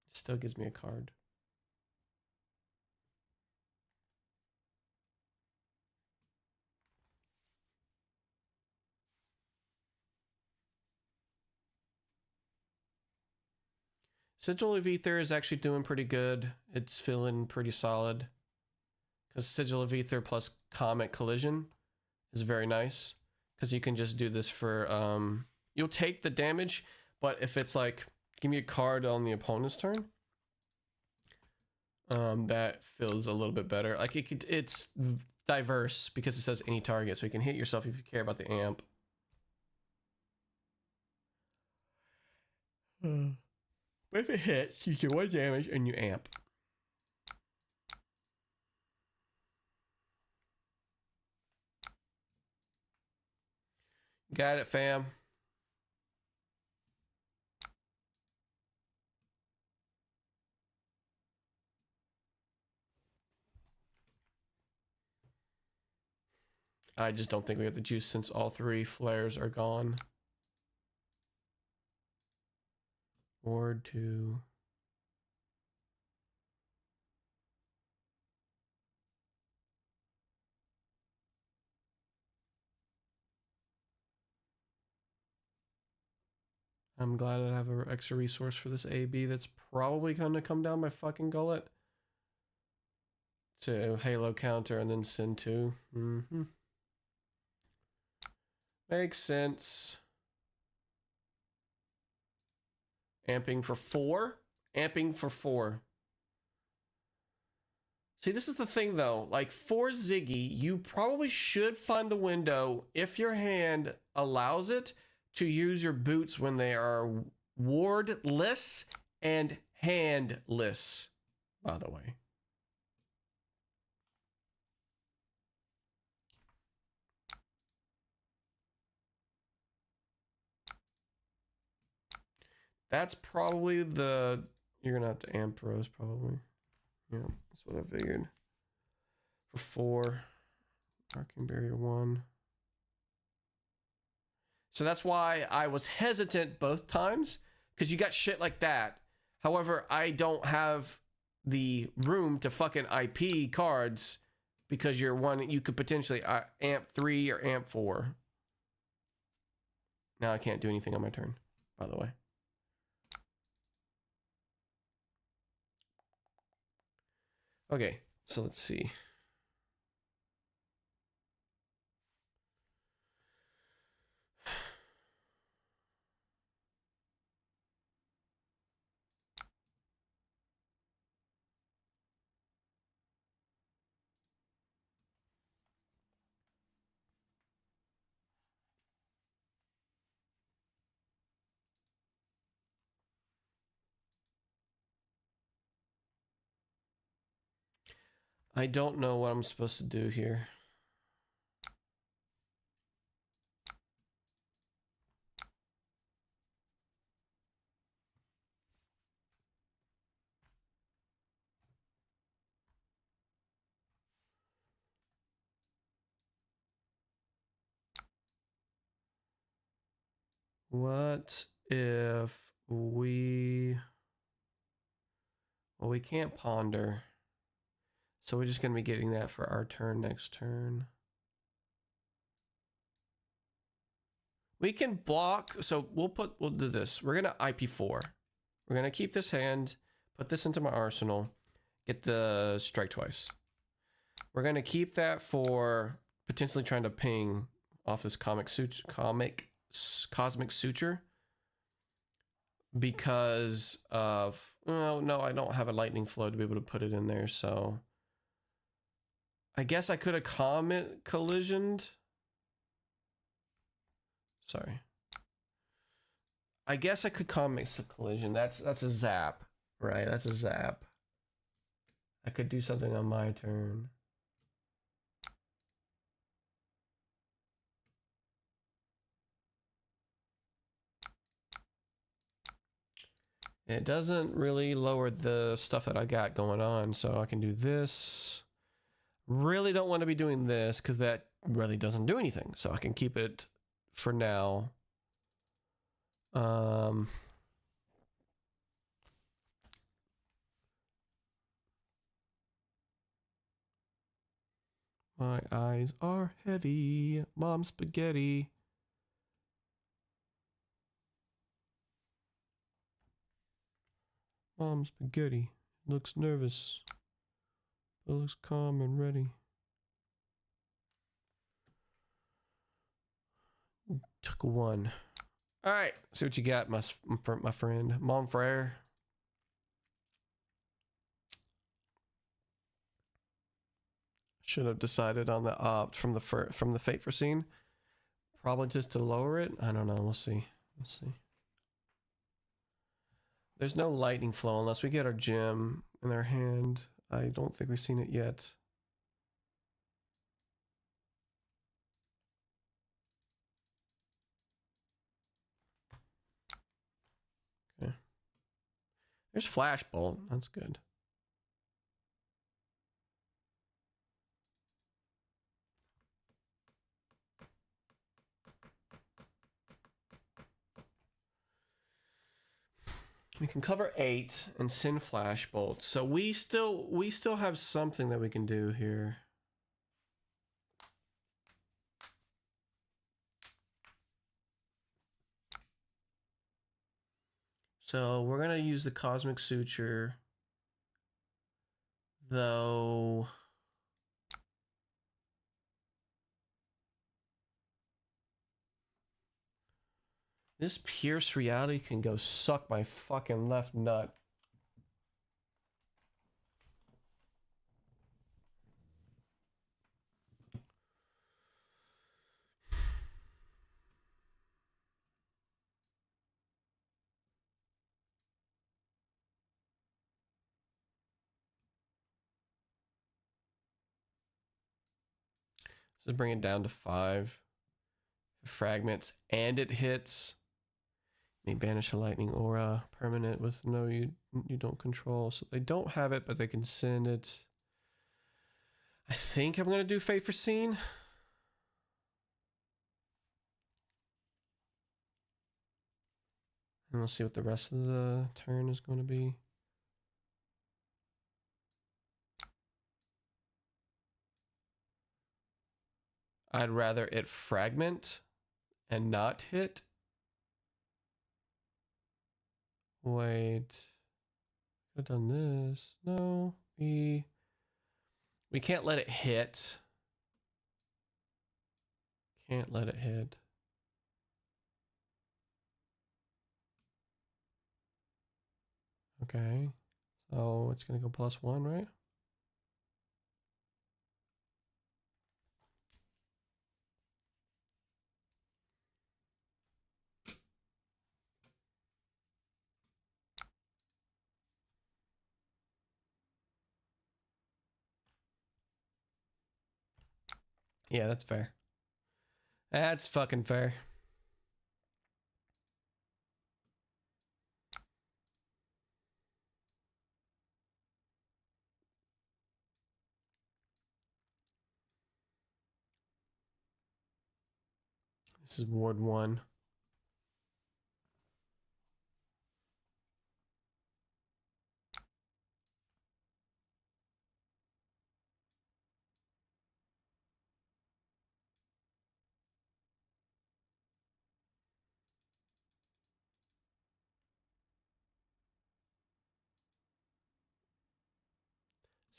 It still gives me a card. Sigil of Ether is actually doing pretty good. It's feeling pretty solid. Because Sigil of Ether plus Comet Collision is very nice. Because you can just do this for... you'll take the damage, but if it's like, give me a card on the opponent's turn, that feels a little bit better. Like it's diverse because it says any target, so you can hit yourself if you care about the amp. But if it hits, you get 1 damage and you amp. Got it, fam. I just don't think we have the juice since all 3 flares are gone. Ward 2. I'm glad that I have an extra resource for this AB that's probably going to come down my fucking gullet. To Halo counter and then send 2. Makes sense. Amping for 4? Amping for 4. See, this is the thing though. Like for Ziggy, you probably should find the window, if your hand allows it, to use your boots when they are wardless and handless, by the way. That's probably the... You're gonna have to amp pros, probably. Yeah, that's what I figured. For 4. Arcane Barrier 1. So that's why I was hesitant both times, because you got shit like that. However, I don't have the room to fucking IP cards, because you're one, you could potentially amp 3 or amp 4. Now I can't do anything on my turn, by the way. Okay, so let's see. I don't know what I'm supposed to do here. What if we... Well, we can't ponder. So we're just going to be getting that for our turn next turn. We can block. So we'll do this. We're going to IP4. We're going to keep this hand, put this into my arsenal, get the strike twice. We're going to keep that for potentially trying to ping off this cosmic suture. Because of, oh, no, I don't have a lightning flow to be able to put it in there, so I guess I could have collisioned. Sorry. I guess I could comic collision. That's a zap, right? That's a zap. I could do something on my turn. It doesn't really lower the stuff that I got going on, so I can do this. Really don't want to be doing this because that really doesn't do anything, so I can keep it for now. My eyes are heavy, Mom spaghetti. Mom spaghetti looks nervous, but looks calm and ready. Took 1. All right, see what you got, my friend, Mom Frere. Should have decided on the opt from the Fate Foreseen. Probably just to lower it. I don't know. We'll see. We'll see. There's no lightning flow unless we get our gem in our hand. I don't think we've seen it yet. Okay. There's Flash Bolt. That's good. We can cover 8 and send Flash Bolts. So we still have something that we can do here. So we're gonna use the Cosmic Suture, though. This Pierce Reality can go suck my fucking left nut. Let's bring it down to 5 fragments, and it hits. May banish a lightning aura permanent with no you don't control. So they don't have it, but they can send it. I think I'm gonna do Fate Foreseen. And we'll see what the rest of the turn is going to be. I'd rather it fragment and not hit. Wait. Could have done this. No, we can't let it hit. Can't let it hit. Okay. So it's gonna go +1, right? Yeah, that's fair. That's fucking fair. This is Ward 1.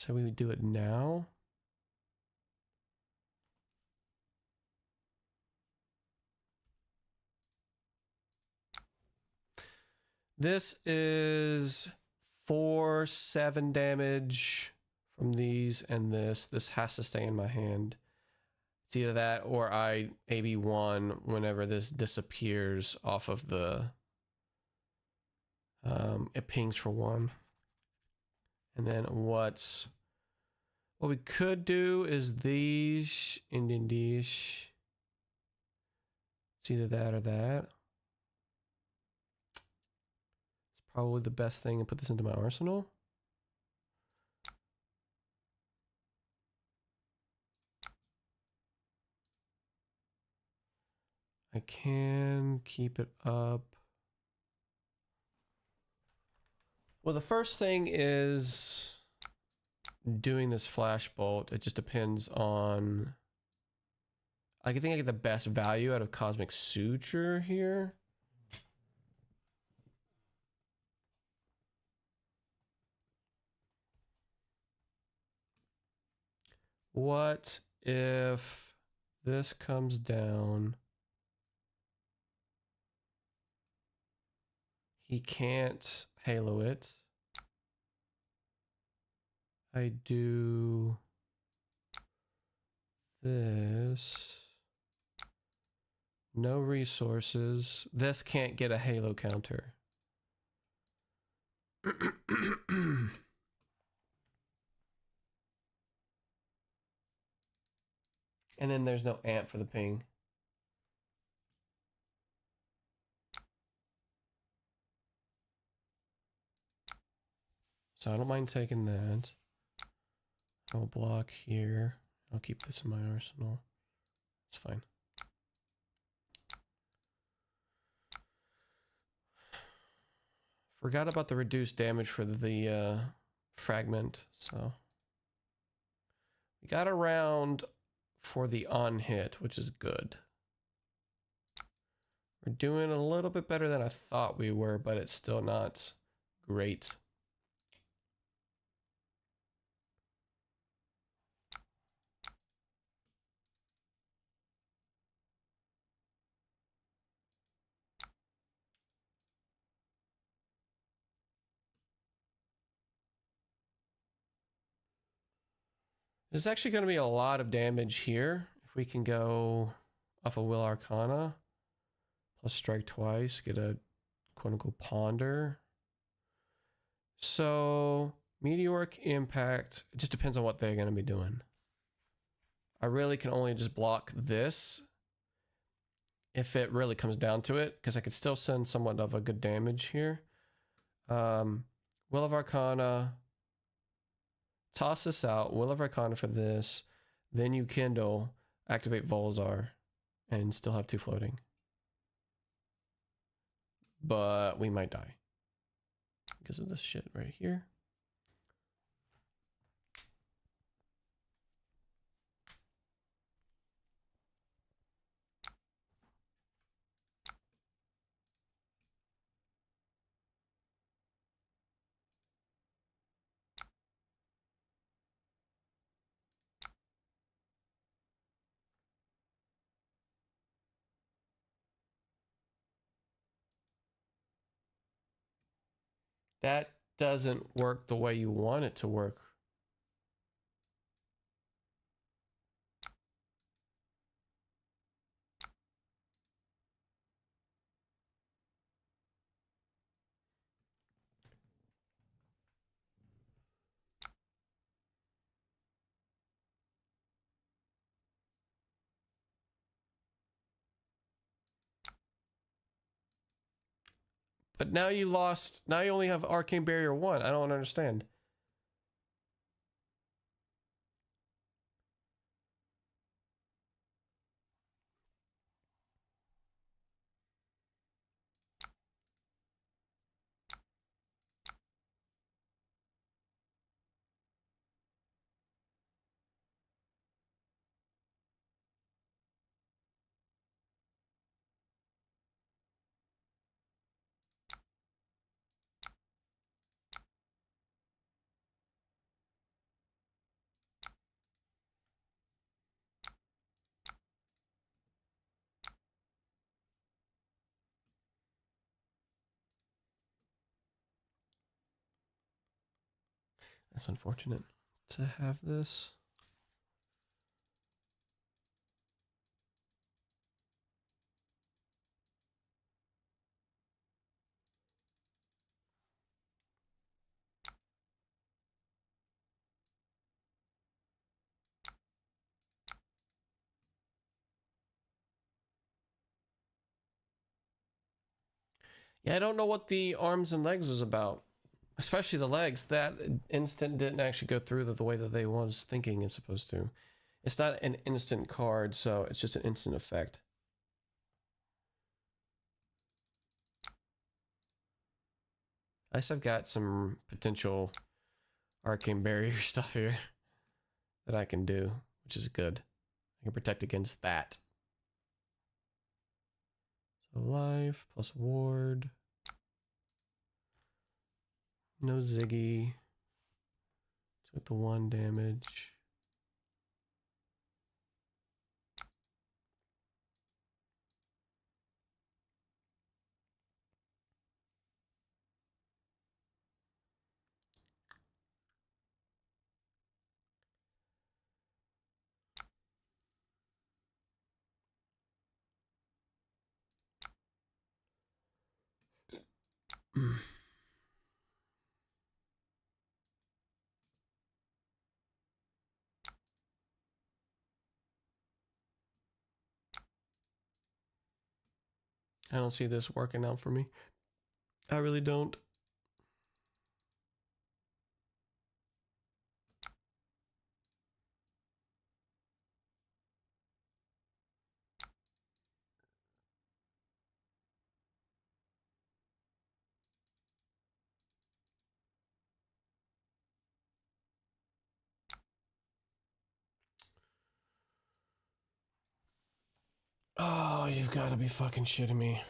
So we would do it now. This is 4/7 damage from these and this. This has to stay in my hand. It's either that or I AB1 whenever this disappears off of the... it pings for 1. And then what we could do is these, and then these. It's either that or that. It's probably the best thing to put this into my arsenal. I can keep it up. Well, the first thing is doing this flash bolt. It just depends on... I think I get the best value out of Cosmic Suture here. What if this comes down? He can't halo it. I do this. No resources. This can't get a halo counter. And then there's no amp for the ping. So I don't mind taking that. I'll block here. I'll keep this in my arsenal. It's fine. Forgot about the reduced damage for the fragment, so we got around for the on hit, which is good. We're doing a little bit better than I thought we were, but it's still not great. There's actually going to be a lot of damage here. If we can go off a Will Arcana, plus strike twice, get a quote-unquote ponder. So, meteoric impact, it just depends on what they're going to be doing. I really can only just block this if it really comes down to it, because I could still send somewhat of a good damage here. Will of Arcana. Toss this out. Will of Arcana for this. Then you kindle, activate Volzar, and still have 2 floating. But we might die because of this shit right here. That doesn't work the way you want it to work. But now you lost. Now you only have Arcane Barrier 1. I don't understand. That's unfortunate to have this. Yeah, I don't know what the arms and legs was about. Especially the legs. That instant didn't actually go through the way that they was thinking it's supposed to. It's not an instant card, so it's just an instant effect. At least I've got some potential arcane barrier stuff here that I can do, which is good. I can protect against that. So life plus ward. No Ziggy. It's with the 1 damage. I don't see this working out for me. I really don't. Oh, you've got to be fucking shitting me.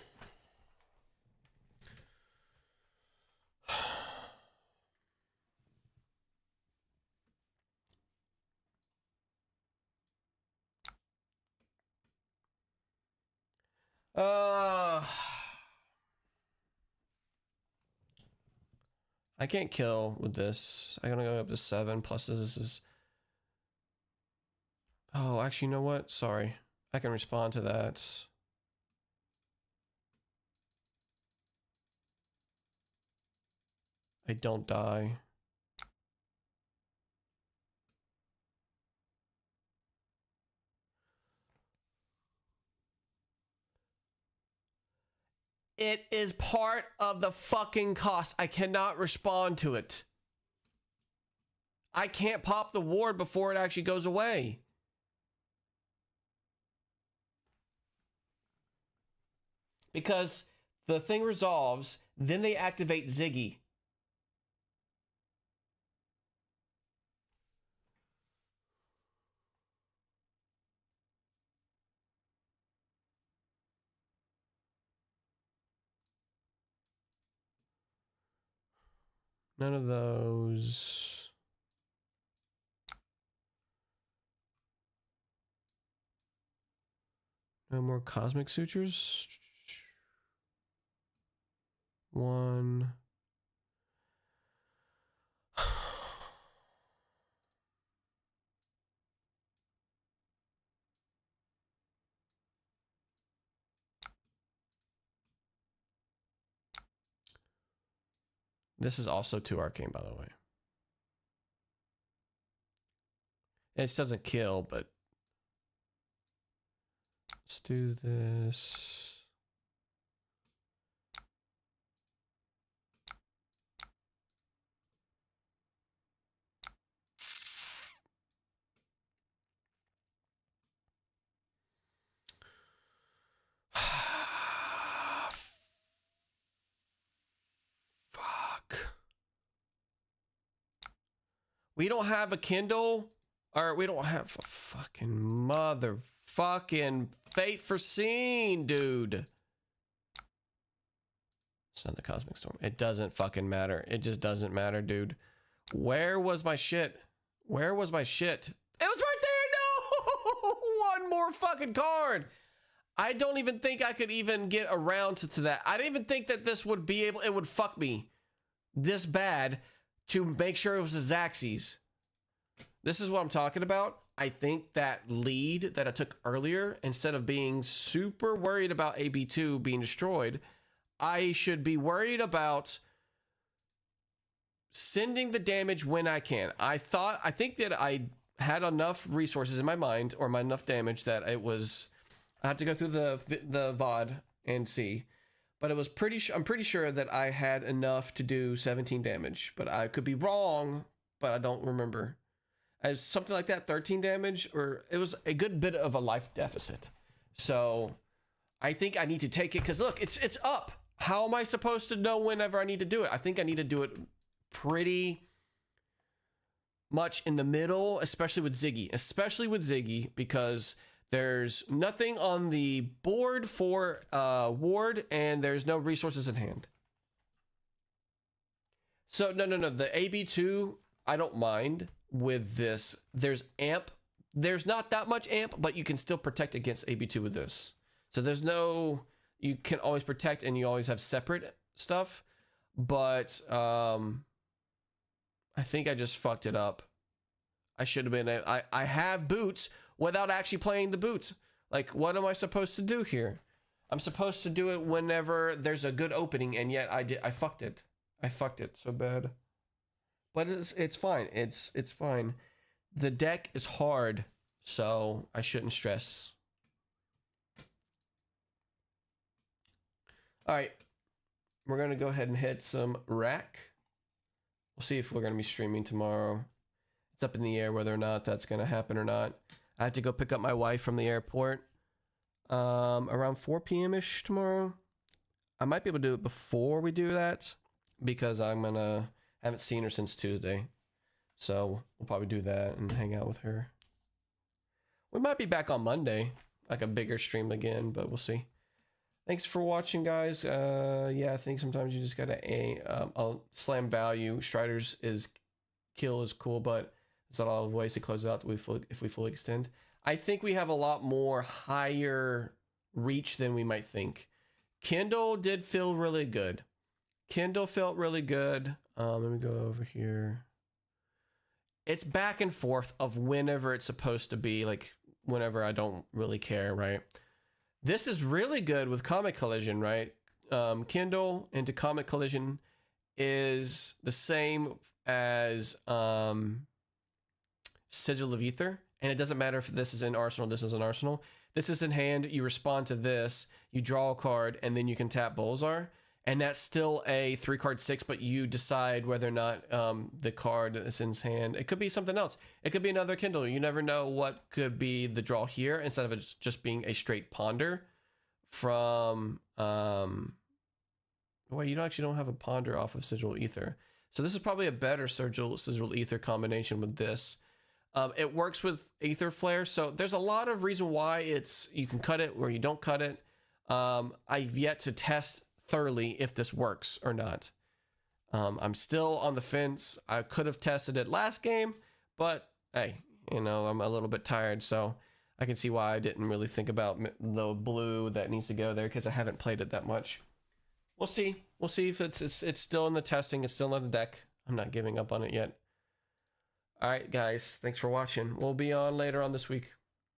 I can't kill with this. I'm gonna go up to 7. Plus this is... Oh, actually, you know what? Sorry. I can respond to that. I don't die. It is part of the fucking cost. I cannot respond to it. I can't pop the ward before it actually goes away. Because the thing resolves, then they activate Ziggy. None of those. No more cosmic sutures. One. This is also 2 arcane, by the way. It doesn't kill, but let's do this. We don't have a Kindle, or we don't have a fucking motherfucking fate foreseen, dude. It's not the Cosmic Storm. It doesn't fucking matter. It just doesn't matter, dude. Where was my shit? Where was my shit? It was right there. No, one more fucking card. I don't even think I could even get around to that. I didn't even think that this would be able, it would fuck me this bad to make sure it was a Xaxes. This is what I'm talking about. I think that lead that I took earlier, instead of being super worried about AB2 being destroyed, I should be worried about sending the damage when I can. I think that I had enough resources in my mind, or my enough damage, that it was, I have to go through the VOD and see. But it was I'm pretty sure that I had enough to do 17 damage. But I could be wrong, but I don't remember. As something like that, 13 damage, or it was a good bit of a life deficit. So I think I need to take it, because look, it's up. How am I supposed to know whenever I need to do it? I think I need to do it pretty much in the middle, especially with Ziggy, because there's nothing on the board for ward, and there's no resources in hand. So no, the AB2 I don't mind with this. There's amp, there's not that much amp, but you can still protect against AB2 with this. So there's no, you can always protect, and you always have separate stuff. But I think I just fucked it up. I should have been, I have boots without actually playing the boots. Like, what am I supposed to do here? I'm supposed to do it whenever there's a good opening, and yet I fucked it. I fucked it so bad. But it's fine. It's fine. The deck is hard, so I shouldn't stress. All right. We're going to go ahead and hit some rack. We'll see if we're going to be streaming tomorrow. It's up in the air whether or not that's going to happen or not. I have to go pick up my wife from the airport around 4 p.m.-ish tomorrow. I might be able to do it before we do that, because I haven't seen her since Tuesday. So we'll probably do that and hang out with her. We might be back on Monday, like a bigger stream again, but we'll see. Thanks for watching, guys. Yeah, I think sometimes you just gotta slam value. Strider's kill is cool, but there's a lot of ways to close it out if we fully extend. I think we have a lot more higher reach than we might think. Kindle did feel really good. Kindle felt really good. Let me go over here. It's back and forth of whenever it's supposed to be, like whenever I don't really care, right? This is really good with Comet Collision, right? Kindle into Comet Collision is the same as Sigil of Ether. and it doesn't matter if this is in Arsenal, this is in Arsenal. This is in hand, you respond to this, you draw a card, and then you can tap Bolzar. And that's still a 3-card 6, but you decide whether or not the card is in his hand. It could be something else. It could be another Kindle. You never know what could be the draw here, instead of it just being a straight ponder from... well, you actually don't have a ponder off of Sigil Ether. So this is probably a better Sigil Ether combination with this. It works with Aether Flare, so there's a lot of reason why you can cut it or you don't cut it. I've yet to test thoroughly if this works or not. I'm still on the fence. I could have tested it last game, but hey, you know, I'm a little bit tired, so I can see why I didn't really think about the blue that needs to go there, because I haven't played it that much. We'll see. We'll see if it's still in the testing. It's still in the deck. I'm not giving up on it yet. All right, guys. Thanks for watching. We'll be on later on this week.